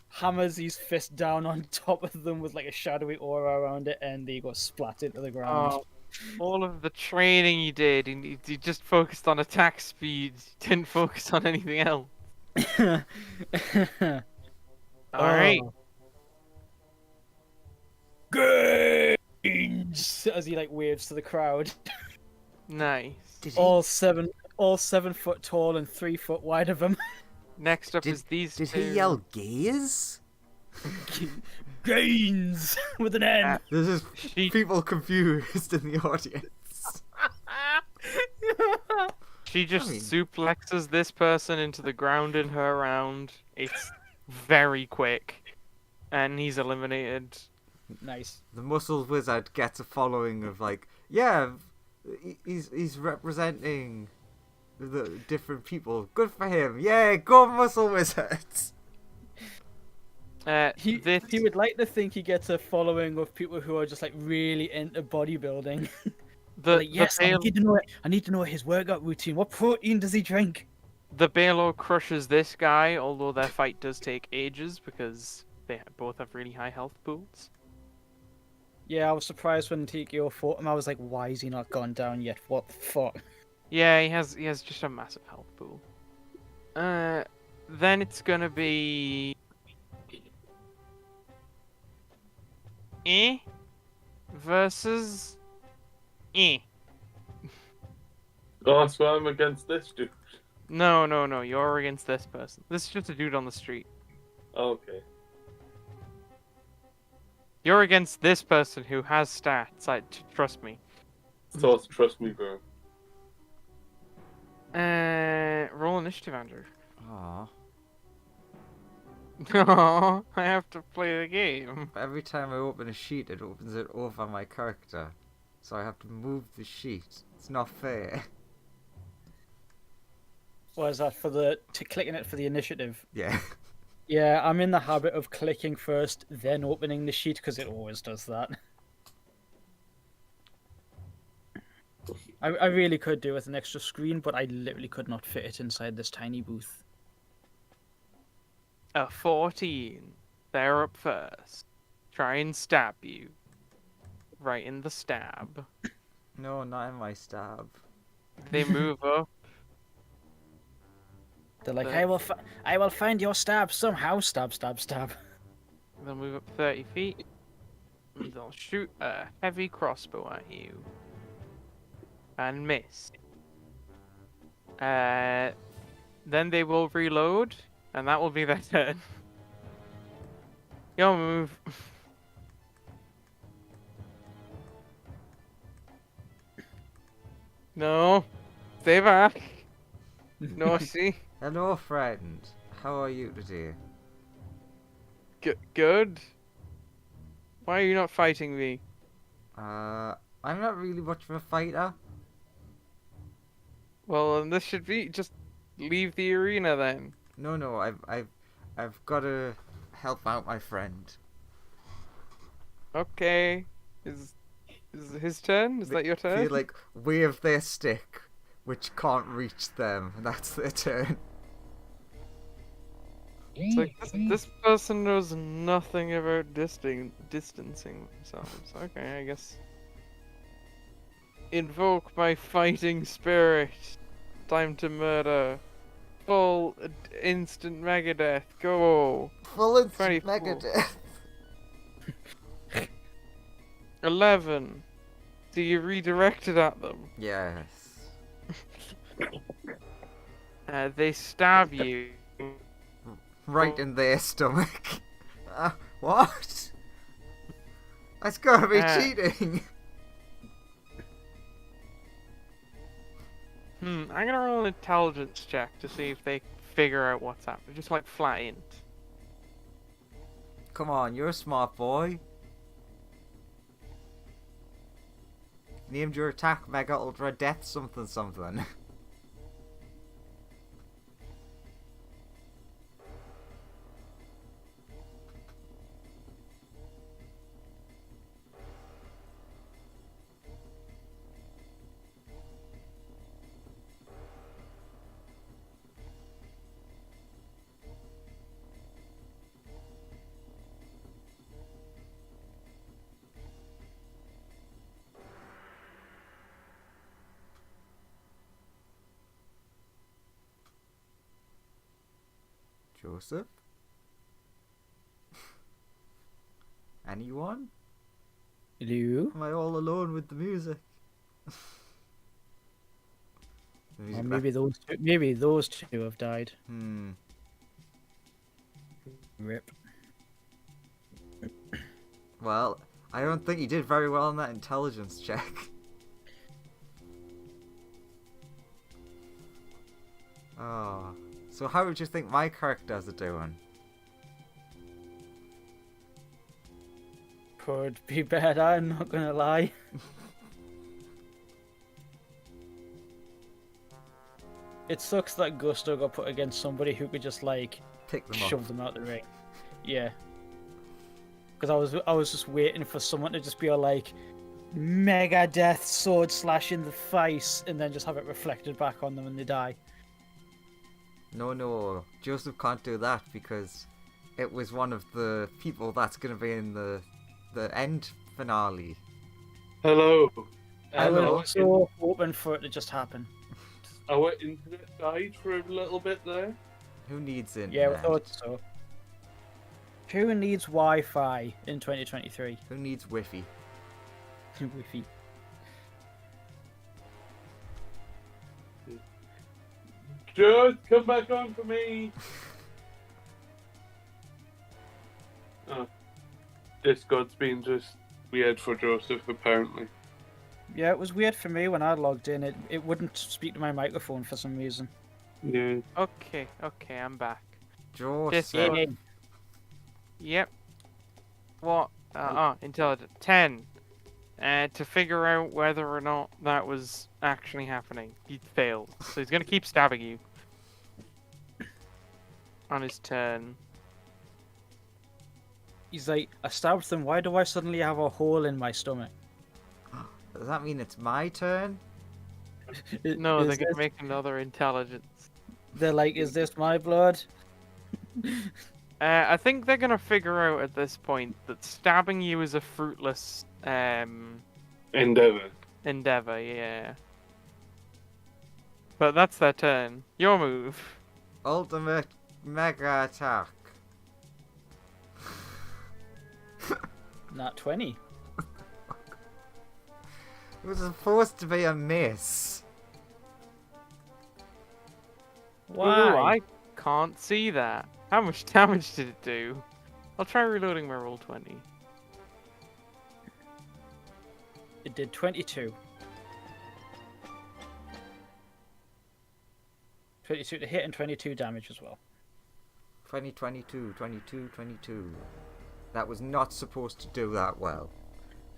hammers his fist down on top of them with like a shadowy aura around it, and they go splat into the ground. Oh, all of the training he did, he just focused on attack speed. He didn't focus on anything else. Alright. Gains! As he like waves to the crowd. Nice. All 7 foot tall and 3 foot wide of him. Next up is these Did two. he yell gaze? Gains with an N. There's just people confused in the audience. She just suplexes this person into the ground in her round. It's very quick. And he's eliminated. Nice. The muscle wizard gets a following of like, yeah, he's representing the different people. Good for him. Yeah, go muscle wizards. He would like to think he gets a following of people who are just like really into bodybuilding. Like, yes, I need to know it. I need to know his workout routine. What protein does he drink? The Baelor crushes this guy, although their fight does take ages because they both have really high health pools. Yeah, I was surprised when TKO fought him. I was like, why is he not gone down yet? What the fuck? Yeah, he has just a massive health pool. Then it's gonna be versus Oh, that's why I'm against this dude. No, you're against this person. This is just a dude on the street. Okay. You're against this person who has stats. Trust me. So trust me, bro. Roll initiative, Andrew. Aww. No, I have to play the game. Every time I open a sheet, it opens it over my character. So I have to move the sheet. It's not fair. What is that clicking it for the initiative? Yeah. Yeah, I'm in the habit of clicking first, then opening the sheet because it always does that. I really could do with an extra screen, but I literally could not fit it inside this tiny booth. A 14. They're up first. Try and stab you. Right in the stab. No, not in my stab. They move up. They're like, I will find your stab somehow. Stab, stab, stab. They'll move up 30 feet. And they'll shoot a heavy crossbow at you. And miss. Then they will reload. And that will be their turn. You'll move. No. Stay back. Naughty. Hello, friend. How are you today? Good. Why are you not fighting me? I'm not really much of a fighter. Well, then this should be just leave the arena then. No, I've got to help out my friend. Okay. Is it his turn? Is that your turn? They like wave their stick, which can't reach them, and that's their turn. It's like this person knows nothing about distancing themselves. Okay, I guess. Invoke my fighting spirit. Time to murder. Full instant Megadeth. Go. Full instant 24. Megadeth. 11. So you redirected at them. Yes. They stab you. Right in their stomach. What? That's gotta be cheating. I'm gonna roll an intelligence check to see if they figure out what's happening. Just like flat int. Come on, you're a smart boy. Named your attack Mega Ultra Death something something. Joseph? Anyone? Hello? Am I all alone with the music? Or maybe those two have died. Rip. Well, I don't think you did very well on that intelligence check. Oh. So how would you think my characters are doing? Could be better, I'm not gonna lie. It sucks that Gusto got put against somebody who could just like Pick them shove up. them out the ring. Yeah. Because I was just waiting for someone to just be like mega death sword slash in the face and then just have it reflected back on them when they die. No, Joseph can't do that because it was one of the people that's going to be in the end finale. Hello. I was Hello. so hoping for it to just happen. Our internet died for a little bit there. Who needs internet? Yeah, I thought so. Who needs Wi-Fi in 2023? Who needs Wi-Fi? Wi-Fi. Just come back on for me. Oh. Discord's been just weird for Joseph, apparently. Yeah, it was weird for me when I logged in. It wouldn't speak to my microphone for some reason. Yeah. Okay, I'm back. Joseph. Yeah. Yep. What? Intelligent. 10. To figure out whether or not that was actually happening. He failed. So he's gonna keep stabbing you. On his turn. He's like, I stabbed them. Why do I suddenly have a hole in my stomach? Does that mean it's my turn? No, Is they're gonna this- make another intelligence. They're like, is this my blood? I think they're gonna figure out at this point that stabbing you is a fruitless Endeavor. endeavor, yeah. But that's their turn. Your move. Ultimate Mega Attack. Not 20. It was supposed to be a miss. Why? Ooh, I can't see that. How much damage did it do? I'll try reloading my roll 20. It did 22. 22 to hit and 22 damage as well. 22. That was not supposed to do that well.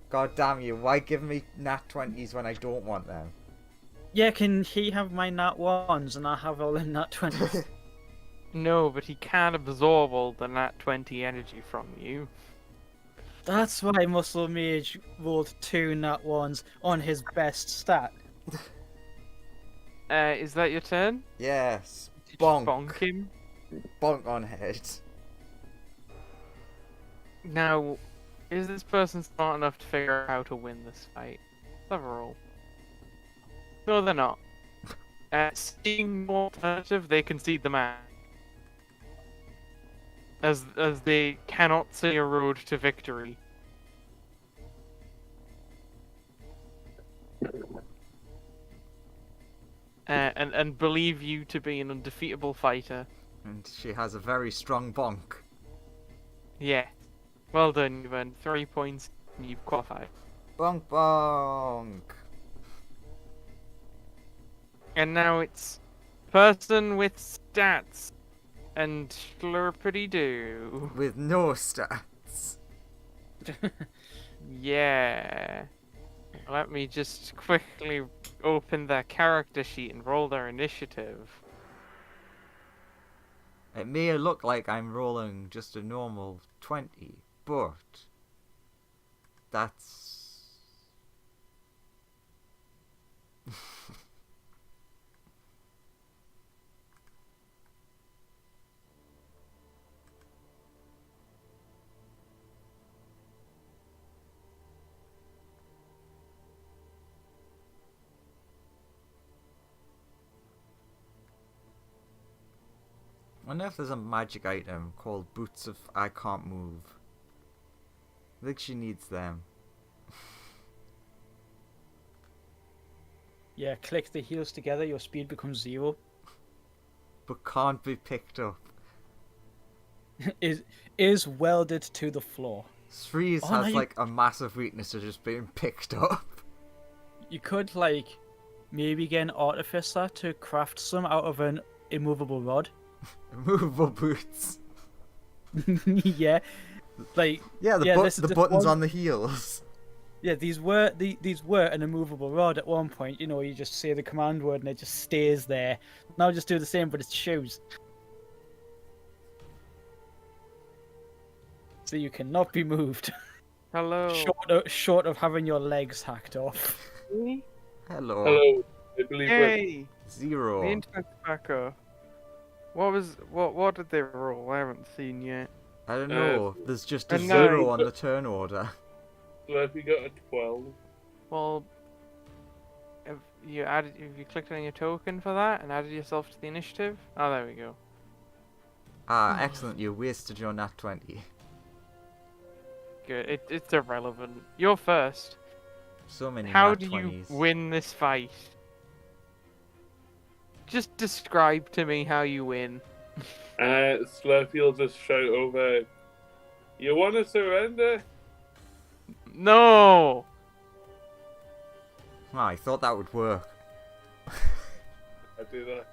God damn you, why give me nat 20s when I don't want them? Yeah, can he have my nat 1s and I have all the nat 20s? No, but he can absorb all the nat 20 energy from you. That's why Muscle Mage rolled 2 nat 1s on his best stat. Is that your turn? Yes. Did you Bonk. bonk him? Bonk on head. Now, is this person smart enough to figure out how to win this fight? Let's have a roll. No, they're not. Seeing no alternative, they concede the match. As they cannot see a road to victory. And believe you to be an undefeatable fighter. And she has a very strong bonk. Yeah. Well done, you've earned 3 points and you've qualified. Bonk bonk. And now it's person with stats and slurpity doo. With no stats. Yeah. Let me just quickly open their character sheet and roll their initiative. It may look like I'm rolling just a normal 20, but that's... I wonder if there's a magic item called Boots of I Can't Move. I think she needs them. Yeah, click the heels together, your speed becomes 0. But can't be picked up. Is welded to the floor. Sreeze Oh, has no, you- like a massive weakness to just being picked up. You could, like, maybe get an artificer to craft some out of an immovable rod. Movable boots. Yeah. Like, Yeah, the this buttons one- on the heels. Yeah, these were an immovable rod at one point. You know, you just say the command word and it just stays there. Now just do the same, but it's shoes. So you cannot be moved. Hello. Short of having your legs hacked off. Me? Hello. Hello, I believe we're Yay! Zero. The internet's back up. What did they roll? I haven't seen yet. I don't know. There's just a and zero now- on the turn order. Slurpy got a 12. Well, have you clicked on your token for that and added yourself to the initiative? Oh, there we go. Ah, excellent. You wasted your nat 20. Good. It's irrelevant. You're first. So many How nat do 20s. you win this fight? Just describe to me how you win. Slurpy will just shout over, "You want to surrender?" No! Ah, I thought that would work. I do that.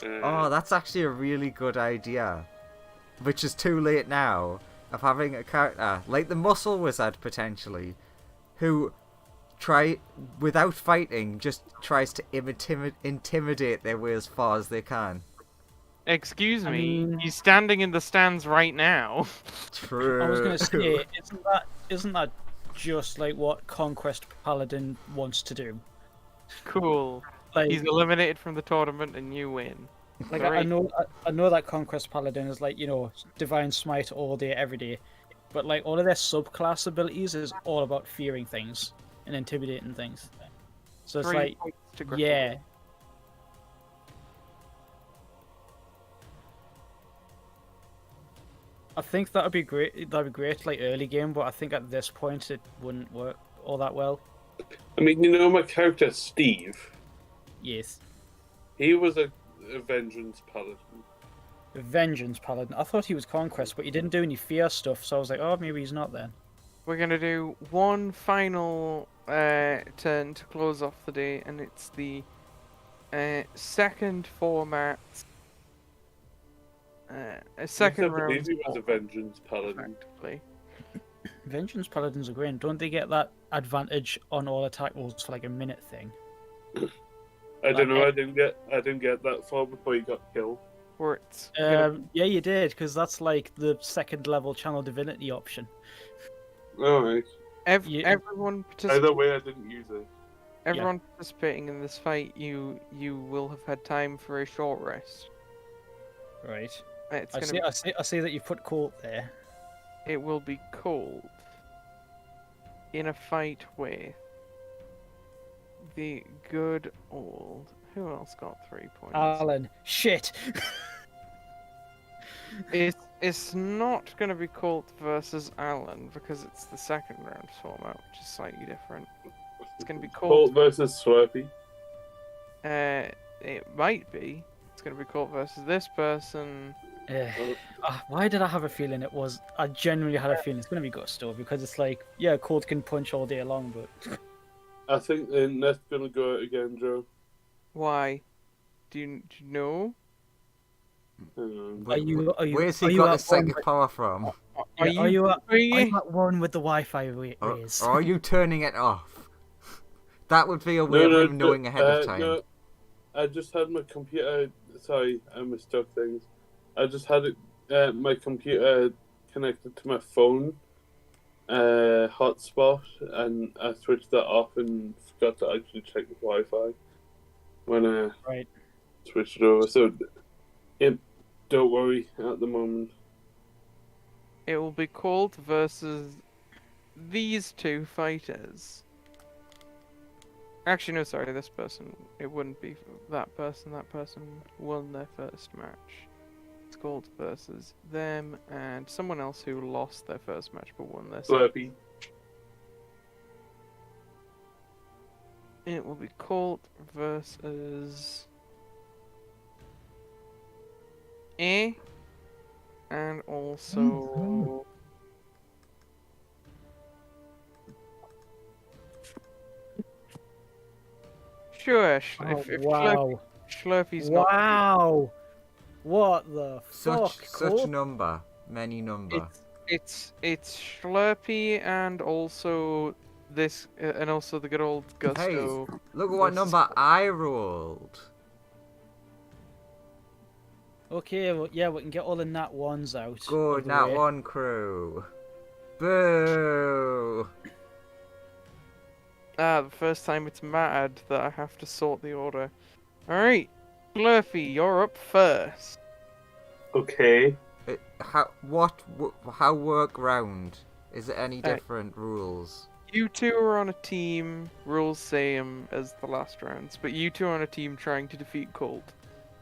Oh, that's actually a really good idea. Which is too late now. Of having a character like the Muscle Wizard potentially, who without fighting, just tries to intimidate their way as far as they can. Excuse I me, mean- he's standing in the stands right now. True. I was gonna say, isn't that just like what Conquest Paladin wants to do? Cool. Like, He's eliminated from the tournament and you win. like I Great. know that Conquest Paladin is like, you know, Divine Smite all day, every day, but like all of their subclass abilities is all about fearing things and intimidating things. So it's 3 like, points to Gryffindor. yeah. I think that'd be great. That'd be great, like early game, but I think at this point it wouldn't work all that well. I mean, you know my character Steve. Yes, He was a Vengeance Paladin. Vengeance Paladin. I thought he was Conquest, but he didn't do any fear stuff, so I was like, oh, maybe he's not then. We're gonna do one final turn to close off the day, and it's the second format. A second I round. believe he was a Vengeance Paladin. Effectively. Vengeance Paladins are great. Don't they get that advantage on all attack rolls for like a minute thing? I don't know. Like, I didn't get that far before he got killed. Where it's gonna yeah, you did, because that's like the second level channel divinity option. All right. everyone Either way, I didn't use it. everyone participating in this fight, you will have had time for a short rest. Right. It's I gonna see. I see that you put Colt there. it will be cold in a fight with the good old. Who else got 3 points? Alan. Shit. It's not going to be Colt versus Alan because it's the second round format, which is slightly different. It's going to be Colt Colt. versus Slurpee. It might be. It's going to be Colt versus this person. Why did I have a feeling it was? I genuinely had a feeling it's gonna be Gusto because it's like, yeah, Colt can punch all day long, but I think that's gonna go out again, Joe. Why? Do you know? Are you? Where's are he you got at his psychic one power from? Are you at are you- one with the Wi-Fi Or raise? are you turning it off? That would be a way of him knowing ahead of time. No, I just had my computer. Sorry, I mistook things. I just had my computer connected to my phone hotspot, and I switched that off and forgot to actually check the Wi-Fi when I Right. switched it over. So, don't worry at the moment. It will be Colt versus these two fighters. Actually, no, sorry, this person. It wouldn't be that person. That person won their first match. It's Colt versus them and someone else who lost their first match but won their second. Slurpee. It will be Colt versus A, and also sure. Wow. Schlurpy's not. Wow. What the fuck? Such Colt? number, many number. It's Schlurpy and also this and also the good old Gusto. Look at what versus- number I rolled. Okay, well, yeah, we can get all the nat ones out. Good, of the Nat way. 1 crew. Boo! The first time it's mad that I have to sort the order. Alright, Schlurpy, you're up first. Okay. How work round? Is it any different rules? You two are on a team, rules same as the last rounds, but you two are on a team trying to defeat Colt.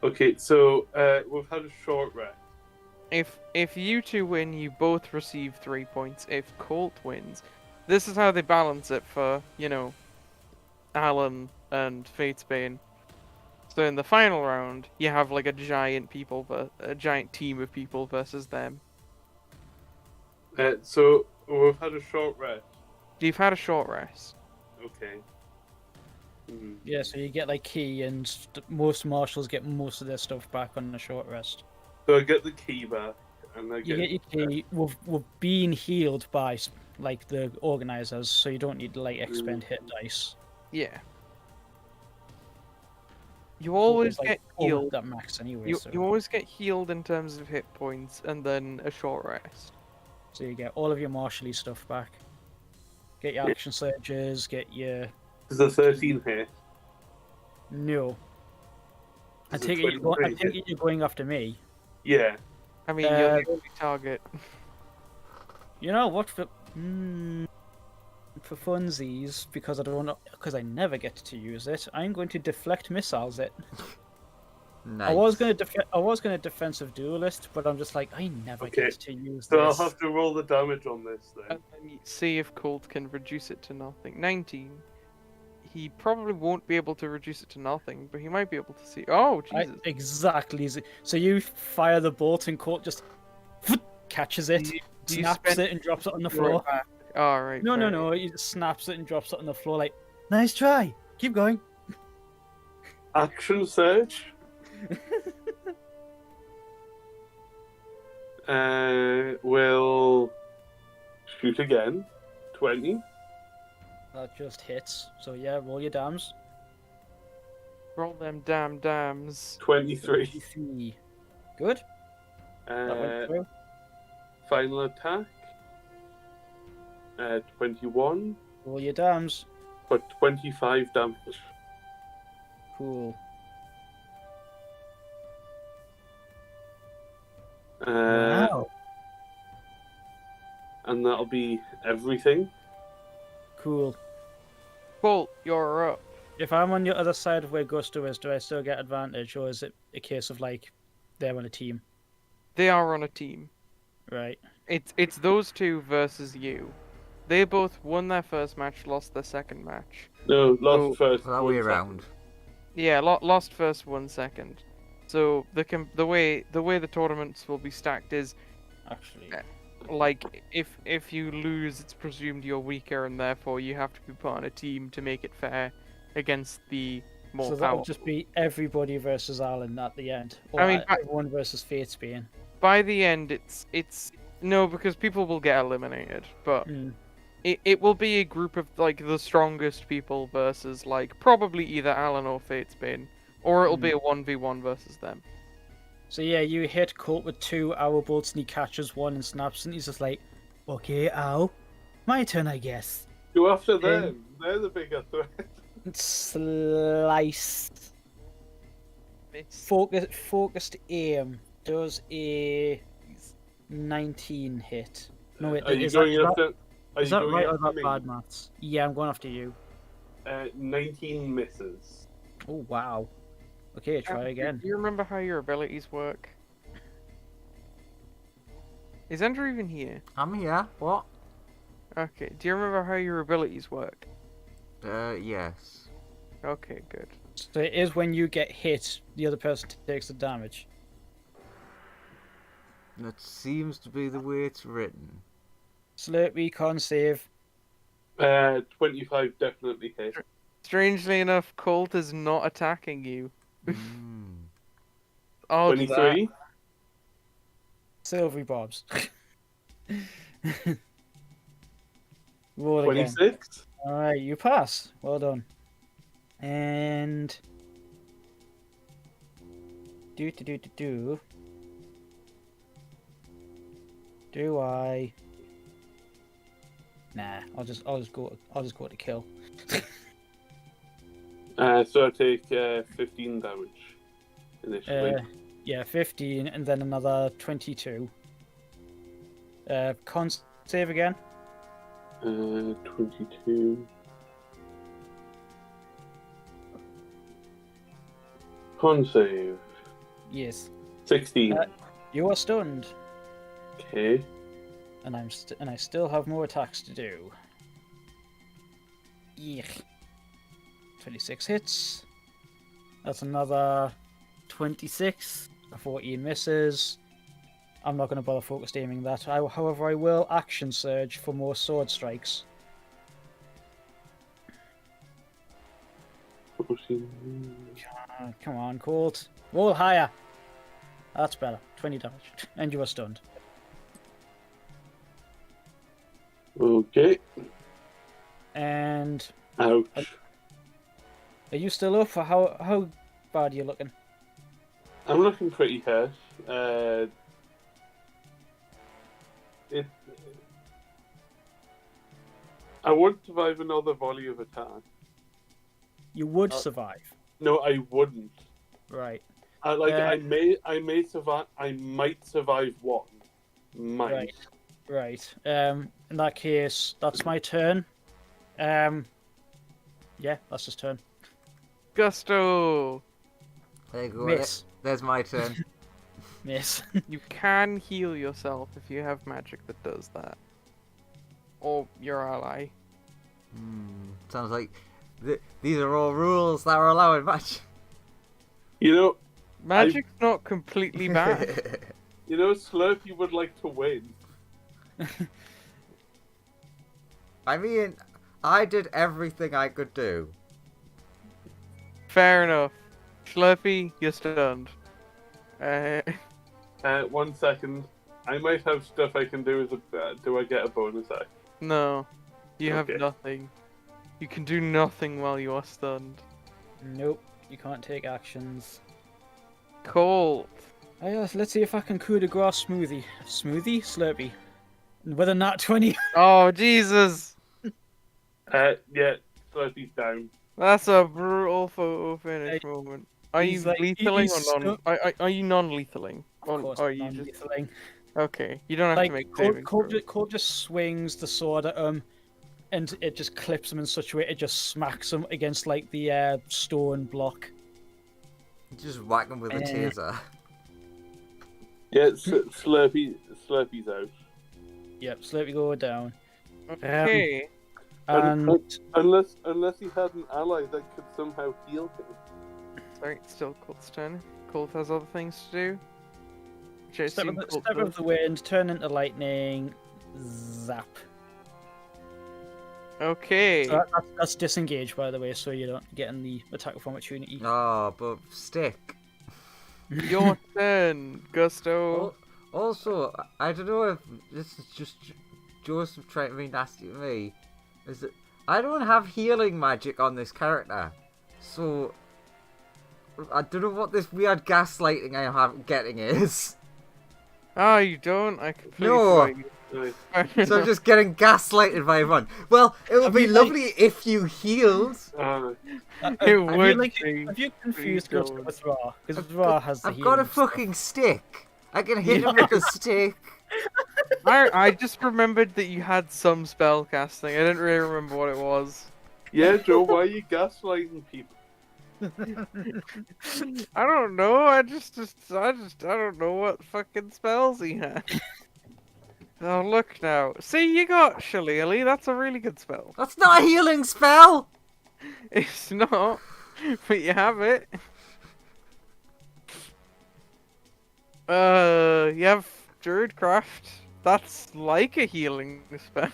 Okay, so we've had a short rest. If you two win, you both receive 3 points. If Colt wins, this is how they balance it for, Alan and Fatesbane. So in the final round, you have like a giant team of people versus them. So we've had a short rest. You've had a short rest. Okay. Mhm. Yeah, so you get like key, and most marshals get most of their stuff back on a short rest. So I get the key back, and I You get get your key. We're being healed by like the organizers, so you don't need to like expend hit dice. Yeah. You always Like, get over healed. that max anyway. You So. always get healed in terms of hit points, and then a short rest. So you get all of your martially stuff back. Get your action surges, get your... Does a 13 hit? No. I Does a take it 23 hit? you're going after me. Yeah. I mean, you're the only target. You know what? For funsies, because I never get to use it, I'm going to deflect missiles it. Nice. I was gonna defensive duelist, but I'm just like, I never Okay. get to use So this. I'll have to roll the damage on this then. And then see if Colt can reduce it to nothing. 19. He probably won't be able to reduce it to nothing, but he might be able to see. Oh, Jesus. Exactly. So you fire the bolt and Colt just catches it, Do you snaps spend it, and drops it on the throw it floor. back? Alright. No. He just snaps it and drops it on the floor like, nice try. Keep going. Action search. Will shoot again. 20. That just hits. So yeah, roll your dams. Roll them damn dams. 23. 23. Good. That went through. Final attack. 21 Roll your dams. for 25 damage. Cool. Wow. And that'll be everything. Cool. Bolt, you're up. If I'm on the other side of where Gusto is, do I still get advantage, or is it a case of like they're on a team? They are on a team. Right. It's those two versus you. They both won their first match, lost their second match. No, lost So- first. That 1 way second. around. Yeah, lost first, 1 second. So the way the tournaments will be stacked is Actually. like if you lose, it's presumed you're weaker, and therefore you have to be put on a team to make it fair against the more So powerful. that'll just be everybody versus Alan at the end. Or I mean, everyone versus Fatesbane. By the end, it's no, because people will get eliminated, but it will be a group of like the strongest people versus like probably either Alan or Fatesbane, or it'll be a 1v1 versus them. So yeah, you hit Colt with 2 arrow bolts and he catches 1 and snaps and he's just like, okay, ow. My turn, I guess. Go after them. They're the bigger threat. Slice. Focused aim does a 19 hit. No, wait, Are you is going that, after? Are is you that going right or after is that me? bad maths? Yeah, I'm going after you. 19 misses. Oh, wow. Okay, try again. Do you remember how your abilities work? Is Andrew even here? I'm here. What? Okay. Do you remember how your abilities work? Yes. Okay, good. So it is when you get hit, the other person takes the damage. That seems to be the way it's written. Slurpee, con save. 25 definitely hit. Strangely enough, Colt is not attacking you. Mm. Oh, 23. Silvery Bobs. Roll again. 26. Alright, you pass. Well done. And... Do I... Nah, I'll just go to kill. So I take 15 damage initially. Yeah, 15 and then another 22. Con save again. 22. Con save. Yes. 16. You are stunned, Okay. and I still have more attacks to do. Eek. 26 hits. That's another 26. A 14 misses. I'm not going to bother focused aiming that. However, I will action surge for more sword strikes. 14. Come on, Colt. Roll higher. That's better. 20 damage. And you are stunned. Okay. And Ouch. are you still up? Or how bad are you looking? I'm looking pretty hurt. I would survive another volley of attack. You would survive. No, I wouldn't. Right. I may survive. I might survive one. Might. Right. In that case, that's my turn. Yeah, that's his turn. Gusto! There you go. Miss. There's my turn. Miss. You can heal yourself if you have magic that does that. Or your ally. Sounds like these are all rules that are allowed in match. You know, Magic's not completely bad. Slurpee would like to win. I mean, I did everything I could do. Fair enough. Slurpee, you're stunned. 1 second. I might have stuff I can do as a. Do I get a bonus act? No. You have Okay. nothing. You can do nothing while you are stunned. Nope. You can't take actions. Cool. Oh, yeah, let's see if I can coup de grace smoothie. Smoothie? Slurpee. With a nat 20. Oh, Jesus. Yeah, Slurpee's down. That's a brutal photo finish moment. Are you He's like- lethaling he's or non? Are you non-lethaling? Of Or course, are you just non-lethaling. okay? You don't have Like, to make saving throws. Colt just swings the sword at him, and it just clips him in such a way it just smacks him against, like, the stone block. Just whack him with a taser. Yeah, Slurpee's out. Yep, Slurpee go down. Okay. And Unless he had an ally that could somehow heal him. Sorry, it's still Colt's turn. Colt has other things to do. Which I step assume of Colt the does. wind, turn into lightning, zap. Okay. So that's disengaged, by the way, so you don't get in the attack of opportunity. Oh, but stick. Your turn, Gusto. Also, I don't know if this is just Joseph trying to be nasty to me. Is that I don't have healing magic on this character, so I don't know what this weird gaslighting I'm getting is. Oh, you don't? I completely No. forgot you. So I'm just getting gaslighted by everyone. Well, it would be mean, like- lovely if you healed. It would be. Have you confused Please Gusto don't. with Ra? Because Ra has the I've got a healing stuff. fucking stick. I can hit him with a stick. I just remembered that you had some spell casting. I didn't really remember what it was. Yeah, Joe, why are you gaslighting people? I don't know. I don't know what fucking spells he had. Oh, look now. See, you got Shillelagh. That's a really good spell. That's not a healing spell. It's not, but you have it. You have Druidcraft. That's like a healing spell.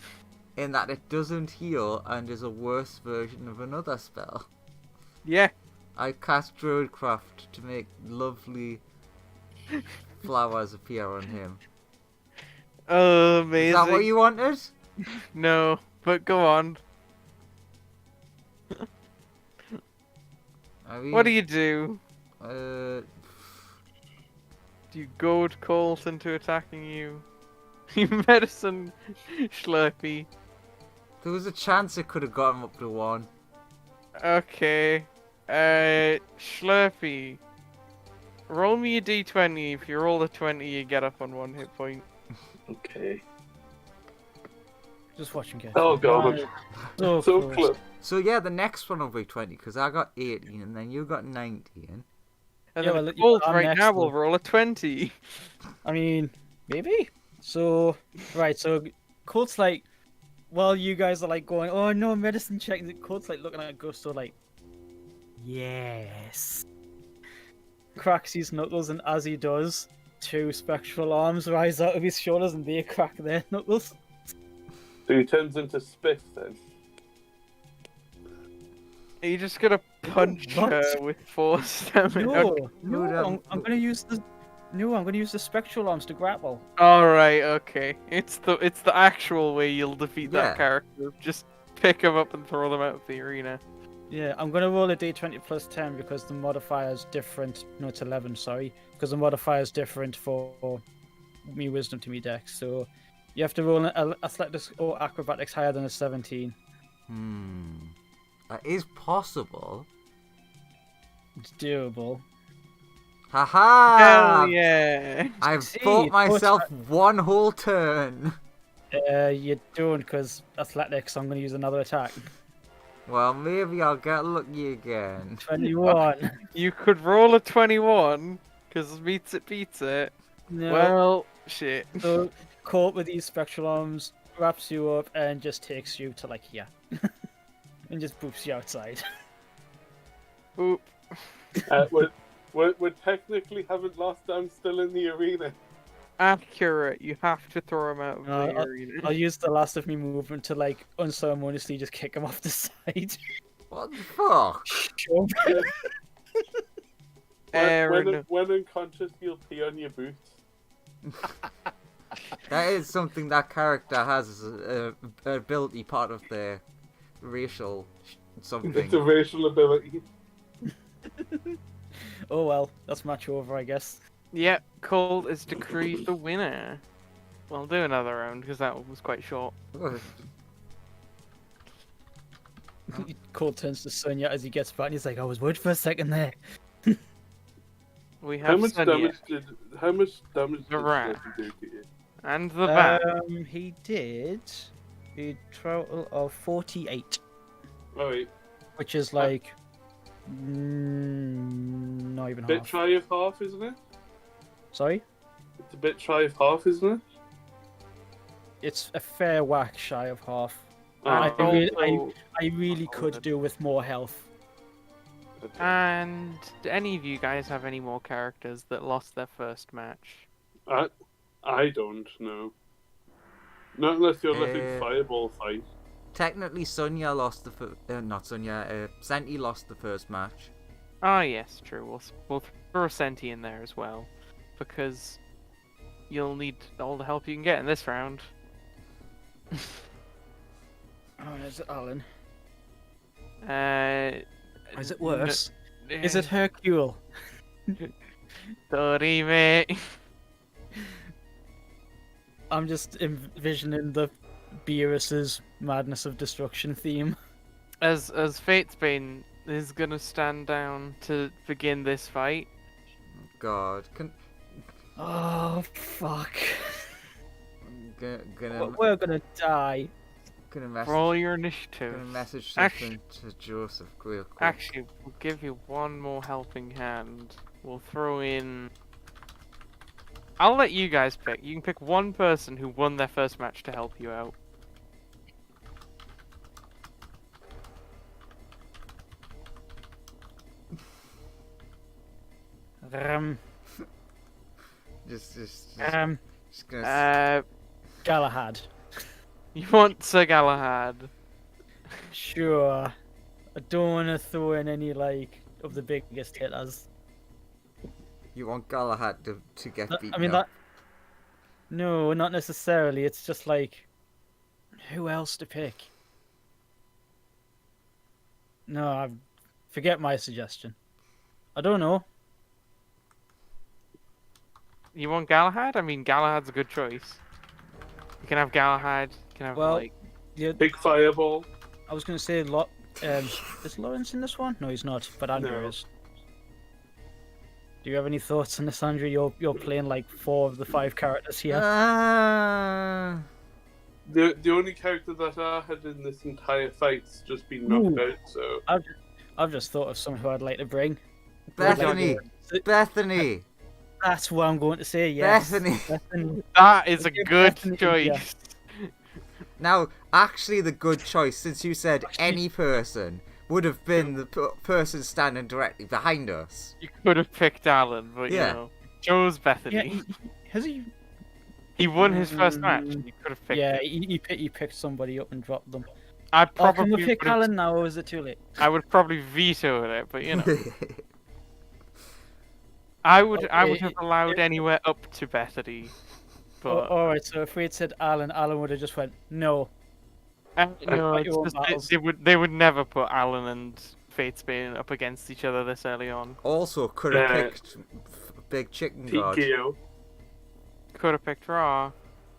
In that it doesn't heal and is a worse version of another spell. Yeah. I cast Druidcraft to make lovely flowers appear on him. Amazing. Is that what you wanted? No, but go on. I mean, What do you do? Uh, Do you goad Colt into attacking you? You medicine Slurpee. there was a chance it could have got him up to 1. Okay. Slurpee. Roll me a d20. If you roll a 20, you get up on 1 hit point. Okay. Just watch him get. Oh god. So So close. close. So yeah, the next one will be 20 because I got 18 and then you got 19. And Yeah, then well, Colt I'm right next, now though. will roll a 20. I mean, maybe. So, right. So Colt's like, while you guys are like going, oh no, medicine check. Colt's like looking at Gusto like, yes. Cracks his knuckles, and as he does, 2 spectral arms rise out of his shoulders, and they crack their knuckles. So he turns into Spiff then. Are you just gonna punch What? her with force stamina? No, I'm gonna use the. No, I'm gonna use the spectral arms to grapple. Alright, okay. It's the actual way you'll defeat Yeah. that character. Just pick them up and throw them out of the arena. Yeah, I'm gonna roll a d20 plus 10 because the modifier's different. No, it's 11. Sorry, because the modifier's different for me wisdom to me dex. So you have to roll an athletics or acrobatics higher than a 17. That is possible. It's doable. Haha! Hell yeah! I've See, bought but- myself 1 whole turn. You don't, because athletics. I'm gonna use another attack. Well, maybe I'll get lucky again. 21. You could roll a 21, because beats it. No. Well, shit. So Colt with these spectral arms wraps you up and just takes you to like here, and just boops you outside. Oop. We technically haven't lost. I'm still in the arena. Accurate. You have to throw him out of the I'll arena. I'll use the last of me movement to like unceremoniously just kick him off the side. What the fuck? Sure. Aaron. When unconscious, you'll pee on your boots. That is something that character has as an ability part of their racial something. It's a racial ability. Oh well, that's match over, I guess. Yep, Colt is decreed the winner. We'll do another round because that one was quite short. Cole turns to Sonya as he gets back and he's like, I was worried for a second there. We How have much Sonya damage did The rat. Smithy do to you? and the bat. He did a total of 48, Alright. which is like not even Bit half. shy of half, isn't it? Sorry? It's a bit shy of half, isn't it? It's a fair whack shy of half. Ah, I really could do with more health. And do any of you guys have any more characters that lost their first match? I don't know. Not unless you're letting Uh, Fireball fight. Technically, Sonya lost not Sonya. Senti lost the first match. Ah, yes, true. We'll throw Senti in there as well, because you'll need all the help you can get in this round. Oh, is it Alan? Is it n- worse? Is it Hercule? Dorime. I'm just envisioning the Beerus's Madness of Destruction theme. As Fatesbane is gonna stand down to begin this fight. God, Oh, fuck. gonna We're gonna die. Roll your initiative. gonna message Actually- something to Joseph real quick. Actually, we'll give you one more helping hand. We'll throw in. I'll let you guys pick. You can pick one person who won their first match to help you out. Just gonna. Galahad. You want Sir Galahad? Sure. I don't want to throw in any, like, of the biggest hitters. You want Galahad to get beaten I mean, up. that. No, not necessarily. It's just like, who else to pick? No, forget my suggestion. I don't know. You want Galahad? I mean, Galahad's a good choice. You can have Galahad. You can have Well, like. Yeah, Big Fireball. I was going to say, is Lawrence in this one? No, he's not. But Andrew No. is. Do you have any thoughts on this, Andrew? You're playing like 4 of the 5 characters here. The only character that I had in this entire fight's just been knocked Ooh. out, so I've just thought of someone who I'd like to bring. Bethany! Bethany! That's what I'm going to say. Yes. Bethany! Bethany. That is a Let's get good Bethany, choice. yeah. Now, actually, the good choice, since you said any person, would have been the person standing directly behind us. You could have picked Alan, but Yeah. you know, chose Yeah, Bethany. has he? He won his first match. You could have picked Yeah, him. he picked somebody up and dropped them. I Oh, can probably we pick would've- Alan now, or is it too late? I would probably veto it, but you know, I would Okay, have allowed anywhere up to Bethany, but Alright, so if we had said Alan Oh, would have just went, no. no, Fight it's your own just, battles. they would never put Alan and Fatesbane up against each other this early on. Also, could have Uh, picked Big Chicken God. TKO. Could have picked Raw.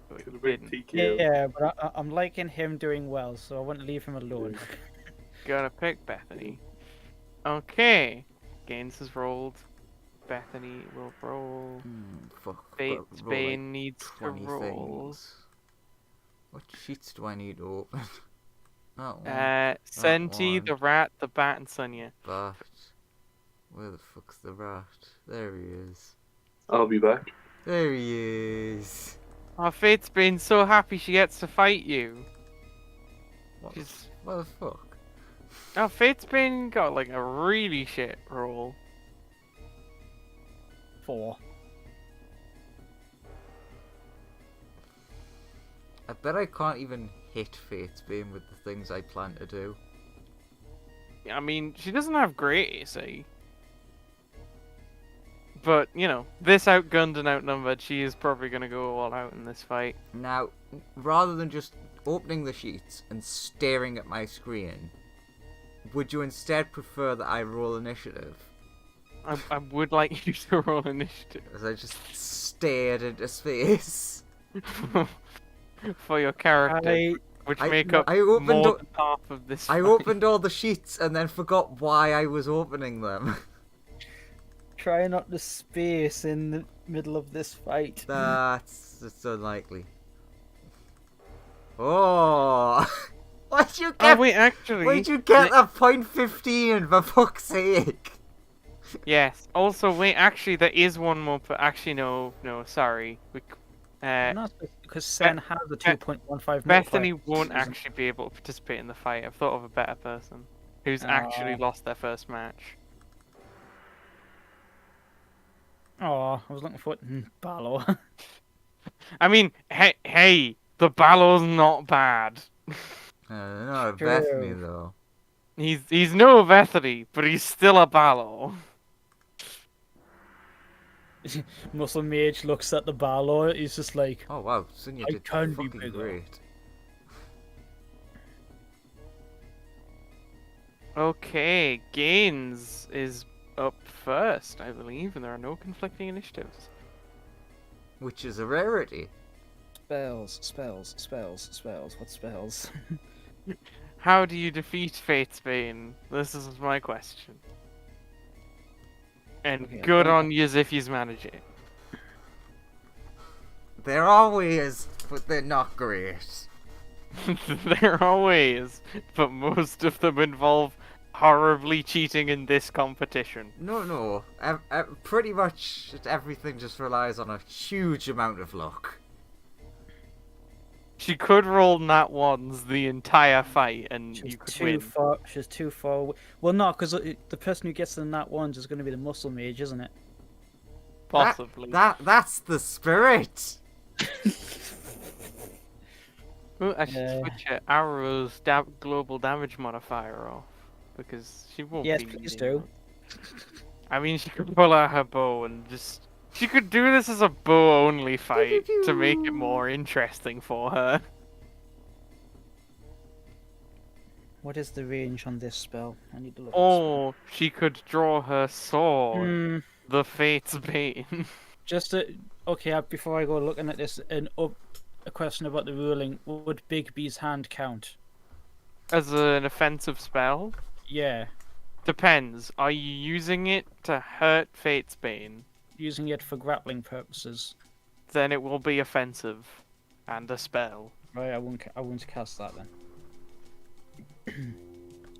but Could have been didn't. TKO. Yeah, but I'm liking him doing well, so I wouldn't leave him alone. Gotta pick Bethany. Okay, Gaines has rolled. Bethany will roll. Fuck. Fatesbane needs to 20 roll. things. What sheets do I need to open? That one. Senti, one. the rat, the bat, and Sonya. Bat. Where the fuck's the rat? There he is. I'll be back. There he is. Oh, Fatesbane's so happy she gets to fight you. What, She's... what the fuck? Oh, Fatesbane got like a really shit roll. 4. I bet I can't even hit Fatesbane with the things I plan to do. I mean, she doesn't have great AC. But, you know, this outgunned and outnumbered, she is probably going to go all out in this fight. Now, rather than just opening the sheets and staring at my screen, would you instead prefer that I roll initiative? I would like you to roll initiative As I just stared into space. for your character, I which I- make up I opened more up- than half of this I fight. opened all the sheets and then forgot why I was opening them. try not to space in the middle of this fight. That's unlikely. Oh! Why'd you Oh get? wait, actually, Where'd you get that point 15? For fuck's sake! yes. Also, wait, actually, there is one more. Actually, no, sorry. Not because Sen has a 2.15 Bethany modifier. won't actually be able to participate in the fight. I've thought of a better person who's actually lost their first match. Oh, I was looking for Barlow. I mean, hey, the Ballow's not bad. No, True. Bethany though. He's no Bethany, but he's still a Ballow. Muscle Mage looks at the Barlow. He's just like, Oh wow, Sonya I did can be fucking bigger. great. Okay, Gaines is up first, I believe, and there are no conflicting initiatives. Which is a rarity. spells. What spells? How do you defeat Fatesbane? This is my question. And Okay, I good think- on you if you manage it. There are ways, but they're not great. There are ways, but most of them involve horribly cheating in this competition. No. Pretty much everything just relies on a huge amount of luck. She could roll nat ones the entire fight, and She's you could too win. far. She's too far away. Well, no, because the person who gets the nat ones is going to be the Muscle Mage, isn't it? Possibly. That's the spirit. Ooh, I should Yeah. switch her arrow's global damage modifier off, because she won't Yes, be please needing do. it. I mean, she could pull out her bow and just... She could do this as a bow-only fight to make it more interesting for her. What is the range on this spell? I need to look. Or she could draw her sword, Hmm. the Fate's Bane. Just okay. Before I go looking at this, a question about the ruling: would Big B's hand count? As an offensive spell? Yeah, Depends. Are you using it to hurt Fate's Bane? using it for grappling purposes. Then it will be offensive. And a spell. Right, I won't cast that then.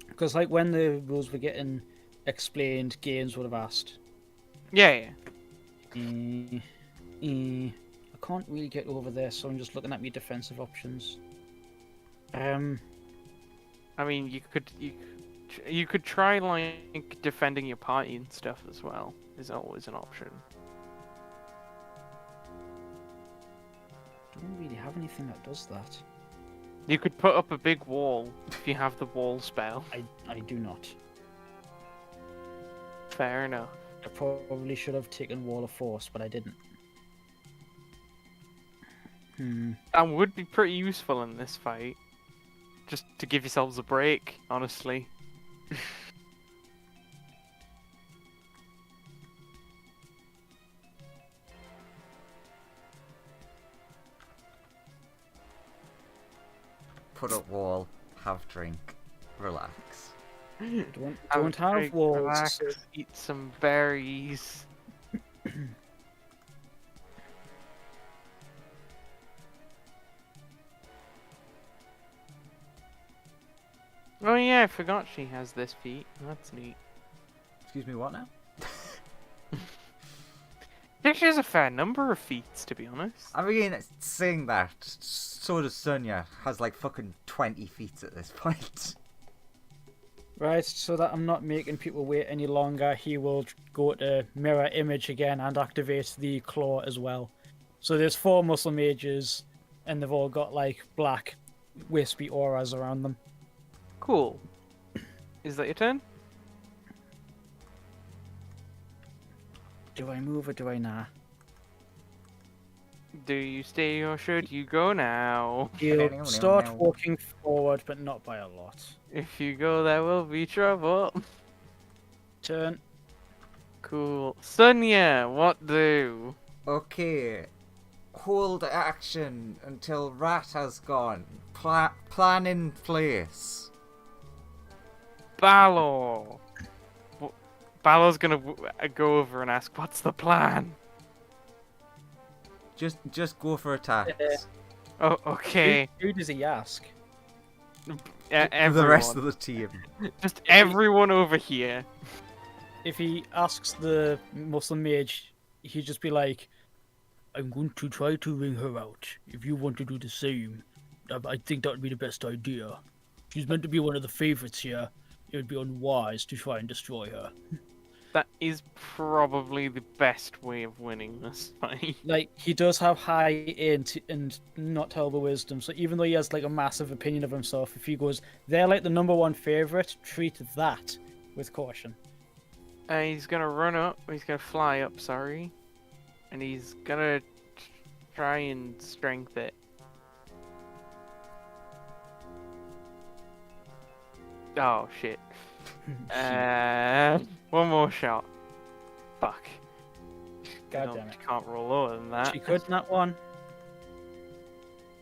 Because like when the rules were getting explained, Gaines would have asked. Yeah. I can't really get over there, so I'm just looking at my defensive options. I mean, you could try like defending your party and stuff as well. Is always an option. Don't really have anything that does that. You could put up a big wall if you have the wall spell. I do not. Fair enough. I probably should have taken Wall of Force, but I didn't. That would be pretty useful in this fight. Just to give yourselves a break, honestly. Put up wall, have drink, relax. Don't have drink, walls. relax, eat some berries. Oh yeah, I forgot she has this feat. That's neat. Excuse me, what now? I think she has a fair number of feats, to be honest. I mean, saying that, so does Sonya. Has like fucking 20 feet at this point. Right, so that I'm not making people wait any longer, he will go to mirror image again and activate the claw as well. So there's 4 muscle mages, and they've all got like black, wispy auras around them. Cool. Is that your turn? Do I move or do I nah? Do you stay or should you go now? He'll start walking forward, but not by a lot. If you go, there will be trouble. Turn. Cool. Sonia, what do? Okay. Hold action until Rat has gone. Plan in place. Balor. Balor's gonna go over and ask, "What's the plan?" Just go for attacks. Oh, okay. Who does he ask? Everyone. The rest of the team. Just everyone over here. If he asks the Muslim mage, he'd just be like, I'm going to try to ring her out. If you want to do the same, I think that would be the best idea. She's meant to be one of the favorites here. It would be unwise to try and destroy her. That is probably the best way of winning this fight. Like, he does have high int and not terrible wisdom, so even though he has like a massive opinion of himself, if he goes, they're like the #1 favorite, treat that with caution. He's gonna run up. He's gonna fly up. Sorry, and he's gonna try and strength it. Oh shit. One more shot. Fuck. God No, damn it. you can't roll lower than that. She could not one.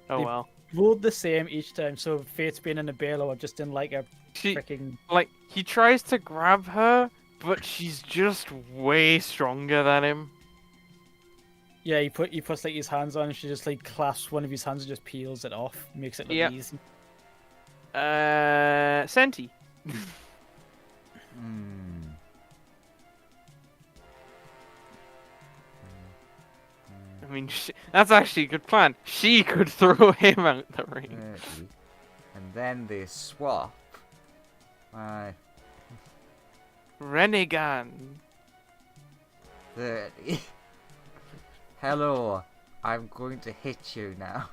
Oh they- well. Rolled the same each time, so Fate's being in a bailout just didn't like a She freaking. like he tries to grab her, but she's just way stronger than him. Yeah, he puts like his hands on, and she just like clasps one of his hands and just peels it off, makes it look Yep. easy. Senti. I mean, that's actually a good plan. She could throw him out the ring. 30. And then they swap. Renegan. 30. Hello. I'm going to hit you now.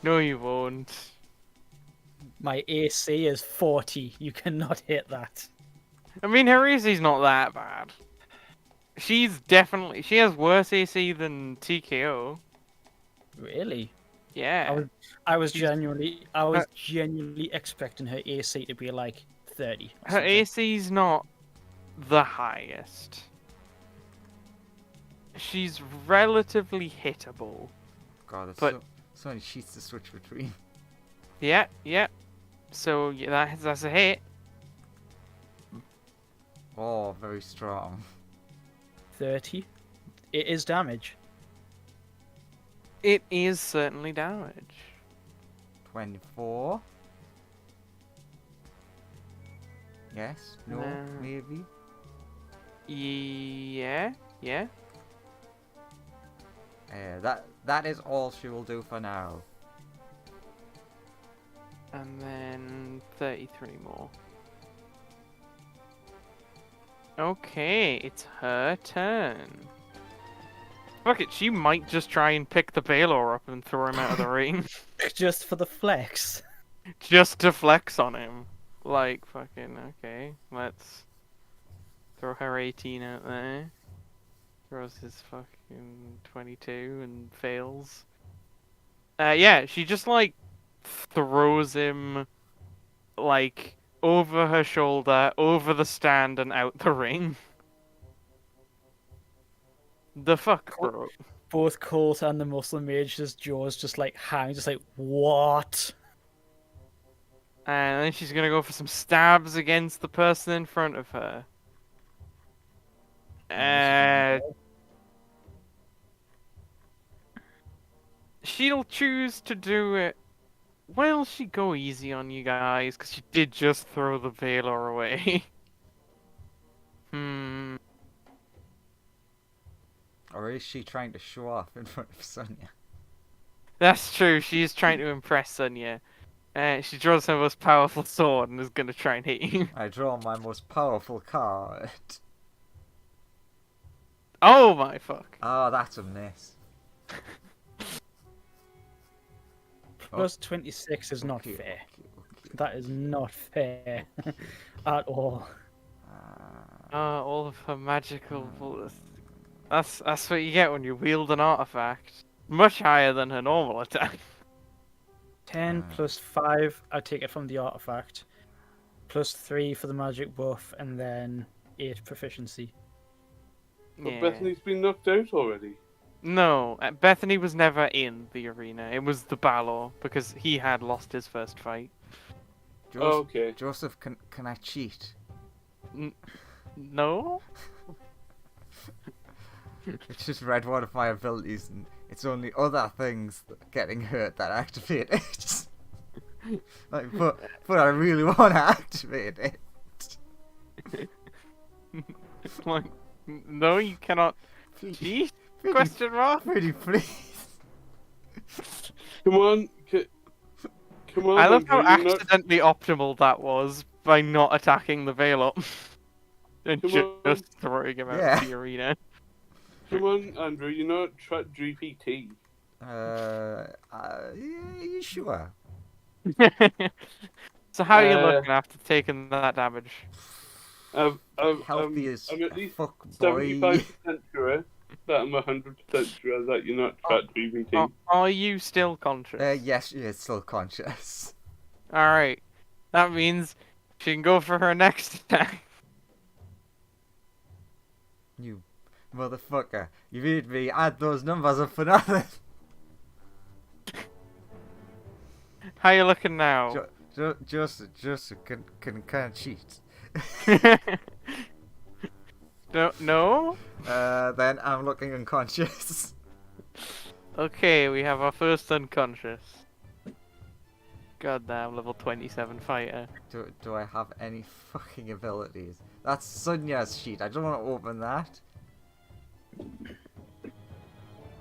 No, you won't. My AC is 40. You cannot hit that. I mean, her AC's not that bad. She has worse AC than TKO. Really? Yeah. I was genuinely expecting her AC to be like 30. or Her something. AC's not the highest. She's relatively hittable. God, there's But- so many sheets to switch between. Yeah. So yeah, that's a hit. Oh, very strong. 30. It is damage. It is certainly damage. 24. Yes? No? No. Maybe? Yeah. That is all she will do for now. And then 33 more. Okay, it's her turn. Fuck it, she might just try and pick the Baylor up and throw him out of the ring. Just for the flex. Just to flex on him. Like, fucking, okay, let's throw her 18 out there. Throws his fucking 22 and fails. Yeah, she just, like, throws him, like, over her shoulder, over the stand, and out the ring. The fuck, bro? Both Colt and the Muslim mage's jaws just like hang, just like, what? And then she's gonna go for some stabs against the person in front of her. She'll choose to do it. Will she go easy on you guys? Because she did just throw the Valor away. Or is she trying to show off in front of Sonya? That's true, she's trying to impress Sonya. She draws her most powerful sword and is gonna try and hit you. I draw my most powerful card. Oh my fuck. Oh, that's a miss. Plus 26 is not Okay, fair. okay. That is not fair at all. All of her magical bullets. That's what you get when you wield an artifact. Much higher than her normal attack. 10 plus 5, I take it from the artifact. Plus 3 for the magic buff, and then 8 proficiency. But Yeah. Bethany's been knocked out already. No, Bethany was never in the arena. It was the Balor because he had lost his first fight. Joseph, Okay. Joseph, can I cheat? No? It's just read one of my abilities, and it's only other things getting hurt that activate it. Like, but I really want to activate it. Like, no, you cannot cheat? Pretty, Question mark? pretty please. Come on. Come on. I love how Andrew, you're not- accidentally optimal that was by not attacking the veil up and Come just on. throwing him out Yeah. of the arena. Come on, Andrew. You're not Chat GPT. Yeah, you sure? So how are you Uh, looking after taking that damage? Healthy as I'm at least fuck, boy. 75% sure that I'm 100% sure that you're not Chat GPT. Are you still conscious? Yes, she is still conscious. Alright. That means she can go for her next attack. You motherfucker. You made me add those numbers up for nothing. How you looking now? Joseph can cheat. No? Then I'm looking unconscious. Okay, we have our first unconscious. Goddamn, level 27 fighter. Do I have any fucking abilities? That's Sunya's sheet. I don't want to open that.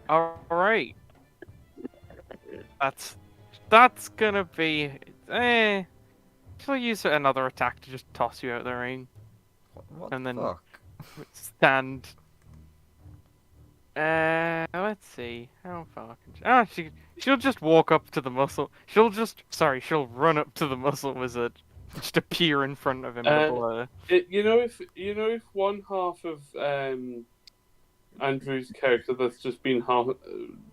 Alright. That's gonna be... She'll use another attack to just toss you out the ring. What And the then- fuck? Stand. Let's see. How far can she... she'll just walk up to the muscle. She'll run up to the muscle wizard. Just appear in front of him in a blur. If one half of Andrew's character that's just been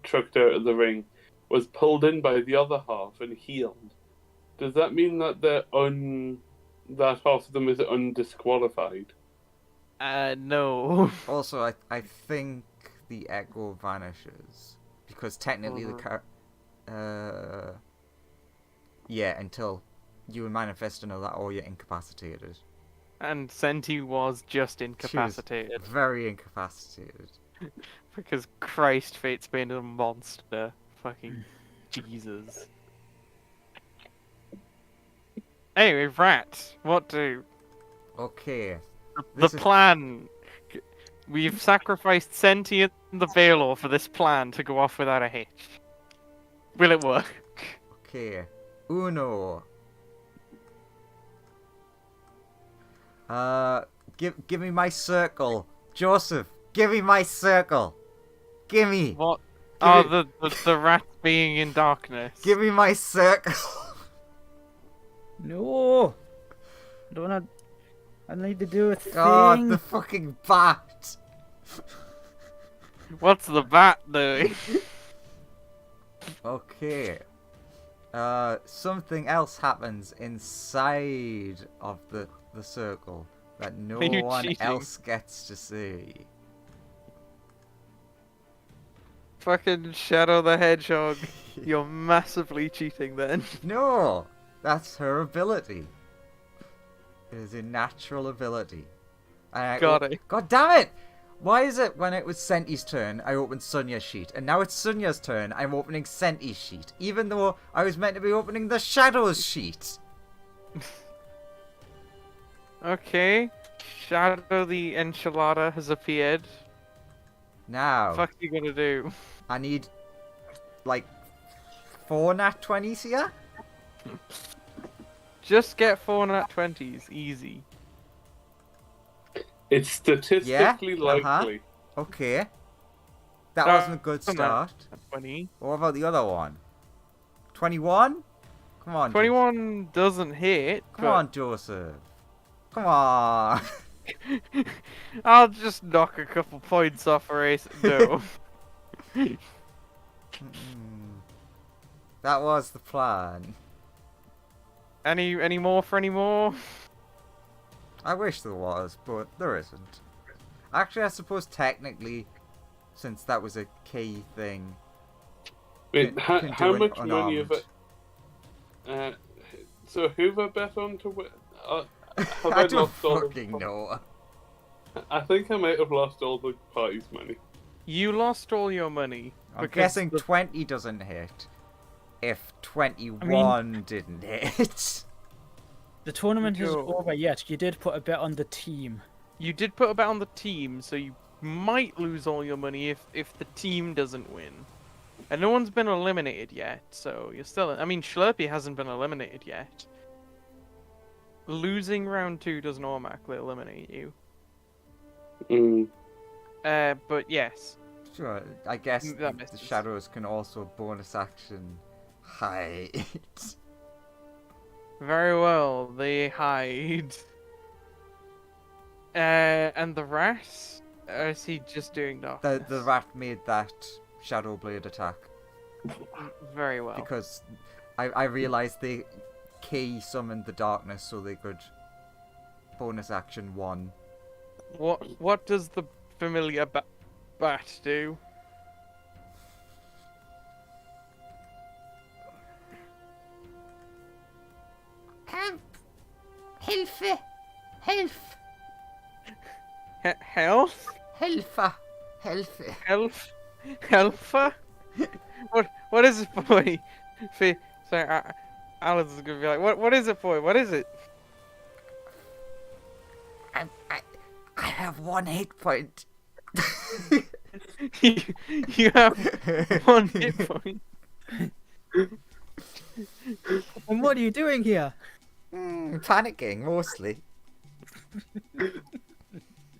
trucked out of the ring was pulled in by the other half and healed, does that mean that that half of them is undisqualified? No. Also, I think the echo vanishes because technically yeah, until you manifest another or you're incapacitated. And Senti was just She was incapacitated. very incapacitated. Because Christ, Fate's been a monster. Fucking Jesus. Anyway, Rat, what do? Okay. The This is- plan. We've sacrificed Senti and the Valor for this plan to go off without a hitch. Will it work? Okay. Uno. Give me my circle. Joseph, give me my circle. Give me. What? Give Oh, it- the rat being in darkness. Give me my circle. No! I don't wanna... I need to do a thing. God, the fucking bat. What's the bat doing? Okay. Something else happens inside of the circle that no Are you one cheating? else gets to see. Fucking Shadow the Hedgehog. You're massively cheating then. No, that's her ability. It is a natural ability. And Got it. God damn it! Why is it when it was Senti's turn, I opened Sunya's sheet, and now it's Sunya's turn, I'm opening Senti's sheet, even though I was meant to be opening the Shadows sheet? Okay. Shadow the Enchilada has appeared. Now, Fuck you gonna do? I need, like, 4 nat 20s here? Just get 4 nat 20s. Easy. It's statistically Yeah, likely. Okay. That wasn't a good come on. start. 20. What about the other one? 21? Come on. 21 doesn't hit. Come on, Joseph. Come on. I'll just knock a couple points off her ace. No. Mm. That was the plan. Any more for any more? I wish there was, but there isn't. Actually, I suppose technically, since that was a key thing, Wait, can do how an much money have unarmed. I? So who've I bet on to win? Have I I don't lost all fucking know. I think I might have lost all the party's money. You lost all your money. I'm because guessing the- 20 doesn't hit. If 21 didn't hit. The tournament isn't Yo. over yet. You did put a bet on the team. You did put a bet on the team, so you might lose all your money if the team doesn't win. And no one's been eliminated yet, so you're still... I mean, Schlurpy hasn't been eliminated yet. Losing round 2 doesn't automatically eliminate you. Mm. But yes. Sure, I guess That the misses. shadows can also bonus action hide. Very well, they hide. And the rat? Or is he just doing darkness? The rat made that Shadow Blade attack Very well. because I realized they key summoned the darkness so they could bonus action 1. What does the familiar bat do? Help! Hilfe! Help! Health? Helfa! Helfe! Health? Healther? What is it, boy? Sorry, Alice is gonna be like, what is it, boy? What is it? I have 1 hit point. you have 1 hit point. And what are you doing here? Panicking mostly.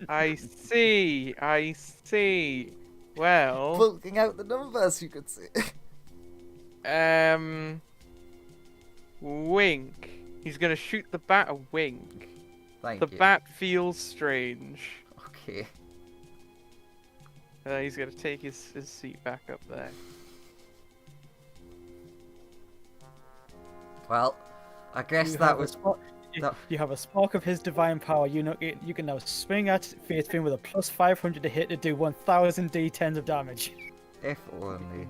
I see. Well, Bulking out the numbers, you could say. wink. He's gonna shoot the bat a wink. Thank The you. bat feels strange. Okay. He's gonna take his seat back up there. Well, I guess You that have a was. spark- that- You have a spark of his divine power. You can now swing at Faithfin with a plus 500 to hit to do 1000 d10s of damage. If only.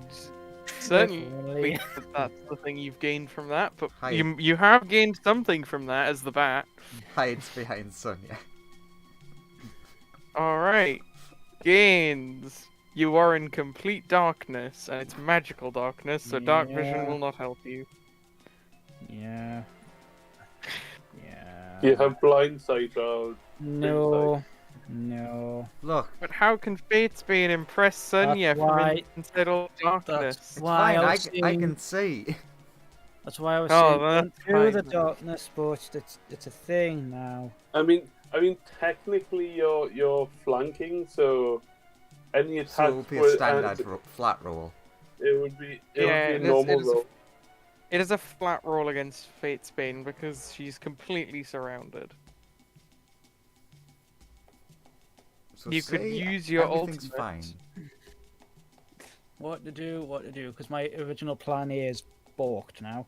Certainly, Only. that's the thing you've gained from that. But Hi. you have gained something from that as the bat. Hides behind Sonia. All right, gains. You are in complete darkness, and it's magical darkness, so dark vision Yeah. will not help you. Yeah. Yeah. You have blind sight or No. No. Look, But how can Fatesbane impress Sonya That's from why- inside all darkness? That's it's why fine. I I, was I saying, can see. That's why I was Oh, saying that's don't through the fine. darkness, but it's a thing now. I mean, technically you're flanking, so any attacks So it would be a would- standard flat roll. it would be Yeah, a it is- normal it is a- roll. It is a flat roll against Fatesbane because she's completely surrounded. So You could say use your everything's ultimate. fine. What to do? Because my original plan A is balked now.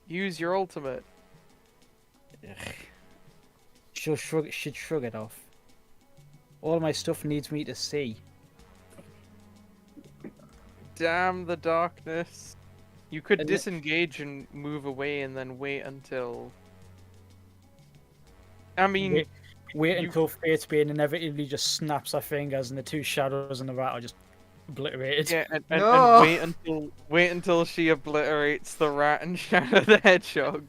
Use your ultimate. Ugh. Should shrug it off. All my stuff needs me to see. Damn the darkness. You could And disengage and move away and then wait until... I mean, Wait you- until Fatesbane inevitably just snaps her fingers and the two shadows and the rat are just obliterated. yeah, and No! wait until she obliterates the rat and Shadow the Hedgehog.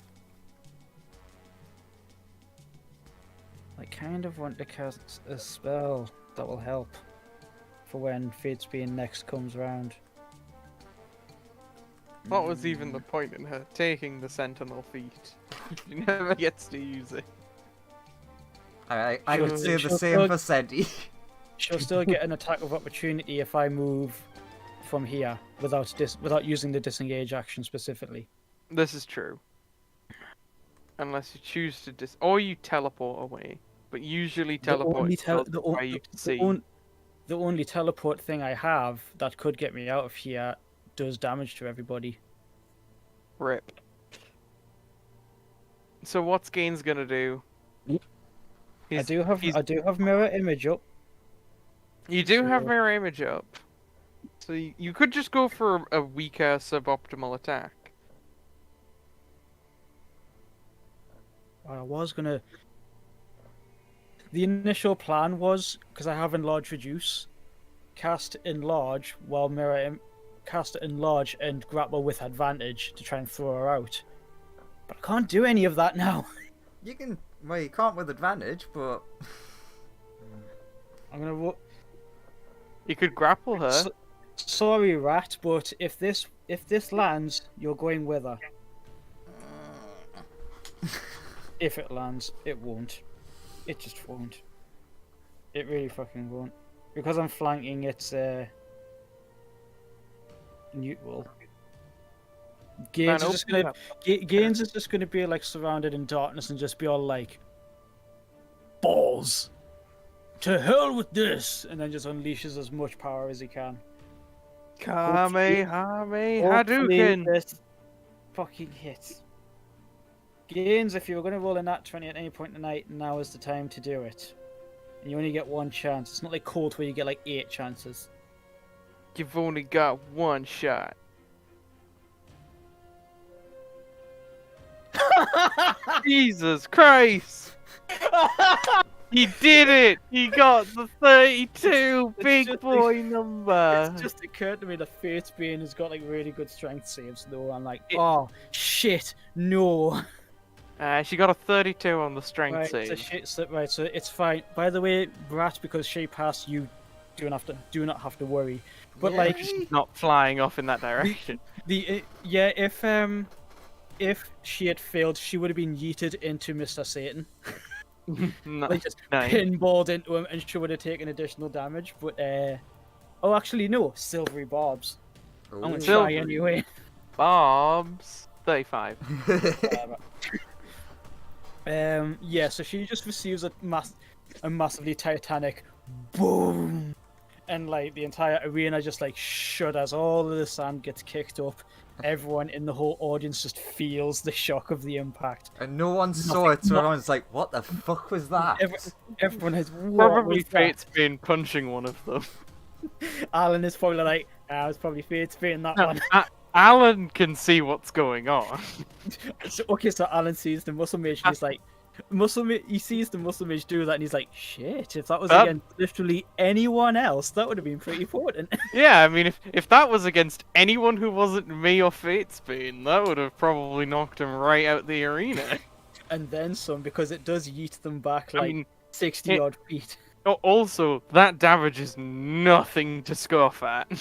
I kind of want to cast a spell that will help for when Fatesbane next comes round. What was even the point in her taking the Sentinel feat? She never gets to use it. I She'll- would say the she'll same still- for Senti. She'll still get an attack of opportunity if I move from here without using the disengage action specifically. This is true. Unless you choose to or you teleport away. But usually teleport require you to see. The only teleport thing I have that could get me out of here does damage to everybody. Rip. So what's Gaines gonna do? I do have mirror image up. You do have So- mirror image up. So you could just go for a weaker suboptimal attack. I was gonna. The initial plan was, because I have enlarge reduce, cast enlarge while cast enlarge and grapple with advantage to try and throw her out. But I can't do any of that now. You can. Well, you can't with advantage, but. I'm gonna. You could grapple her. Sorry, rat, but if this lands, you're going with her. If it lands, it won't. It just won't. It really fucking won't. Because I'm flanking, it's neutral. Gaines is just gonna be like surrounded in darkness and just be all like, balls. To hell with this, and then just unleashes as much power as he can. Kamehameha Hopefully Hadouken! this fucking hits. Gaines, if you were going to roll a nat 20 at any point tonight, now is the time to do it. And you only get one chance. It's not like Colt where you get like 8 chances. You've only got one shot. Jesus Christ! He did it! He got the 32 big just boy number! It's just occurred to me that Fate's Bane has got like really good strength saves though. I'm like, oh shit, no. She got a 32 on the strength Right, save. so it's fine. By the way, Brat, because she passed, you do not have to worry. But like, She's not flying off in that direction. if she had failed, she would have been yeeted into Mr. Satan. No, Like just nice. pinballed into him, and she would have taken additional damage. But oh, actually no, silvery barbs. I'm gonna try Silvery. anyway. Bob's 35. Yeah. So she just receives a massively titanic boom, and like the entire arena just like shudders. All of the sand gets kicked up. Everyone in the whole audience just feels the shock of the impact. And no one saw it, so everyone's like, what the fuck was that? Everyone has Probably Fate's been punching one of them. Alan is probably like, it's probably Fate's Bane that one. Alan can see what's going on. So Alan sees the muscle mage and he's like, he sees the muscle mage do that and he's like, shit, if that was against literally anyone else, that would have been pretty important. Yeah, I mean, if that was against anyone who wasn't me or Fate's Bane, that would have probably knocked him right out the arena. And then some, because it does yeet them back like I mean, 60 odd feet. Also, that damage is nothing to scoff at.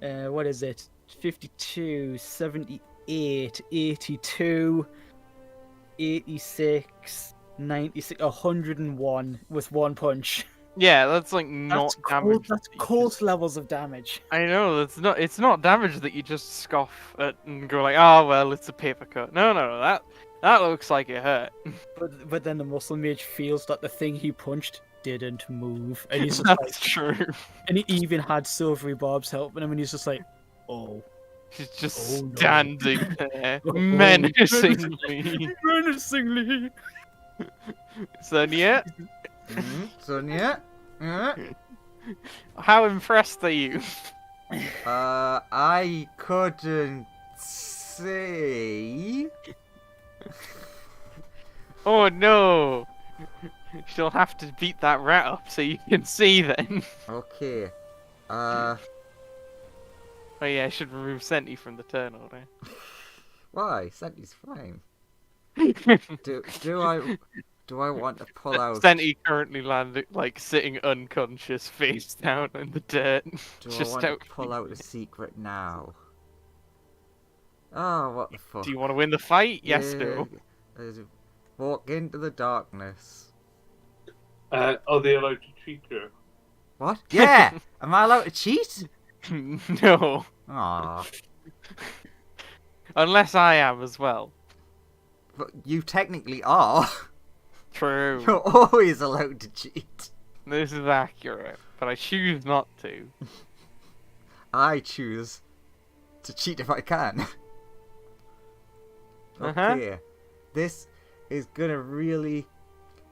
What is it? 52, 78, 82, 86, 96, 101 with one punch. Yeah, that's like not damage. That's Colt levels of damage. I know, it's not damage that you just scoff at and go like, oh well, it's a paper cut. No, that looks like it hurt. But then the muscle mage feels that the thing he punched didn't move, and he's just That's like, true. and he even had silvery barbs helping him, and he's just like, oh. She's just Oh, no. standing there, Oh, menacingly. Menacingly. Sonia, Sonia? how impressed are you? I couldn't see. Oh no! She'll have to beat that rat up so you can see then. Okay. Oh yeah, I should remove Senti from the turn order. Why? Senti's fine. Do I want to pull out? Senti currently landed, like, sitting unconscious, face down in the dirt. Do just I want out. to pull out a secret now? Oh, what the fuck? Do you want to win the fight? Yes, no. Walk into the darkness. Are they allowed to cheat you? What? Yeah! Am I allowed to cheat? No. Aw. Unless I am as well. But you technically are. True. You're always allowed to cheat. This is accurate, but I choose not to. I choose to cheat if I can. Uh-huh. Okay. This is gonna really...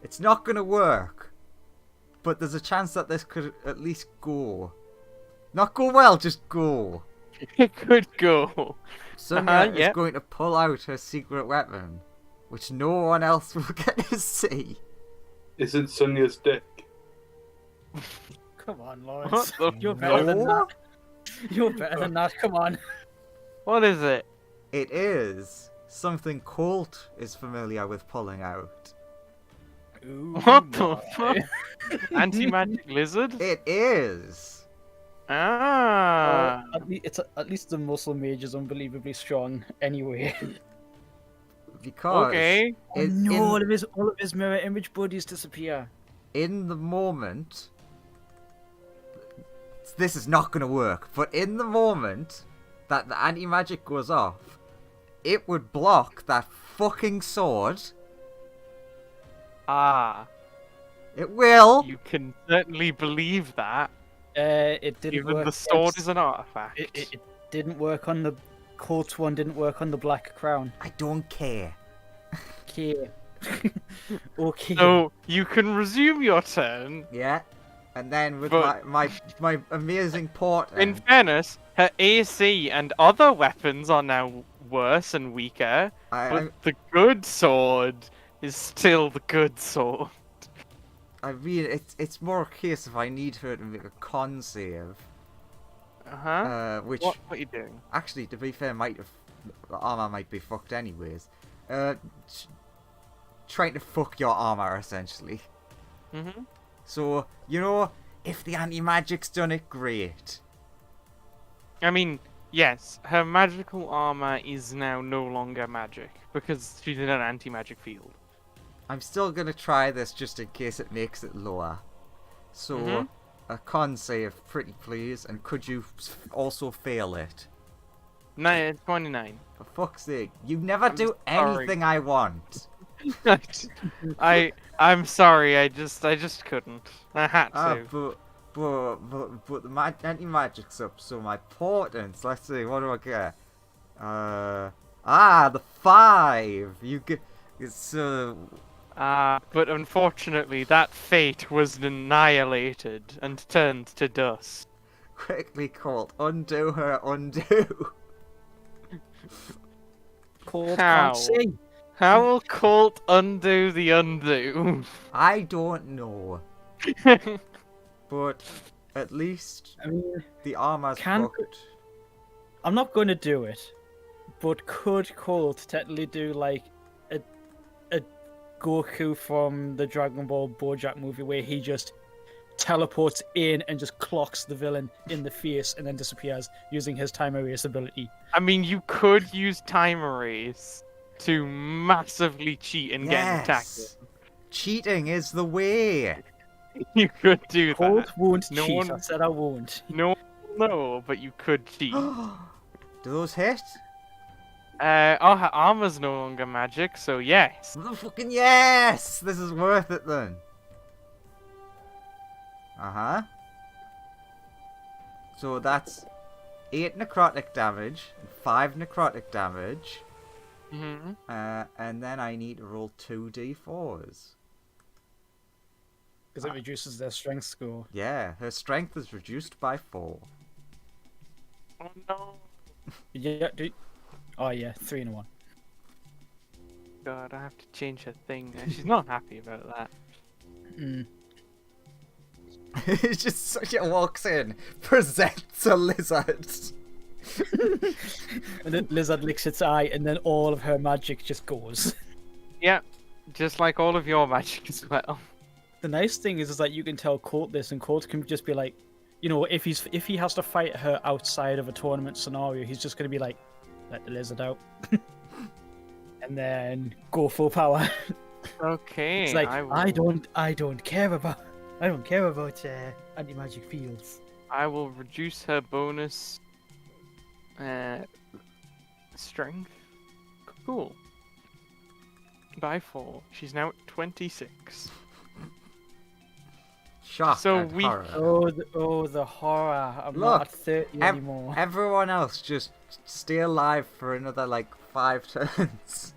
It's not gonna work. But there's a chance that this could at least go. Not go well, just go. It could go. Sonia is yep. going to pull out her secret weapon, which no one else will get to see. Is it Sonia's dick? Come on, Lawrence. What the You're better than No. that. You're better than that. Come on. What is it? It is something Colt is familiar with pulling out. Ooh, What the boy. fuck? Anti-magic lizard? It is. Ah. At least the muscle mage is unbelievably strong anyway. Because Okay. Oh no, all of his mirror image buddies disappear. in the moment... This is not going to work, but in the moment that the anti-magic goes off, it would block that fucking sword. Ah. It will. You can certainly believe that. It didn't Even work. the sword against- is an artifact. It didn't work on the Colt one. Didn't work on the Black Crown. I don't care. Okay. Okay. So you can resume your turn. Yeah. And then with But- my amazing portent... In fairness, her AC and other weapons are now worse and weaker, I but the good sword is still the good sword. mean, it's more a case if I need her to make a con save. Uh-huh. Which, What are you doing? actually, to be fair, the armor might be fucked anyways. Trying to fuck your armor, essentially. Mm-hmm. So, you know, if the anti-magic's done it, great. I mean, yes, her magical armor is now no longer magic, because she's in an anti-magic field. I'm still gonna try this just in case it makes it lower. So, Mhm. a con save, pretty please, and could you also fail it? 29. For fuck's sake, you never I'm do sorry. anything I want. I'm sorry, I just couldn't. I had to. But the anti-magic's up, so my portents, let's see, what do I get? The 5! You get, it's, But unfortunately, that fate was annihilated and turned to dust. quickly called, undo her, undo. Colt How? can't see. How will Colt undo the undo? I don't know, but at least I mean, the armor's Can- fucked. I'm not going to do it, but could Colt technically do like a Goku from the Dragon Ball BoJack movie where he just teleports in and just clocks the villain in the face and then disappears using his time erase ability? I mean, you could use time erase to massively cheat and get an attack. Yes! Cheating is the way! You could do Colt that. won't No cheat. one- I said I won't. No, no, but you could cheat. Do those hit? Oh, her armor's no longer magic, so yes. Fucking yes! This is worth it then. Uh-huh. So that's 8 necrotic damage, 5 necrotic damage, Mm-hmm. and then I need to roll 2d4s. Because it reduces their strength score. Yeah, her strength is reduced by 4. Oh no. Yeah, oh yeah, 3 and 1. God, I have to change her thing. She's not happy about that. Mm. It's just Sonia walks in, presents a lizard. And then Lizard licks its eye, and then all of her magic just goes. Yeah, just like all of your magic as well. The nice thing is that you can tell Colt this, and Colt can just be like, you know, if he has to fight her outside of a tournament scenario, he's just gonna be like, let the lizard out, and then go full power. Okay. It's like I will, don't care about anti-magic fields. I will reduce her bonus strength. Cool. By 4. She's now at 26. Shock So and we- horror. The horror. I'm Look, not at 30 anymore. Everyone else just stay alive for another, like, 5 turns.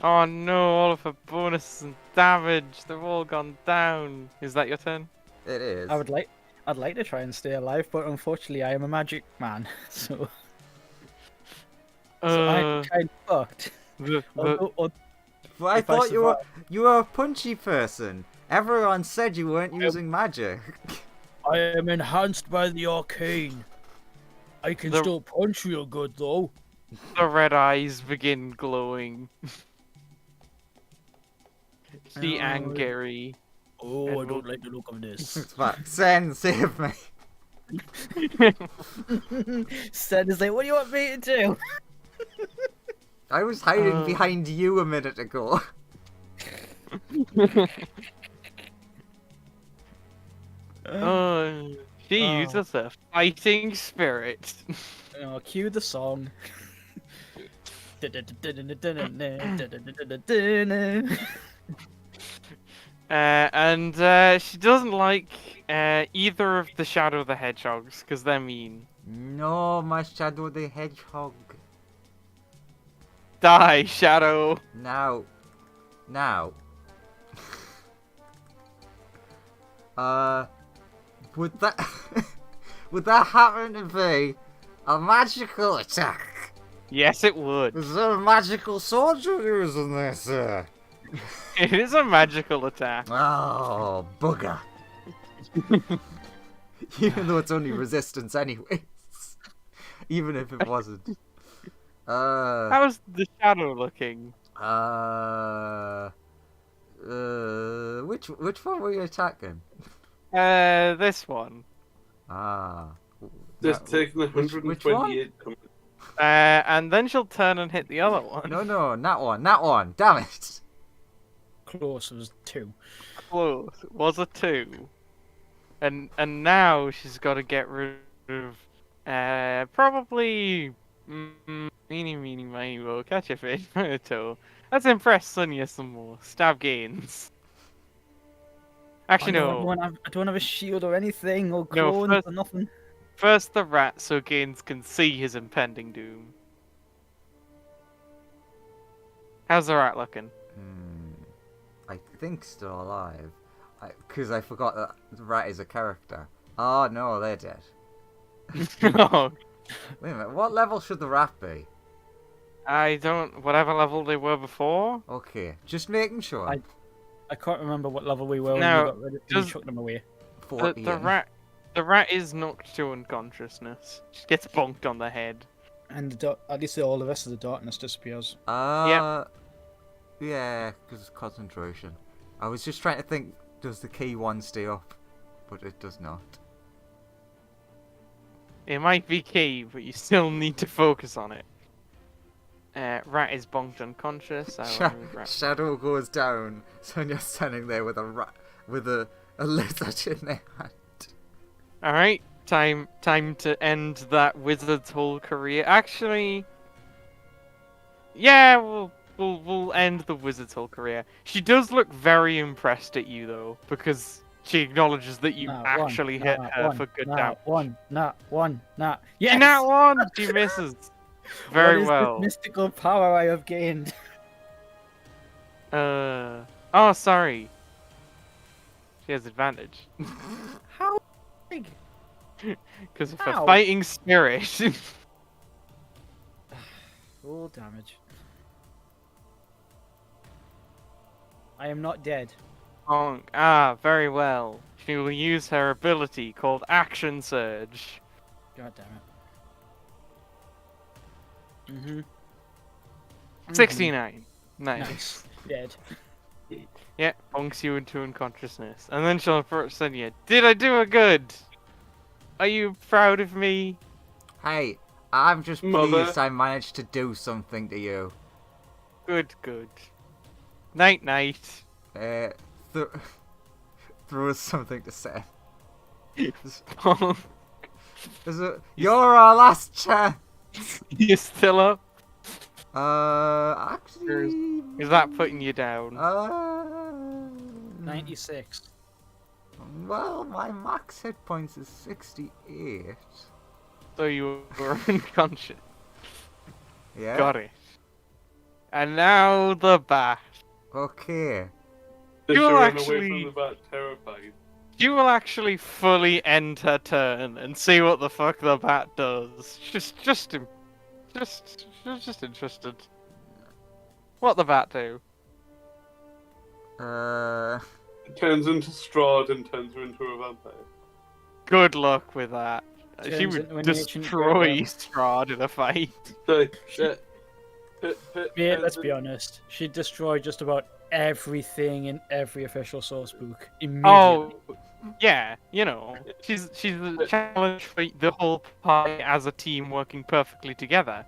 Oh no, all of her bonuses and damage, they've all gone down. Is that your turn? It is. I'd like to try and stay alive, but unfortunately I am a magic man, so I'm kind of fucked. Although But I if I thought survive- you were a punchy person. Everyone said you weren't using magic. I am enhanced by the arcane. I can The- still punch real good though. The red eyes begin glowing. She Oh. angry. Oh, I And we'll- don't like the look of this. It's like, Sen, save me. Sen is like, what do you want me to do? I was hiding behind you a minute ago. She Oh. uses a fighting spirit. Cue the song. And she doesn't like either of the Shadow the Hedgehogs because they're mean. No, my Shadow the Hedgehog. Die, Shadow. Now. Would that would that happen to be a magical attack? Yes, it would. Is there a magical sword you're using this? It is a magical attack. Oh, bugger. Even though it's only resistance anyways. Even if it wasn't. How's the Shadow looking? Which one were you attacking? This one. Just That- taking which 128. And then she'll turn and hit the other one. No, not one. Damn it. Close, it was 2. Close. It was a 2. And now she's got to get rid of probably meeny miny mo, catch a fish by the toe. Let's impress Sonia some more. Stab gains. Actually, no. I don't have a shield or anything, or No, clones first- or nothing. First the rat so Gaines can see his impending doom. How's the rat looking? I think still alive. Because I forgot that the rat is a character. Oh no, they're dead. Oh, Wait a minute, what level should the rat be? I don't. Whatever level they were before. Okay, just making sure. I can't remember what level we were when Now, we got rid of you does- chucked them away. 40 The in. rat is knocked to unconsciousness. She gets bonked on the head. And at least all the rest of the darkness disappears. Yeah, because it's concentration. I was just trying to think, does the key one stay up? But it does not. It might be key, but you still need to focus on it. Rat is bonked unconscious. I will move rat. Shadow goes down. Sonia's standing there with a rat, with a lizard in their hand. All right, time to end that wizard's whole career. Actually, yeah, we'll end the wizard's whole career. She does look very impressed at you though, because she acknowledges that you actually hit her for good damage. One. Yes! Yes! Not one. She misses. Very What is well. this mystical power I have gained? Oh, sorry. She has advantage How big? because of her Ow. fighting spirit. Full damage. I am not dead. Bonk. Very well. She will use her ability called Action Surge. God damn it. Mm-hmm. 69. Nice. Nice. Dead. Yeah, bonks you into unconsciousness. And then she'll approach Sonia. Did I do a good? Are you proud of me? Hey, I'm just Mother. pleased I managed to do something to you. Good. Night. Throw us something to say. Bonk. You're our last chance. You still up? Actually. Is that putting you down? 96. Well, my max hit points is 68. So you were unconscious. Yeah. Got it. And now the bat. Okay. Does You she will run away actually- from the bat terrified? You will actually fully end her turn and see what the fuck the bat does. Just interested. What the bat do? It turns into Strahd and turns her into a vampire. Good luck with that. She Turns would into an ancient destroy gorilla. Strahd in a fight. So, Yeah, let's be honest. She destroyed just about everything in every official source book immediately. Oh, yeah, you know, she's the challenge for the whole party as a team working perfectly together,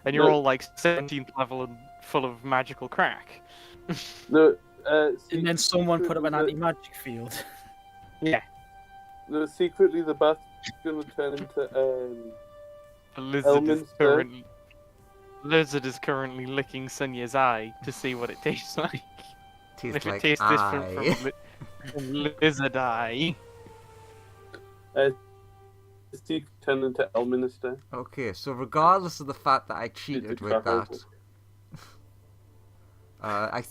and you're No. all like 17th level and full of magical crack. No, And then someone put up an secretly anti-magic field. No, secretly the bat's gonna turn into The Elminster. Lizard is currently licking Sunya's eye to see what it tastes like. Tastes If it like tastes different eye. from lizard eye. Steve turned into Elminster. Okay, so regardless of the fact that I cheated with that,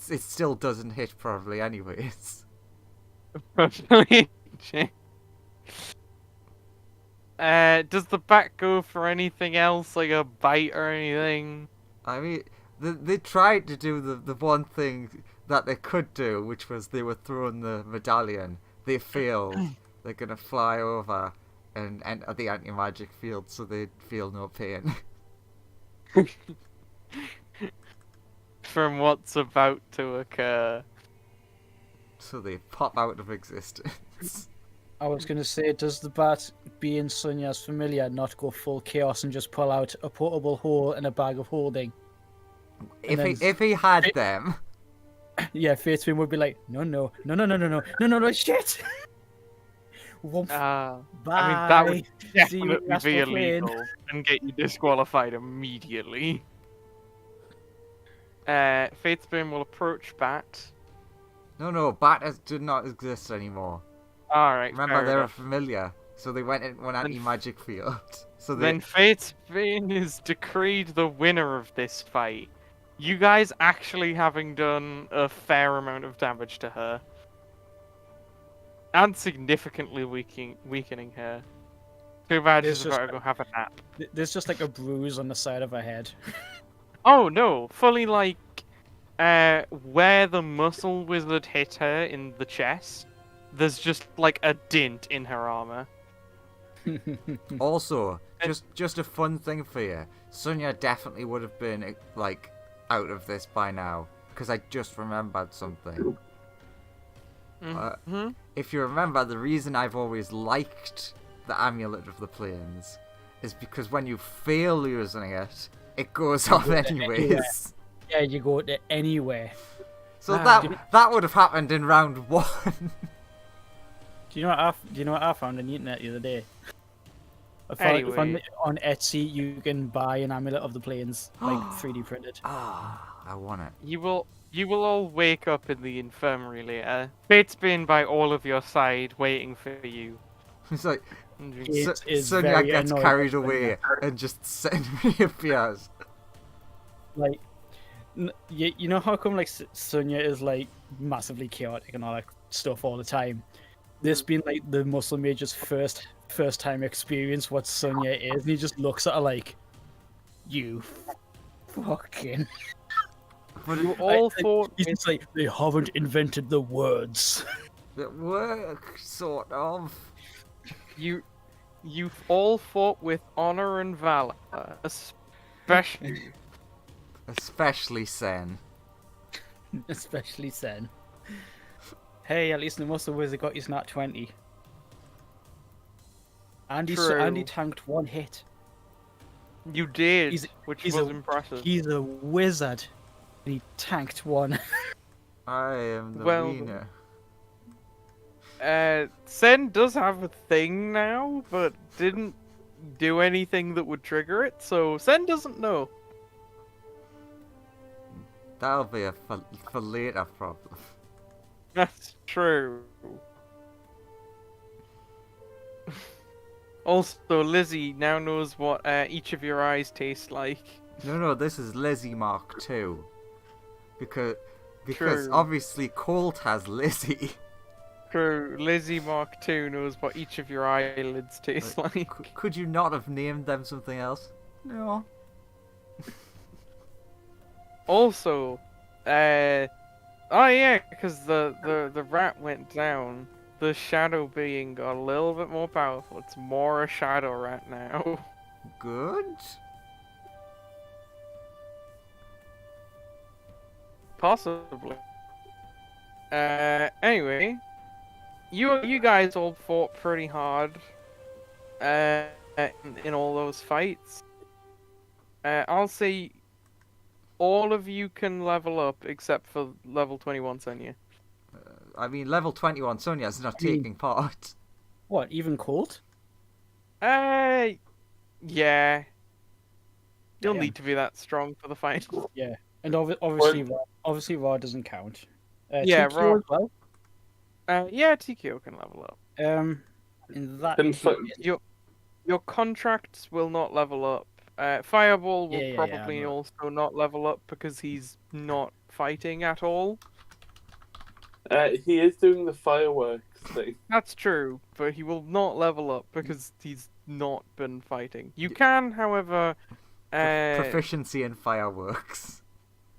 it still doesn't hit properly anyways. Does the bat go for anything else, like a bite or anything? I mean, they tried to do the one thing that they could do, which was they were throwing the medallion. They failed. They're gonna fly over and enter the anti-magic field so they feel no pain. From what's about to occur. So they pop out of existence. I was going to say, does the bat, being Sonya's familiar, not go full chaos and just pull out a portable hole and a bag of holding? If he had them, Yeah, Fatesman would be like, no, shit! Woof. I Bye. mean, that would See you in definitely the be astral plane. illegal and get you disqualified immediately. Fatesburn will approach Bat. no, bat do not exist anymore. Alright, Remember, they were familiar, so they went into an anti-magic field. So they... Then Fatesburn is decreed the winner of this fight. You guys actually having done a fair amount of damage to her. And significantly weakening her. Too bad It's she's just about to go have a nap. There's just like a bruise on the side of her head. Oh no, fully like where the muscle wizard hit her in the chest, there's just like a dint in her armor. Also, just a fun thing for you. Sonya definitely would have been like out of this by now, because I just remembered something. Mm-hmm. If you remember, the reason I've always liked the Amulet of the Plains is because when you fail using it, it goes off anyways. Yeah, you go to anywhere. So that would have happened in round 1. Do you know what I found on the internet the other day? I found on Etsy you can buy an Amulet of the Plains, like 3D printed. I want it. You will all wake up in the infirmary later. Fate's been by all of your side, waiting for you. It's like It is Sonya very gets annoying carried when away and just reappears. Like, you know how come like Sonya is like massively chaotic and all that stuff all the time. This being like the Muscle Mage's first time experience what Sonya is, and he just looks at her like, you fucking. But you all thought He's just like, they haven't invented the words. It works, sort of. you've all fought with honor and valor, especially. Especially Sen. Especially Sen. Hey, at least the Muscle Wizard got his nat 20. And he tanked one hit. You did, He's was impressive. He's a wizard. And he tanked one. I am the Well, winner. Sen does have a thing now, but didn't do anything that would trigger it, so Sen doesn't know. That'll be a for later problem. That's true. Also, Lizzie now knows what each of your eyes taste like. No, this is Lizzie Mark II. because True. obviously Colt has Lizzie. True. Lizzie Mark II knows what each of your eyelids taste like. Could you not have named them something else? No. Also, oh yeah, because the rat went down. The shadow being got a little bit more powerful. It's more a shadow rat now. Good. Possibly. Anyway, you guys all fought pretty hard. In all those fights. I'll say all of you can level up except for level 21 Senya. I mean, level 21 Sonya's not taking part. What, even Colt? Yeah. You'll Damn. need to be that strong for the fight. Yeah. And obviously Raw doesn't count. Yeah, TQ Raw. as well. Yeah, TKO can level up. In that Your contracts will not level up. Fireball will Yeah, probably I know. also not level up because he's not fighting at all. He is doing the fireworks thing. That's true, but he will not level up because he's not been fighting. You can, however, Proficiency in fireworks.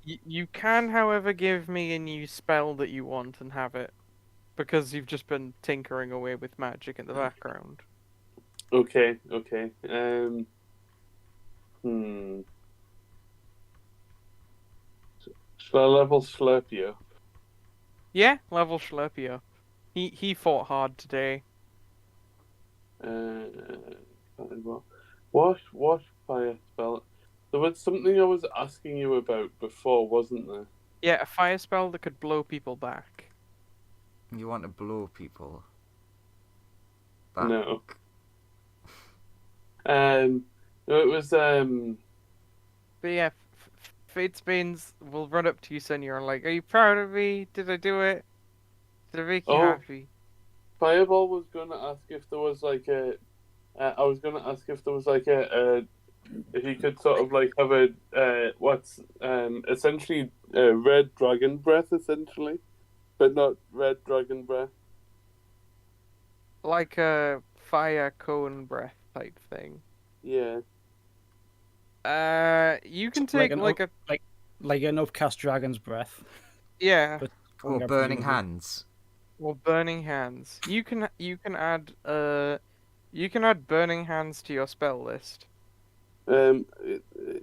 you can, however, give me a new spell that you want and have it, because you've just been tinkering away with magic in the background. Okay. Should I level Slurpee up? Yeah, level Schlerpie up. He fought hard today. What fire spell? There was something I was asking you about before, wasn't there? Yeah, a fire spell that could blow people back. You want to blow people back. No. No, it was But yeah, Fatesbanes will run up to you, Senior, and like, are you proud of me? Did I do it? Did I make you happy? Fireball was gonna ask if there was like a. I was gonna ask if there was like a if you could sort of like have a what's essentially red dragon breath essentially, but not red dragon breath. Like a fire cone breath type thing. Yeah. You can Like take an like an upcast dragon's breath. yeah, But Or burning hands. or burning hands. You can add burning hands to your spell list.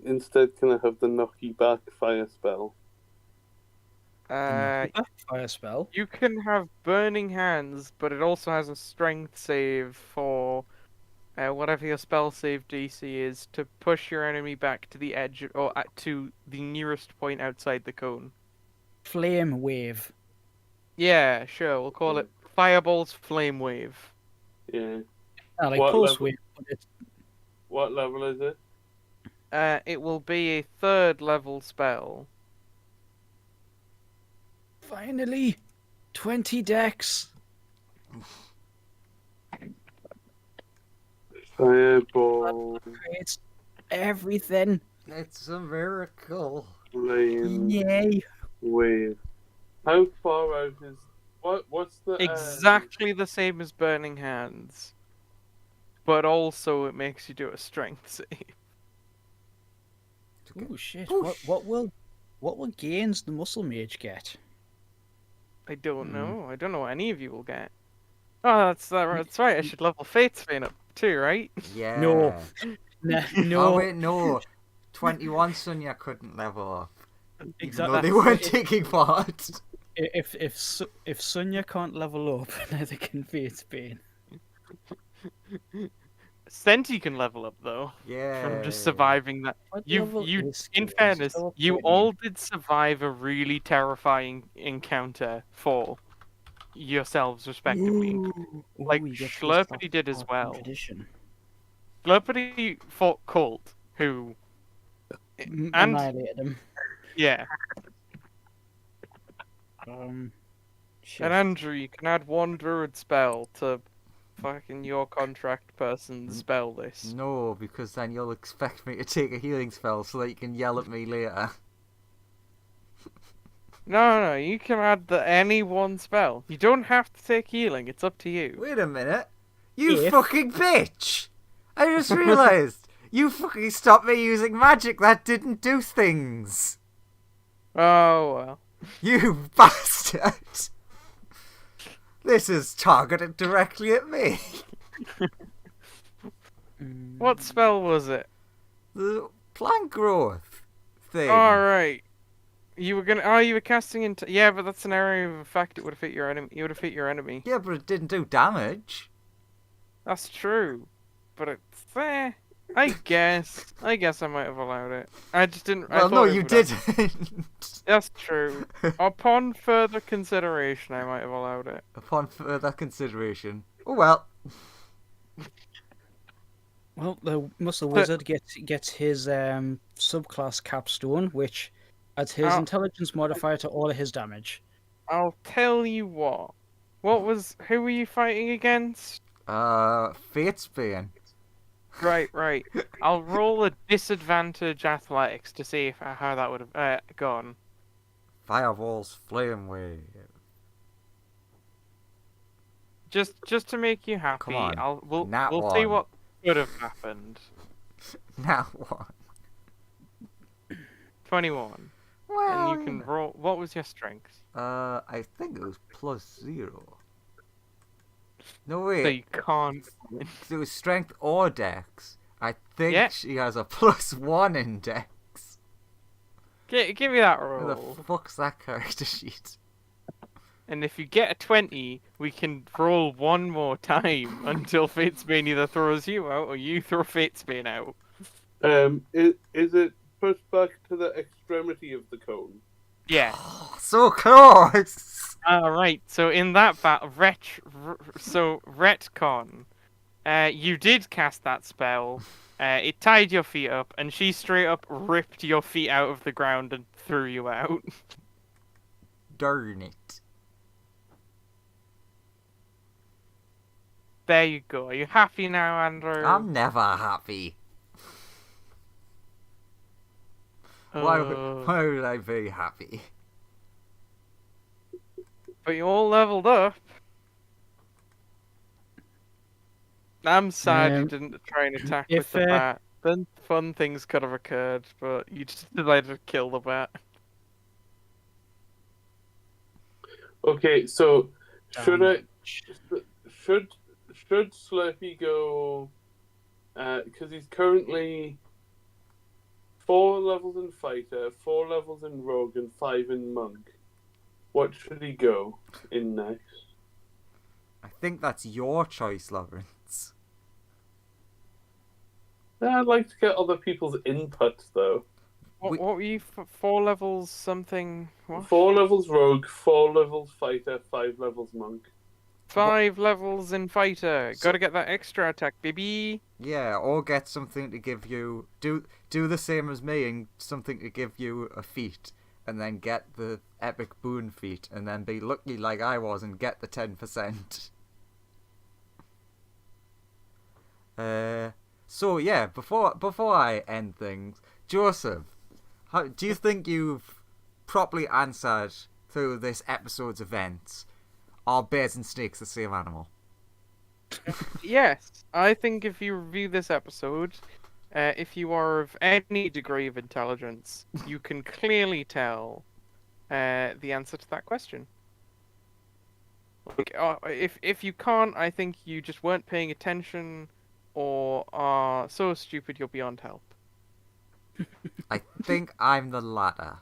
Instead, can I have the knocky back fire spell? Uh, Fire spell. You can have burning hands, but it also has a strength save for whatever your spell save DC is to push your enemy back to the edge or to the nearest point outside the cone. Flame wave. Yeah, sure. We'll call it Fireball's Flame Wave. Yeah. Like What pulse level? wave. But it's What level is it? It will be a 3rd level spell. finally 20 decks. Fireball. Creates everything. It's a miracle. Flame Yay. wave. How far out is what's the Exactly the same as Burning Hands. But also it makes you do a strength save. Oh shit! Push. What will gains the muscle mage get? I don't know. I don't know what any of you will get. Oh, that's right. I should level Fatesbane up too, right? Yeah. No. No. Oh wait, no. 21 Sunya couldn't level up. Even Exactly. though they weren't taking part. If Sunya can't level up, neither can Fatesbane. Senti can level up though. Yeah. From just surviving that. Level In is fairness, level you 30. all did survive a really terrifying encounter for yourselves respectively. Ooh, Like, you get Schlurpity did as +4 well. Tradition. Schlurpity fought Colt, who and Annihilated him. yeah. Shit. And Andrew, you can add one druid spell to fucking your contract person's spell list. No, because then you'll expect me to take a healing spell so that you can yell at me later. No, you can add any one spell. You don't have to take healing. It's up to you. Wait a minute. You If- fucking bitch! I just realised. You fucking stopped me using magic that didn't do things. Oh well. You bastard! This is targeted directly at me. What spell was it? The plant growth thing. All right. You were gonna. Oh, you were casting into. Yeah, but that's an area of effect. It would have hit your enemy. You would have hit your enemy. Yeah, but it didn't do damage. That's true. But it's there. I guess I might have allowed it. I just didn't. I Well, thought no, it you would have- didn't. That's true. Upon further consideration, I might have allowed it. Upon further consideration. Oh well. Well, the Muscle Wizard gets his subclass Capstone, which adds his Oh. intelligence modifier to all of his damage. I'll tell you what. Who were you fighting against? Fate's Bane. Right. I'll roll a disadvantage athletics to see how that would have gone. Fireball's flame wave. Just to make you happy, Come on, we'll nat see one. what could have happened. Now what? 21. Well, And you can roll. What was your strength? I think it was +0. No So wait, you can't. it was strength or dex. I think Yeah. she has a +1 in dex. Give me that Where roll. the fuck's that character sheet? And if you get a 20, we can roll one more time until Fatesbane either throws you out or you throw Fatesbane out. Is it pushed back to the extremity of the cone? Yeah. So close! Right. So in that battle, retcon, you did cast that spell. It tied your feet up, and she straight up ripped your feet out of the ground and threw you out. Darn it. There you go. Are you happy now, Andrew? I'm never happy. Why would I be happy? But you all leveled up. I'm sad you didn't try and attack with if, the bat. Then fun things could have occurred, but you just decided to kill the bat. Okay, so should Slurpee go? Because he's currently 4 levels in fighter, 4 levels in rogue, and 5 in monk. What should he go in next? I think that's your choice, Lawrence. I'd like to get other people's input though. We- What were you? 4 levels something? What? 4 levels rogue, 4 levels fighter, 5 levels monk. 5 levels in fighter. Gotta get that extra attack, baby. Yeah, or get something to give you... Do the same as me and something to give you a feat. And then get the epic boon feat. And then be lucky like I was and get the 10%. So yeah, before I end things, Joseph, do you think you've properly answered through this episode's events? Are bears and snakes the same animal? Yes, I think if you review this episode, if you are of any degree of intelligence, you can clearly tell the answer to that question. Like, if you can't, I think you just weren't paying attention, or are so stupid you're beyond help. I think I'm the latter.